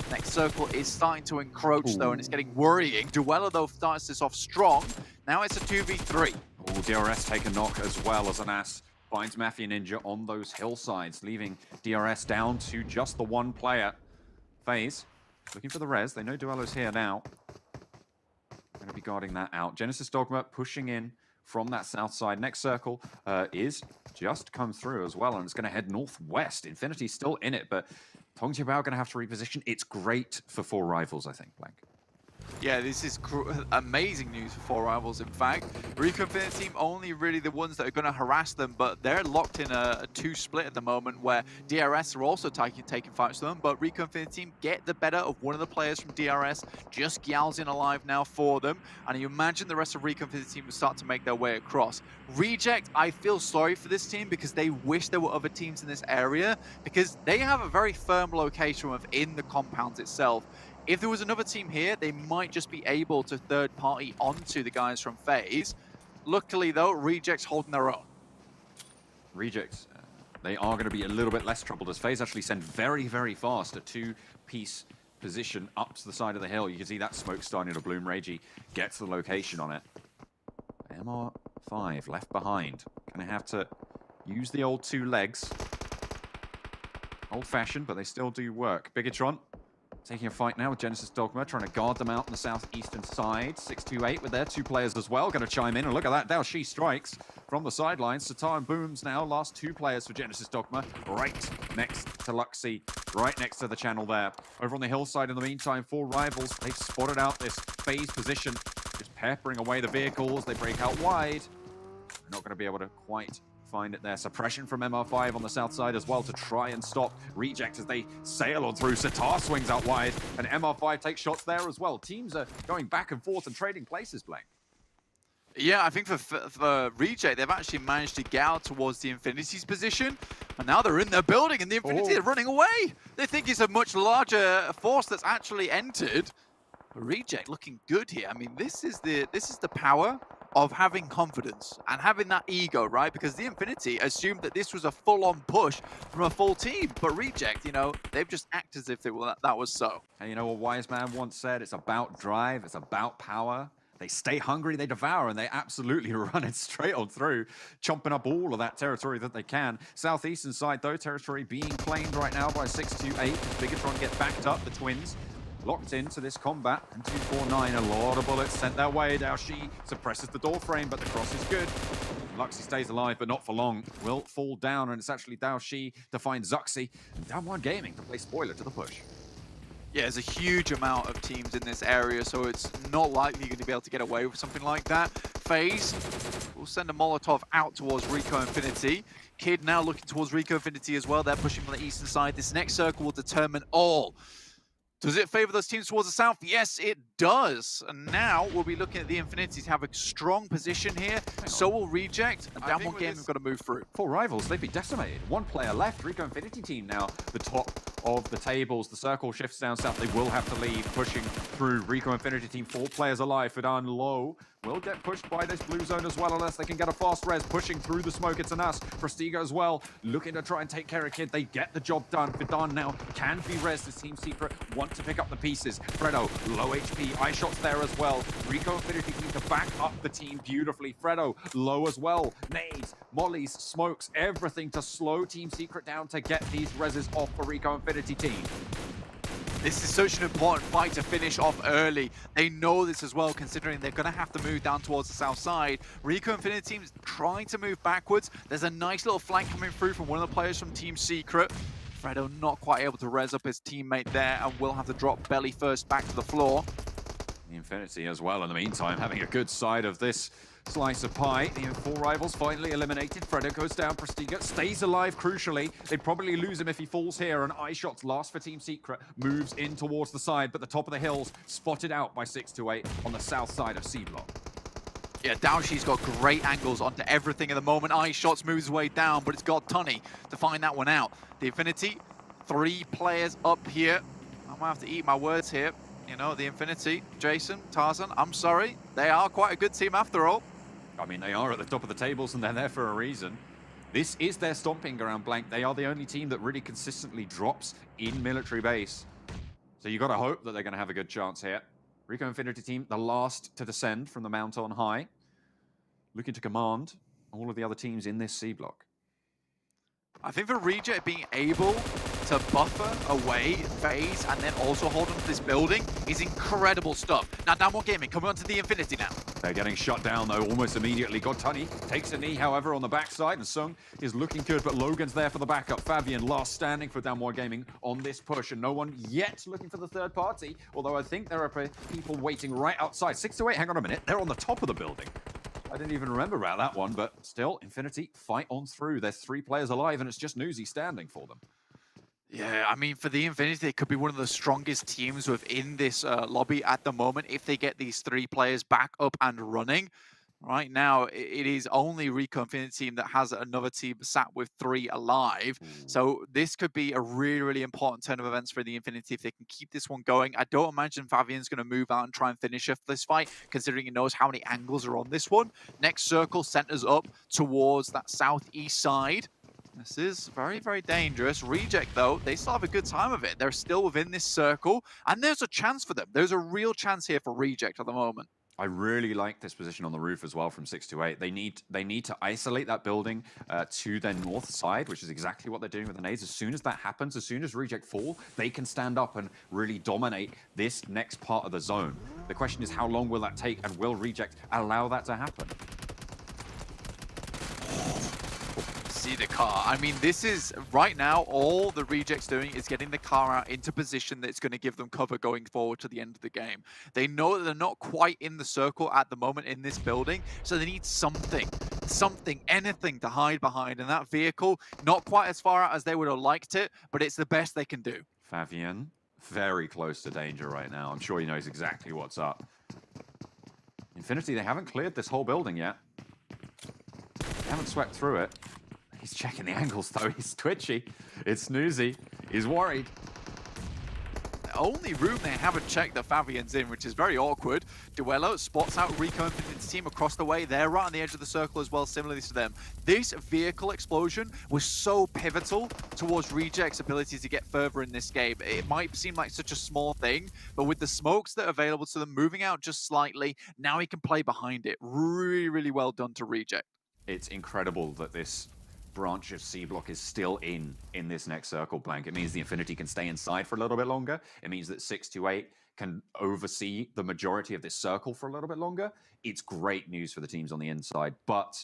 Next circle is starting to encroach, though, and it's getting worrying. Duella, though, starts this off strong. Now it's a 2v3. Oh, DRS take a knock as well as an ass. Finds Mafia Ninja on those hillsides, leaving DRS down to just the one player. FaZe looking for the res. They know Duello's here now. Going to be guarding that out. Genesis Dogma pushing in from that south side. Next circle is just come through as well, and it's going to head northwest. Infinity's still in it, but Tong Jiabao going to have to reposition. It's great for Four Rivals, I think, Blank. Yeah, this is amazing news for Four Rivals, in fact. Rico Infinity team only really the ones that are going to harass them, but they're locked in a 2 split at the moment where DRS are also taking fights to them, but Rico Infinity team get the better of one of the players from DRS, just Gyal's in alive now for them, and you imagine the rest of Rico Infinity team will start to make their way across. Reject, I feel sorry for this team because they wish there were other teams in this area, because they have a very firm location within the compounds itself. If there was another team here, they might just be able to third party onto the guys from FaZe. Luckily, though, Reject's holding their own. Rejects, they are going to be a little bit less troubled as FaZe actually send very, very fast a 2-piece position up to the side of the hill. You can see that smoke starting to bloom. Ragey gets the location on it. MR5 left behind. Going to have to use the old 2 legs. Old-fashioned, but they still do work. Bigatron taking a fight now with Genesis Dogma, trying to guard them out on the southeastern side. 628 with their 2 players as well. Going to chime in, and look at that. Now she strikes from the sidelines. Satar and Booms now, last 2 players for Genesis Dogma, right next to Luxy, right next to the channel there. Over on the hillside in the meantime, Four Rivals, they've spotted out this FaZe position, just peppering away the vehicles. They break out wide. They're not going to be able to quite find it there. Suppression from MR5 on the south side as well to try and stop Reject as they sail on through. Satar swings out wide, and MR5 takes shots there as well. Teams are going back and forth and trading places, Blank. Yeah, I think for Reject, they've actually managed to get out towards the Infinity's position, and now they're in their building, and the Infinity are running away. They think it's a much larger force that's actually entered. Reject looking good here. I mean, this is the power of having confidence and having that ego, right? Because the Infinity assumed that this was a full-on push from a full team, but Reject, you know, they've just acted as if that was so. And you know what Wise Man once said? It's about drive, it's about power. They stay hungry, they devour, and they absolutely run it straight on through, chomping up all of that territory that they can. Southeastern side, though, territory being claimed right now by 628. Bigatron get backed up, the Twins locked into this combat, and 249, a lot of bullets sent their way. Now she suppresses the door frame, but the cross is good. Luxy stays alive, but not for long. Will fall down, and it's actually Dao Shi to find Zuxi. And Down One Gaming to play spoiler to the push. Yeah, there's a huge amount of teams in this area, so it's not likely you're going to be able to get away with something like that. FaZe will send a Molotov out towards Rico Infinity. Kid now looking towards Rico Infinity as well. They're pushing from the eastern side. This next circle will determine all. Does it favor those teams towards the south? Yes, it does. And now we'll be looking at the Infinity to have a strong position here. So will Reject. And down one game, we've got to move through. 4 rivals, they've been decimated. 1 player left. Rico Infinity team now the top of the tables. The circle shifts down south. They will have to leave, pushing through. Rico Infinity team, 4 players alive. Fidan low will get pushed by this blue zone as well, unless they can get a fast res. Pushing through the smoke, it's an us. Prestiga as well, looking to try and take care of Kid. They get the job done. Fidan now can be res. This Team Secret want to pick up the pieces. Fredo, low HP. Eye shots there as well. Rico Infinity team to back up the team beautifully. Fredo, low as well. Nades, mollies, smokes, everything to slow Team Secret down to get these reses off for Rico Infinity team. This is such an important fight to finish off early. They know this as well, considering they're going to have to move down towards the south side. Rico Infinity team's trying to move backwards. There's a nice little flank coming through from one of the players from Team Secret. Fredo not quite able to res up his teammate there and will have to drop belly first back to the floor. The Infinity as well, in the meantime, having a good side of this slice of pie. The 4 rivals finally eliminated. Fredo goes down. Prestiga stays alive, crucially. They'd probably lose him if he falls here. And eye shots last for Team Secret. Moves in towards the side, but the top of the hills spotted out by 628 on the south side of C block. Yeah, Daoshi's got great angles onto everything at the moment. Eye shots moves his way down, but it's got Tunny to find that one out. The Infinity, 3 players up here. I might have to eat my words here. You know, the Infinity, Jason, Tarzan, I'm sorry. They are quite a good team after all. I mean, they are at the top of the tables and they're there for a reason. This is their stomping ground, Blank. They are the only team that really consistently drops in military base. So you got to hope that they're going to have a good chance here. Rico Infinity team, the last to descend from the mount on high. Looking to command all of the other teams in this C block. I think for Reject being able to buffer away phase and then also hold on to this building is incredible stuff. Now, down one gaming, coming on to the Infinity now. They're getting shut down, though, almost immediately. Got Tunny, takes a knee, however, on the backside, and Sung is looking good, but Logan's there for the backup. Fabian, last standing for Damwon Gaming on this push, and no one yet looking for the third party, although I think there are people waiting right outside. 628, hang on a minute, they're on the top of the building. I didn't even remember about that one, but still, Infinity fight on through. There's 3 players alive, and it's just Newsy standing for them. Yeah, I mean, for the Infinity, it could be one of the strongest teams within this lobby at the moment if they get these 3 players back up and running. Right now, it is only Rico Infinity team that has another team sat with 3 alive. So this could be a really, really important turn of events for the Infinity if they can keep this one going. I don't imagine Fabian's going to move out and try and finish off this fight, considering he knows how many angles are on this one. Next circle centers up towards that southeast side. This is very, very dangerous. Reject, though, they still have a good time of it. They're still within this circle, and there's a chance for them. There's a real chance here for Reject at the moment. I really like this position on the roof as well from 628. They need to isolate that building to their north side, which is exactly what they're doing with the nades. As soon as that happens, as soon as Reject fall, they can stand up and really dominate this next part of the zone. The question is, how long will that take, and will Reject allow that to happen? See the car. I mean, this is right now all the Reject's doing is getting the car out into position that's going to give them cover going forward to the end of the game. They know that they're not quite in the circle at the moment in this building, so they need something, anything to hide behind. And that vehicle, not quite as far out as they would have liked it, but it's the best they can do. Fabian, very close to danger right now. I'm sure he knows exactly what's up. Infinity, they haven't cleared this whole building yet. They haven't swept through it. He's checking the angles, though. He's twitchy. It's Snoozy. He's worried. The only room they haven't checked that Fabian's in, which is very awkward. Duello spots out Rico Infinite's team across the way. They're right on the edge of the circle as well, similarly to them. This vehicle explosion was so pivotal towards Reject's ability to get further in this game. It might seem like such a small thing, but with the smokes that are available to them moving out just slightly, now he can play behind it. Really, really well done to Reject. It's incredible that this branch of C block is still in this next circle, Blank. It means the Infinity can stay inside for a little bit longer. It means that 628 can oversee the majority of this circle for a little bit longer. It's great news for the teams on the inside, but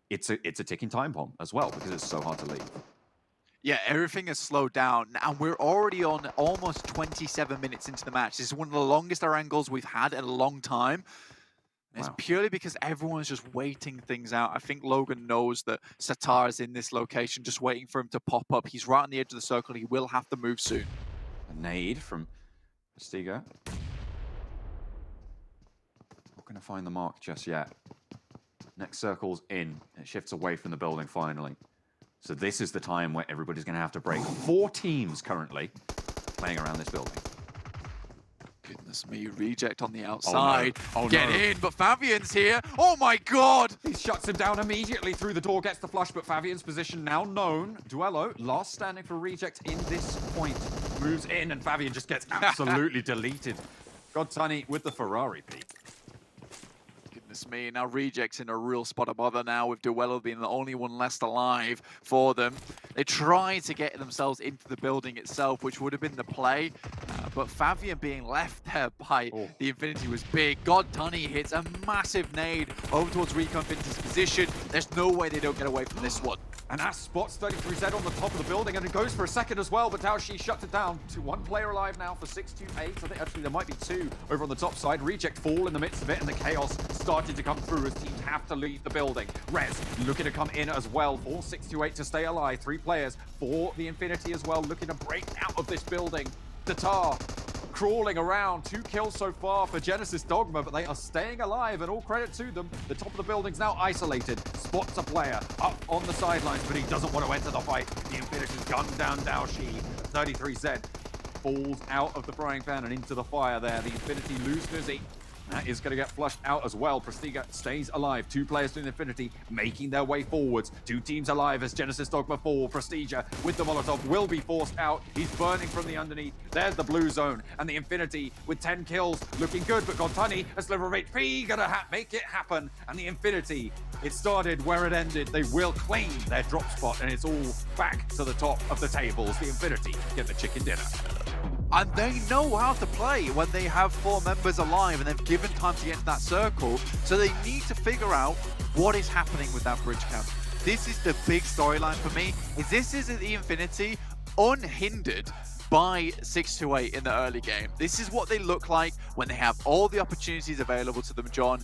it's a ticking time bomb as well because it's so hard to leave. Yeah, everything has slowed down, and we're already on almost 27 minutes into the match. This is one of the longest Erangels we've had in a long time. It's purely because everyone's just waiting things out. I think Logan knows that Satar is in this location, just waiting for him to pop up. He's right on the edge of the circle. He will have to move soon. A nade from Stiga. Not going to find the mark just yet. Next circle's in. It shifts away from the building finally. So this is the time where everybody's going to have to break. 4 teams currently playing around this building. Goodness me, Reject on the outside. Oh, no. Get in, but Fabian's here. Oh my god! He shuts him down immediately through the door, gets the flush, but Fabian's position now known. Duello, last standing for Reject in this point, moves in, and Fabian just gets absolutely deleted. Godtani with the Ferrari peak. Goodness me, now Reject's in a real spot of bother now, with Duello being the only one left alive for them. They tried to get themselves into the building itself, which would have been the play, but Fabian being left there by the Infinity was big. Godtani hits a massive nade over towards Rico Infinity's position. There's no way they don't get away from this one. And Ash spots 33Z on the top of the building, and it goes for a second as well, but Taoshi shuts it down to 1 player alive now for 628. I think actually there might be 2 over on the top side. Reject fall in the midst of it, and the chaos started to come through as teams have to leave the building. Rez looking to come in as well for 628 to stay alive. 3 players for the Infinity as well, looking to break out of this building. Tatar crawling around, 2 kills so far for Genesis Dogma, but they are staying alive, and all credit to them. The top of the building's now isolated. Spots a player up on the sidelines, but he doesn't want to enter the fight. The Infinity's gunned down Daoshi. 33Z falls out of the frying pan and into the fire there. The Infinity lose Nuzzy. That is going to get flushed out as well. Prestiga stays alive. 2 players to the Infinity making their way forwards. 2 teams alive as Genesis Dogma fall. Prestiga with the Molotov will be forced out. He's burning from the underneath. There's the blue zone. And the Infinity with 10 kills looking good. But Godtani, a sliver of HP, going to make it happen. And the Infinity, it started where it ended. They will claim their drop spot. And it's all back to the top of the tables. The Infinity get the chicken dinner. And they know how to play when they have 4 members alive and they've given time to get into that circle. So they need to figure out what is happening with that bridge camp. This is the big storyline for me. This is the Infinity unhindered by 628 in the early game. This is what they look like when they have all the opportunities available to them, John.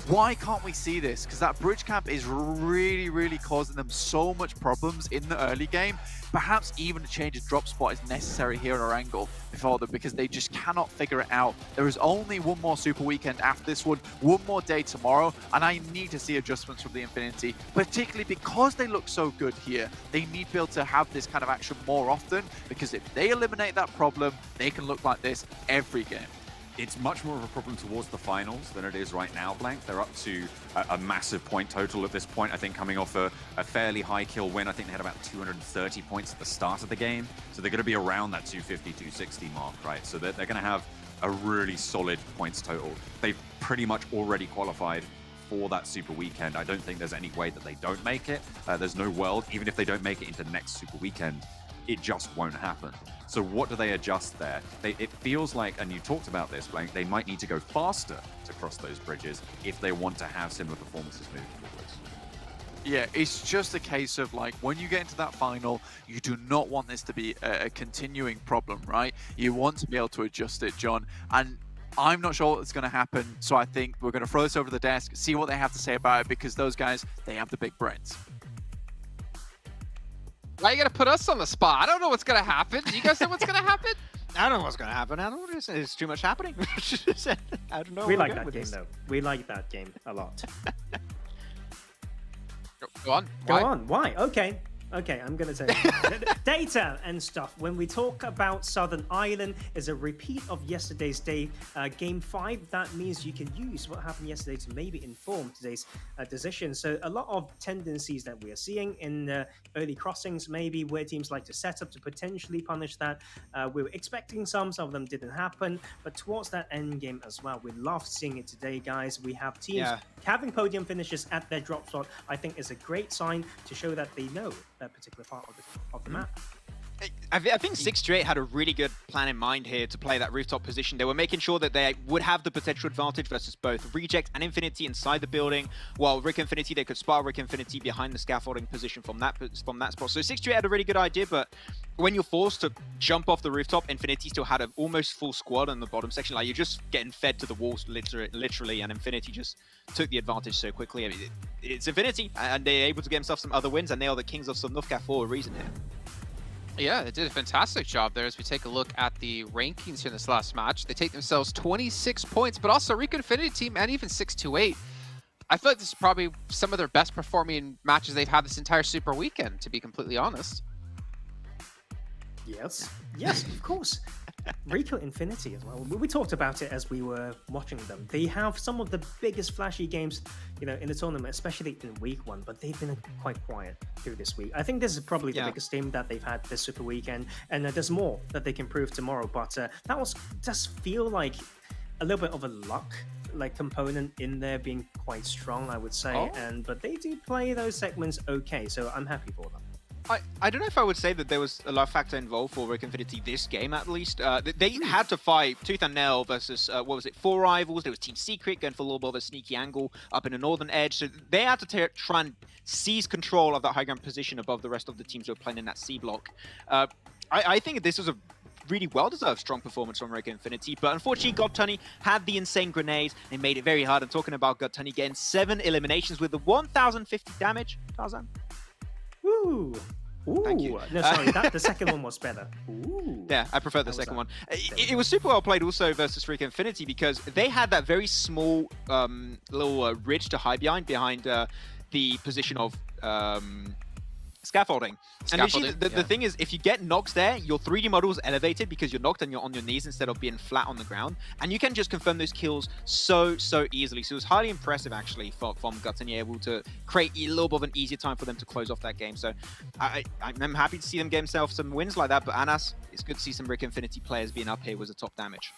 Why can't we see this? Because that bridge camp is really causing them so much problems in the early game. Perhaps even a change of drop spot is necessary here in Erangel before them, because they just cannot figure it out. There is only 1 more Super Weekend after this one, 1 more day tomorrow, and I need to see adjustments from the Infinity, particularly because they look so good here. They need to be able to have this kind of action more often, because if they eliminate that problem, they can look like this every game. It's much more of a problem towards the finals than it is right now, Blank. They're up to a massive point total at this point, I think, coming off a fairly high kill win. I think they had about 230 points at the start of the game. So they're going to be around that 250, 260 mark, right? So they're going to have a really solid points total. They've pretty much already qualified for that Super Weekend. I don't think there's any way that they don't make it. There's no world. Even if they don't make it into next Super Weekend, it just won't happen. So what do they adjust there? It feels like, and you talked about this, Blank, they might need to go faster to cross those bridges if they want to have similar performances moving forwards. Yeah, it's just a case of, like, when you get into that final, you do not want this to be a continuing problem, right? You want to be able to adjust it, John. And I'm not sure what's going to happen, so I think we're going to throw this over the desk, see what they have to say about it, because those guys, they have the big brains. Why you gotta put us on the spot? I don't know what's gonna happen. Do you guys know what's gonna happen? I don't know what's gonna happen. I don't know. There's too much happening. I don't know. We like that game, though. We like that game a lot. Go on. Go on. Why? Okay. Okay, I'm going to say data and stuff. When we talk about Southern Island is a repeat of yesterday's day, Game 5. That means you can use what happened yesterday to maybe inform today's decision. So a lot of tendencies that we are seeing in early crossings, maybe where teams like to set up to potentially punish that. We were expecting some of them didn't happen, but towards that end game as well, we love seeing it today, guys. We have teams having podium finishes at their drop slot. I think is a great sign to show that they know that particular part of the map. I think 628 had a really good plan in mind here to play that rooftop position. They were making sure that they would have the potential advantage versus both Reject and Infinity inside the building, while Rick Infinity, they could spar Rick Infinity behind the scaffolding position from that spot. So 628 had a really good idea, but when you're forced to jump off the rooftop, Infinity still had an almost full squad in the bottom section. Like, you're just getting fed to the walls, literally, and Infinity just took the advantage so quickly. I mean, it's Infinity, and they're able to get themselves some other wins, and they are the kings of Sanhok for a reason here. Yeah, they did a fantastic job there. As we take a look at the rankings here in this last match, they take themselves 26 points, but also Rico Infinity team and even 628. I feel like this is probably some of their best performing matches they've had this entire Super Weekend, to be completely honest. Yes, of course. Rico Infinity as well. We talked about it as we were watching them. They have some of the biggest flashy games, in the tournament, especially in week 1, but they've been quite quiet through this week. I think this is probably the biggest team that they've had this Super Weekend, and there's more that they can prove tomorrow, but does feel like a little bit of a luck component in there being quite strong, I would say, but they do play those segments okay, so I'm happy for them. I don't know if I would say that there was a luck factor involved for Rico Infinity this game, at least. They had to fight tooth and nail versus, 4 rivals. There was Team Secret going for a little bit of a sneaky angle up in the northern edge. So they had to try and seize control of that high ground position above the rest of the teams who were playing in that C block. I think this was a really well-deserved strong performance from Rico Infinity, but unfortunately GodTunny had the insane grenades. They made it very hard. I'm talking about GodTunny getting 7 eliminations with the 1050 damage. Tarzan? Ooh. Thank you. No, sorry, the second one was better. Ooh. Yeah, I prefer the second one. It was super well played also versus Rico Infinity because they had that very small little ridge to hide behind the position of scaffolding. And literally, the thing is, if you get knocks there, your 3D model is elevated because you're knocked and you're on your knees instead of being flat on the ground. And you can just confirm those kills so easily. So it was highly impressive, actually, from GodTunny, able to create a little bit of an easier time for them to close off that game. So I'm happy to see them get themselves some wins like that. But Anas, it's good to see some Rico Infinity players being up here with the top damage.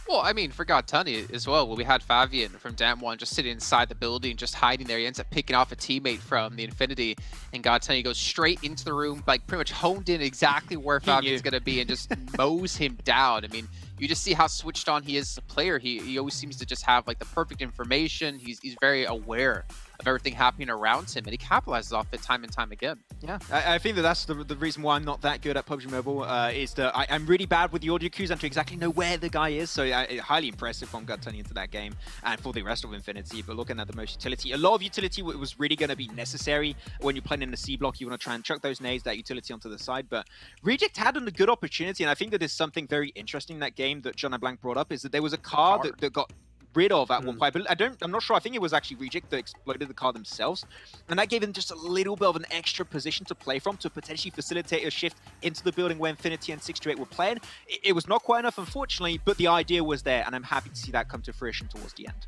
Well, I mean, for GodTunny as well, we had Favian from Dam1 just sitting inside the building, just hiding there. He ends up picking off a teammate from the Infinity, and GodTunny goes straight into the room, pretty much honed in exactly where Favian's going to be and just mows him down. I mean, you just see how switched on he is as a player. He always seems to just have the perfect information. He's very aware of everything happening around him, and he capitalizes off it time and time again. Yeah, I think that's the reason why I'm not that good at PUBG Mobile is that I'm really bad with the audio cues and to exactly know where the guy is. So highly impressive from GodTunny into that game and for the rest of Infinity. But looking at the most utility, a lot of utility was really going to be necessary when you're playing in the C block. You want to try and chuck those nades, that utility onto the side. But Reject had a good opportunity, and I think that there's something very interesting in that game that John and Blank brought up, is that there was a car that got rid of at one point. But I'm not sure. I think it was actually Reject that exploded the car themselves, and that gave them just a little bit of an extra position to play from to potentially facilitate a shift into the building where Infinity and 628 were playing. It was not quite enough, unfortunately, but the idea was there, and I'm happy to see that come to fruition towards the end.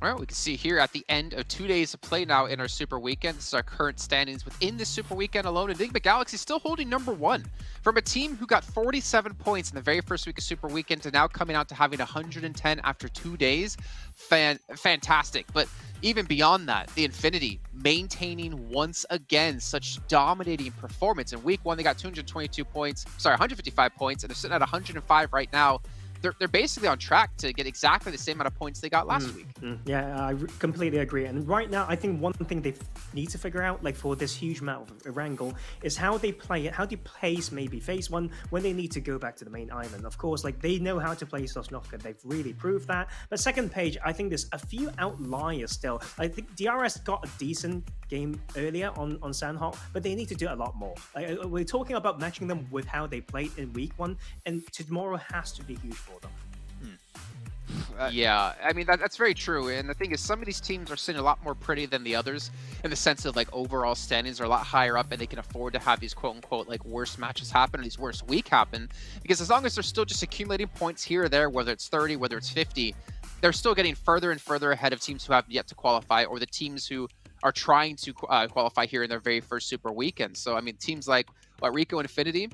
All right, we can see here at the end of 2 days of play now in our Super Weekend. This is our current standings within the Super Weekend alone. Enigma Galaxy still holding #1 from a team who got 47 points in the very first week of Super Weekend to now coming out to having 110 after 2 days. Fantastic. But even beyond that, the Infinity maintaining once again such dominating performance. In week 1, they got 155 points, and they're sitting at 105 right now. They're basically on track to get exactly the same amount of points they got last week. Yeah, I completely agree. And right now, I think one thing they need to figure out, for this huge amount of Erangel, is how they play it, how they place maybe phase 1 when they need to go back to the main island. Of course, they know how to play Sosnovka. They've really proved that. But second page, I think there's a few outliers still. I think DRS got a decent game earlier on Sanhok, but they need to do a lot more. We're talking about matching them with how they played in week 1, and tomorrow has to be huge for them. Yeah, I mean, that's very true. And the thing is, some of these teams are sitting a lot more pretty than the others in the sense of overall standings are a lot higher up, and they can afford to have these quote-unquote worst matches happen, or these worst week happen, because as long as they're still just accumulating points here or there, whether it's 30, whether it's 50, they're still getting further and further ahead of teams who have yet to qualify, or the teams who are trying to qualify here in their very first Super Weekend. So, I mean, teams like Rico Infinity,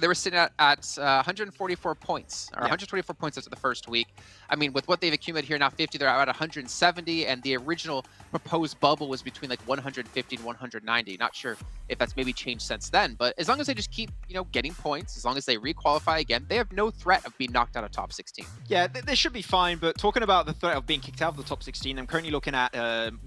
they were sitting at 144 points, or 124 points after the first week. I mean, with what they've accumulated here now, 50, they're at 170, and the original proposed bubble was between 150 and 190. Not sure if that's maybe changed since then, but as long as they just keep, getting points, as long as they requalify again, they have no threat of being knocked out of top 16. Yeah, they should be fine, but talking about the threat of being kicked out of the top 16, I'm currently looking at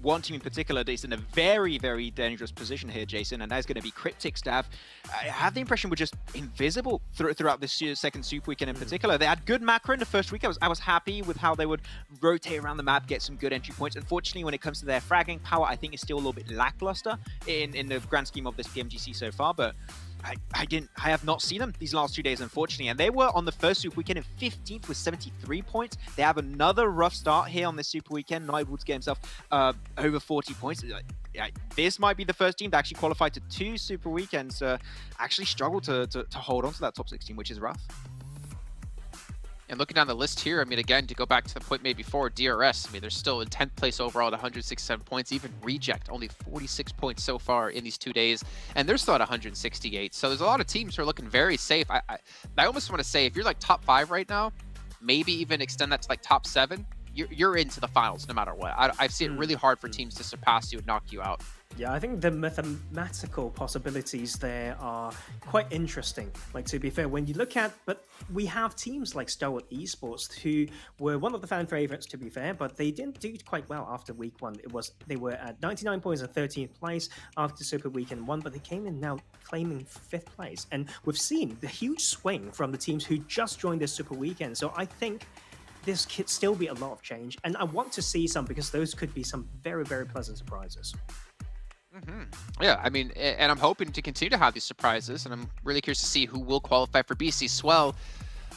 one team in particular that is in a very, very dangerous position here, Jason, and that is going to be Cryptic Staff. I have the impression we're just invisible throughout this year's second Super Weekend in particular. They had good macro in the first week. I was happy with how they would rotate around the map, get some good entry points. Unfortunately, when it comes to their fragging power, I think it's still a little bit lackluster in the grand scheme of this PMGC so far, but I have not seen them these last 2 days, unfortunately. And they were on the first Super Weekend in 15th with 73 points. They have another rough start here on this Super Weekend. Nightwood to get himself over 40 points. This might be the first team to actually qualify to 2 Super Weekends. Actually struggle to hold on to that top 16, which is rough. And looking down the list here, I mean, again, to go back to the point made before, DRS, I mean, they're still in 10th place overall at 167 points. Even Reject, only 46 points so far in these 2 days, and they're still at 168. So there's a lot of teams who are looking very safe. I almost want to say, if you're like top 5 right now, maybe even extend that to like top 7, you're into the finals no matter what. I've seen it really hard for teams to surpass you and knock you out. Yeah, I think the mathematical possibilities there are quite interesting. Like, to be fair, when you look at, but we have teams like Stalwart Esports who were one of the fan favorites, to be fair, but they didn't do quite well after week 1. They were at 99 points in 13th place after Super Weekend 1, but they came in now claiming 5th place. And we've seen the huge swing from the teams who just joined this Super Weekend. So I think this could still be a lot of change, and I want to see some, because those could be some very, very pleasant surprises. Yeah, I mean, and I'm hoping to continue to have these surprises, and I'm really curious to see who will qualify for BC Swell.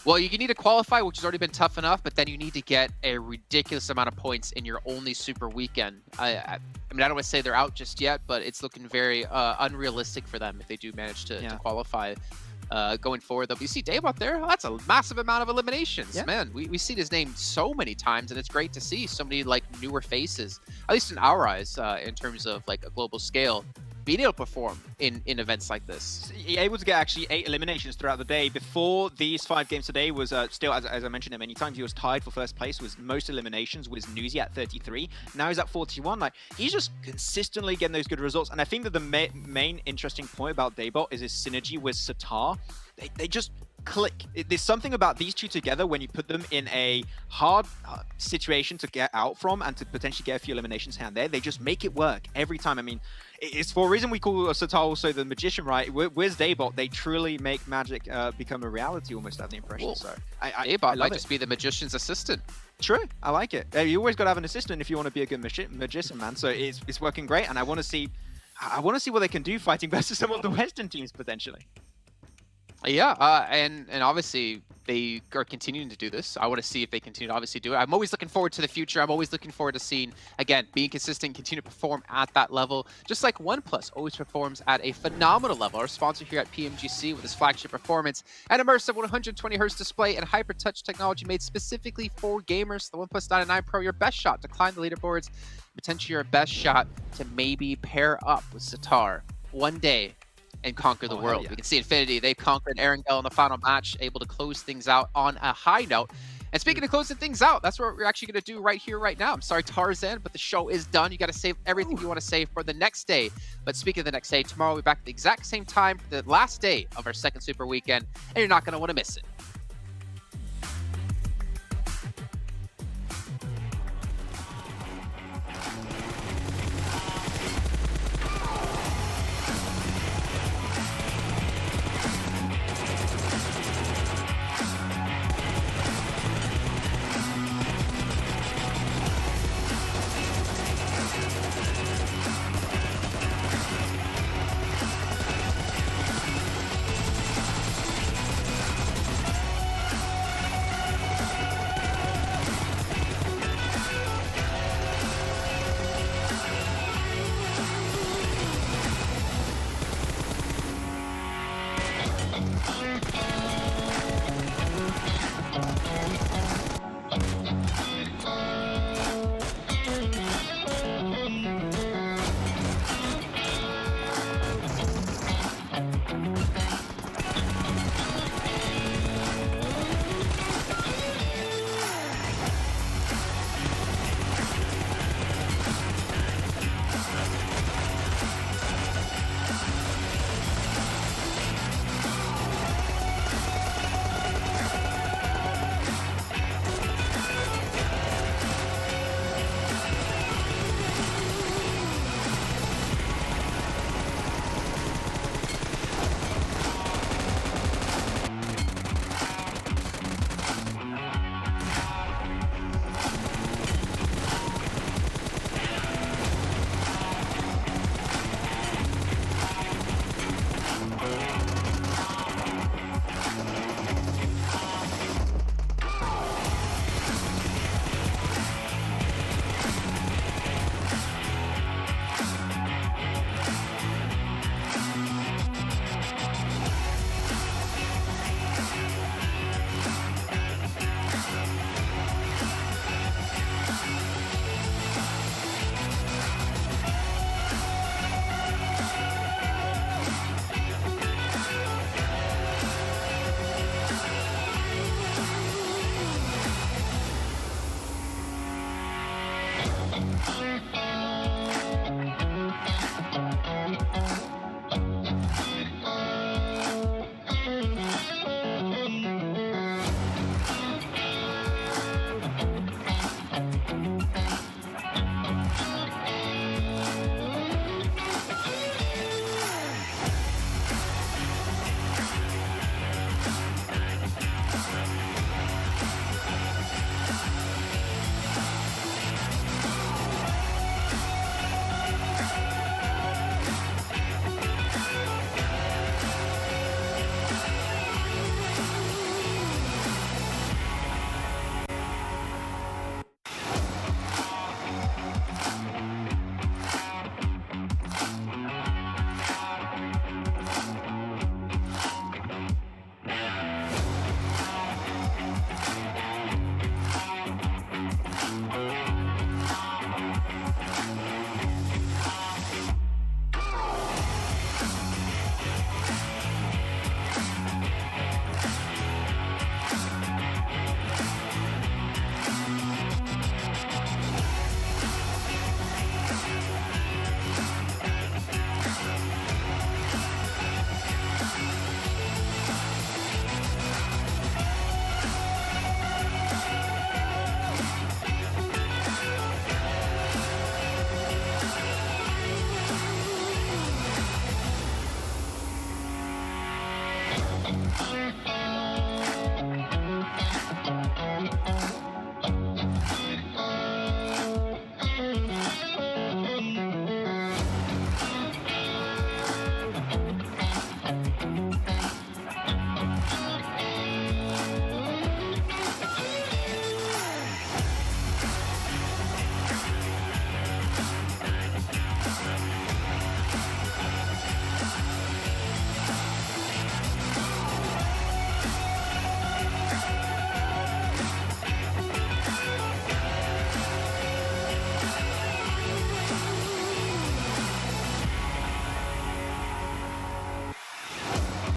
Well, you need to qualify, which has already been tough enough, but then you need to get a ridiculous amount of points in your only Super Weekend. I mean, I don't want to say they're out just yet, but it's looking very unrealistic for them if they do manage to qualify. Going forward, though, but you see Dave out there, that's a massive amount of eliminations. Man, we see his name so many times, and it's great to see so many like newer faces, at least in our eyes, in terms of like a global scale, being able to perform in events like this. Able to get actually 8 eliminations throughout the day. Before these 5 games today was still, as I mentioned it many times, he was tied for first place with most eliminations with Newsy at 33. Now he's at 41. Like, he's just consistently getting those good results. And I think that the main interesting point about Daybot is his synergy with Satar. They just click. There's something about these two together when you put them in a hard situation to get out from and to potentially get a few eliminations here and there. They just make it work every time. I mean, it's for a reason we call Satar also the magician, right? With Daybot, they truly make magic become a reality, almost, I have the impression. So Daybot might just be the magician's assistant. True, I like it. You always got to have an assistant if you want to be a good magician, man. So it's working great, and I want to see what they can do fighting versus some of the Western teams potentially. Yeah, and obviously they are continuing to do this. I want to see if they continue to obviously do it. I'm always looking forward to the future. I'm always looking forward to seeing, again, being consistent, continue to perform at that level, just like OnePlus always performs at a phenomenal level. Our sponsor here at PMGC with his flagship performance, an immersive 120Hz display and hyper touch technology made specifically for gamers. The OnePlus 9 and 9 Pro, your best shot to climb the leaderboards, potentially your best shot to maybe pair up with Satar one day and conquer the world. Yeah. We can see Infinity, they conquered Erangel in the final match, able to close things out on a high note. And speaking of closing things out, that's what we're actually going to do right here, right now. I'm sorry, Tarzan, but the show is done. You got to save everything you want to save for the next day. But speaking of the next day, tomorrow we'll be back at the exact same time for the last day of our second Super Weekend, and you're not going to want to miss it. Bye.